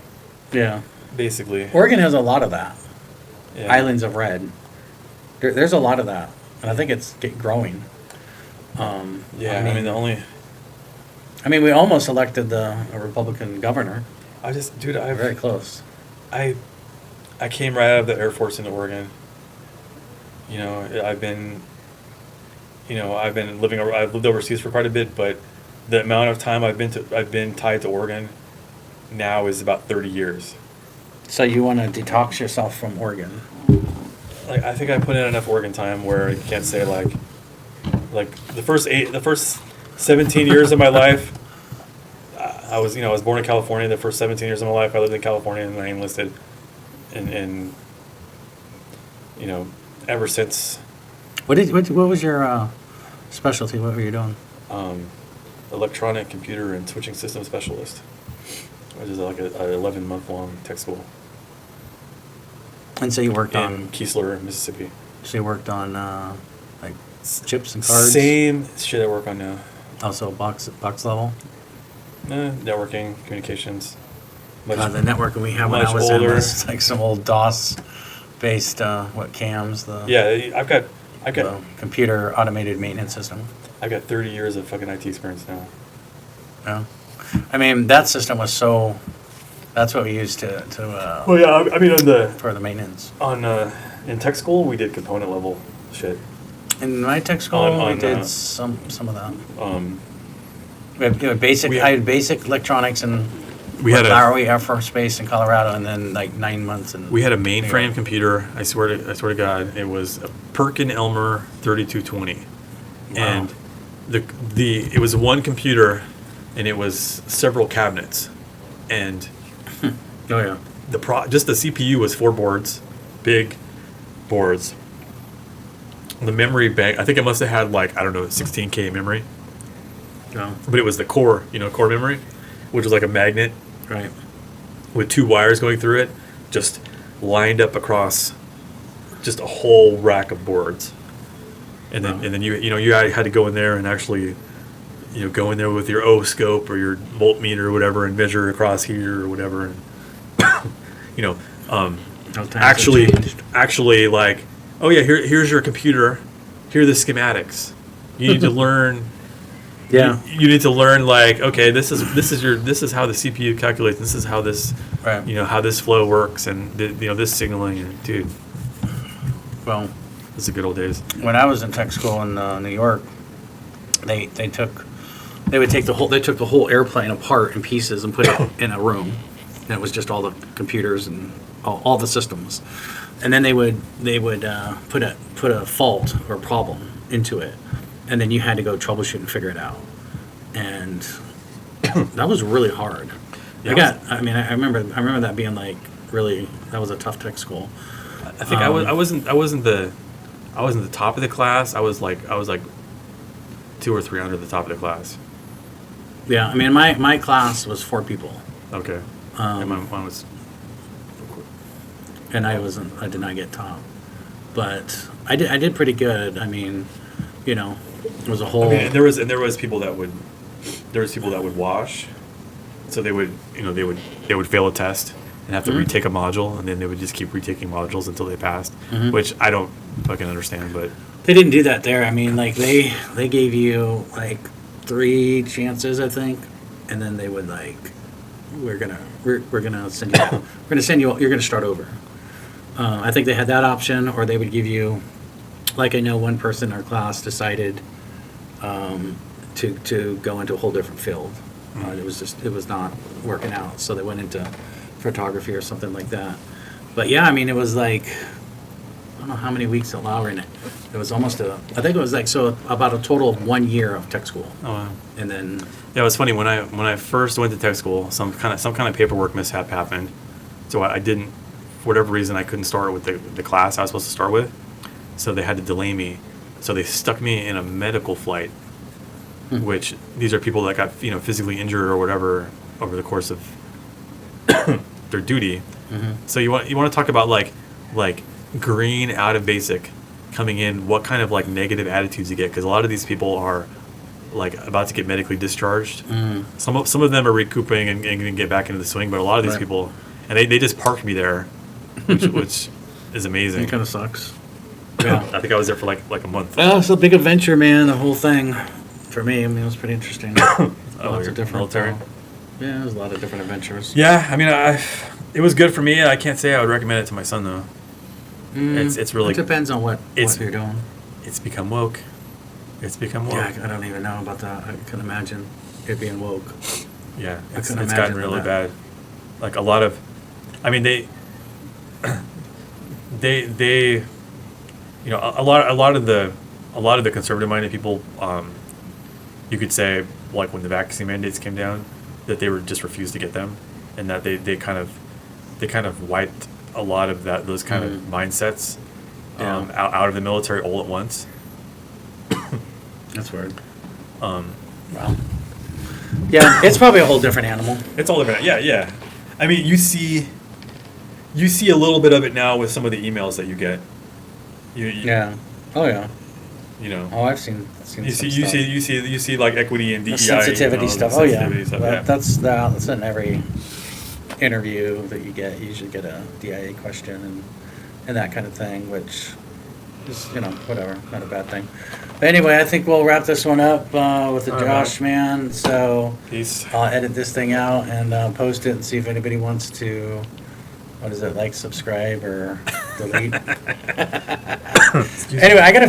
Yeah, basically. Oregon has a lot of that. Yeah. Islands of red. There's a lot of that, and I think it's growing. Yeah, I mean the only. I mean, we almost elected a Republican governor. Dude, Very close. I came right out of the Air Force into Oregon. I've lived overseas for quite a bit, but the amount of time I've been tied to Oregon now is about 30 years. So you want to detox yourself from Oregon? Like, I think I put in enough Oregon time where you can't say like the first 17 years of my life, I was born in California. The first 17 years of my life, I lived in California, and I enlisted. And ever since, What was your specialty? What were you doing? electronic computer and switching system specialist, which is like a 11-month long tech school And so you worked in on. Keesler, Mississippi. So you worked on like chips and cards. Same shit I work on now. Also box level. Networking, communications. Much, The networking we had when much I was older. in was like some old DOS based cams. Yeah, I've got The computer automated maintenance system. I've got 30 years of fucking IT experience now. Yeah. I mean, that system was so. That's what we used to Well, yeah, I mean for the maintenance. in tech school we did component level shit. In my tech school, On, we did uh, some of that. Um, We had basic. we- I had basic electronics and We had a- Bowery Air Force Base in Colorado, and then like 9 months in. we had a New mainframe York. computer. I swear to God, it was a Perkin Elmer 3220, and it was one computer, and it was several cabinets, and Oh yeah. just the CPU was 4 boards, big boards. The memory bank, I think it must have had like, I don't know, 16K memory, No. but it was the core memory, which was like a magnet Right. with 2 wires going through it, just lined up across just a whole rack of boards. And then Wow. and then you had to go in there and actually go in there with your O-scope or your voltmeter or whatever and measure across here or whatever, and How times have actually changed. like, oh yeah, here's your computer, here are the schematics. You need to learn. Yeah. You need to learn, like, okay, this is how the CPU calculates. This is how this Right. how this flow works, and this signaling. And dude, Well, it's the good old days. when I was in tech school in New York, they took the whole airplane apart in pieces and put it in a room, and it was just all the computers and all the systems, and then they would put a fault or problem into it, and then you had to go troubleshoot and figure it out, and that was really hard. Yeah, I remember that being like really, that was a tough tech school. I think I wasn't the top of the class. I was like 2 or 3 under the top of the class. Yeah, I mean my class was 4 people. Okay. And mine was. And I did not get top, but I did pretty good. I mean, it was a whole. I mean, there was people that would wash, so they would fail a test and have to retake a module, and then they would just keep retaking modules until they passed, which I don't fucking understand. But They didn't do that there. I mean, like they gave you like 3 chances, I think, and then they would like, we're gonna send you. You're gonna start over. I think they had that option, or they would give you, like I know one person in our class decided to go into a whole different field. It was not working out, so they went into photography or something like that. But yeah, I mean, it was like, I don't know how many weeks at Lowry, and it was almost I think it was like, so about a total of 1 year of tech school. oh wow. And then, Yeah, it was funny when I first went to tech school. Some kind of paperwork mishap happened, so I didn't, for whatever reason, I couldn't start with the class I was supposed to start with. So they had to delay me. So they stuck me in a medical flight, which these are people that got physically injured or whatever over the course of their duty. So you want to talk about like green out of basic coming in, what kind of like negative attitudes you get, because a lot of these people are like about to get medically discharged. Some of them are recouping and can get back into the swing, but a lot of these Right. people, and they just parked me there, which is amazing. it kind of sucks. Yeah. I think I was there for like a month. Well, it's a big adventure, man, the whole thing. For me, I mean, it was pretty interesting. Lots you're of different. military? Yeah, there's a lot of different adventures. Yeah, I mean, it was good for me. I can't say I would recommend it to my son though. It's really, It depends on what you're doing. it's become woke. It's become woke. Yeah, I don't even know about that. I can imagine it being woke. Yeah, I it's couldn't gotten imagine really that. bad. Like a lot of, I mean, they, a lot of the conservative minded people, you could say, like when the vaccine mandates came down, that they were just refused to get them, and that they kind of wiped a lot of those kind of mindsets out of the military all at once. That's weird. Um, Wow. Yeah, it's probably a whole different animal. It's all different. Yeah, yeah. I mean, you see a little bit of it now with some of the emails that you get. Yeah. Oh yeah. You know. Oh, I've seen You some see stuff. like equity and DEI. The sensitivity the stuff. sensitivity stuff, yeah. That's in every interview that you get. You usually get a DIA question and that kind of thing, which is, whatever, not a bad thing. But anyway, I think we'll wrap this one up with the All right. Joshman. So Peace. I'll edit this thing out and post it and see if anybody wants to, like, subscribe or delete. Anyway, I gotta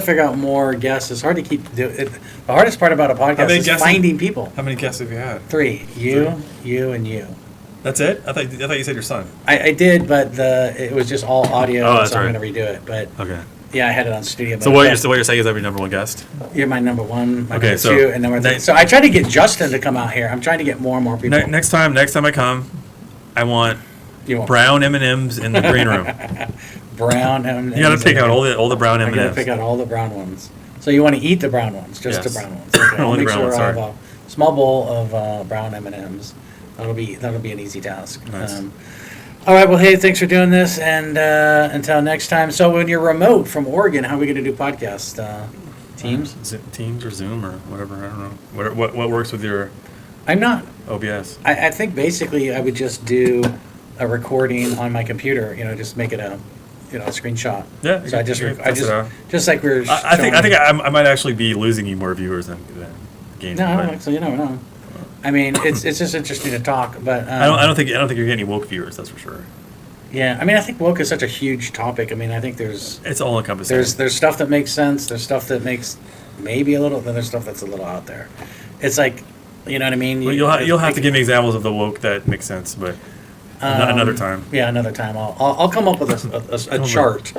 figure out more guests. It's hard to keep it. The hardest part about a How podcast many is guests finding people. How many guests have you had? 3. You, and you. That's it? I thought you said your son. I did, but it was just all audio, Oh, that's so I'm right. gonna redo it. But Okay. yeah, I had it on studio. So what you're saying is I'm your number one guest? You're my number one, my Okay, number so 2, and number 3. So I tried to get Justin to come out here. I'm trying to get more and more people. Next time I come, I want You want brown M&Ms in the green room. brown M&Ms. You got to pick out all the brown I gotta M&Ms. pick out all the brown ones. So you want to eat the brown ones, just Yes. the brown ones. Okay, I'll Only make brown sure ones, I have sorry. a small bowl of brown M&Ms. That'll be an easy task. Nice. All right. Well, hey, thanks for doing this, and until next time. So when you're remote from Oregon, how are we going to do podcasts? Teams? Teams or Zoom or whatever. I don't know. What works with your I'm not. OBS? I think basically I would just do a recording on my computer. Just make it a screenshot. Yeah, So I you just can I test it out. just like we were. I think showing- I might actually be losing you more viewers than gaining. No, I don't but think so. You never know. I mean, it's just interesting to talk, but I don't think you're getting any woke viewers. That's for sure. yeah. I mean, I think woke is such a huge topic. I mean, I think there's It's all encompassing. there's stuff that makes sense. There's stuff that makes maybe a little. Then there's stuff that's a little out there. It's like, you know what I mean. Well, you'll have to give me examples of the woke that makes sense, but another time. Yeah, another time. I'll come up with a chart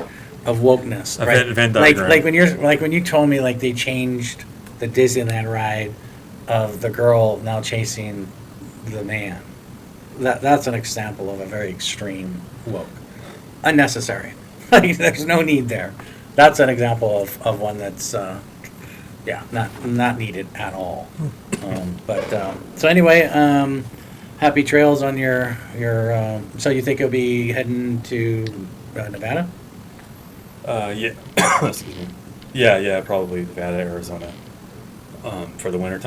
of wokeness. A Right? Venn like diagram. when you told me like they changed the Disneyland ride of the girl now chasing the man. That's an example of a very extreme woke. Unnecessary. Like there's no need there. That's an example of one that's not needed at all. So anyway, happy trails on your so you think you'll be heading to Nevada? Yeah. Excuse me. Yeah, probably Nevada, Arizona, for the winter,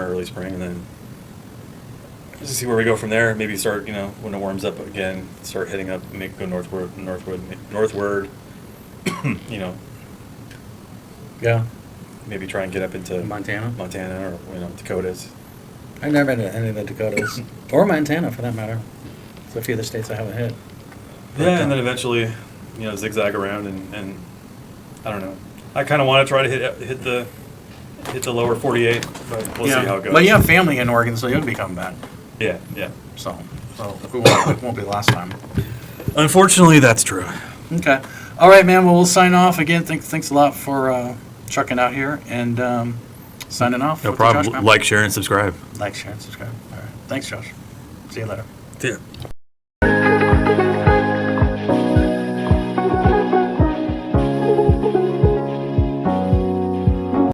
early spring, and then just see where we go from there. Maybe start, when it warms up again, start heading up, go northward. Yeah, Maybe try and get up into Montana. or Dakotas. I've never been to any of the Dakotas or Montana for that matter. It's a few of the states I haven't hit. Yeah, and then eventually, zigzag around and I don't know. I kind of want to try to hit the lower 48, but we'll see how it goes. But you have family in Oregon, so you'll be coming back. Yeah. So it won't be the last time. Unfortunately, that's true. Okay. All right, man. Well, we'll sign off again. Thanks a lot for trucking out here and signing off. No with the Josh problem. Man. Like, share, and subscribe. Like, share, and subscribe. All right. Thanks, Josh. See you later. See ya.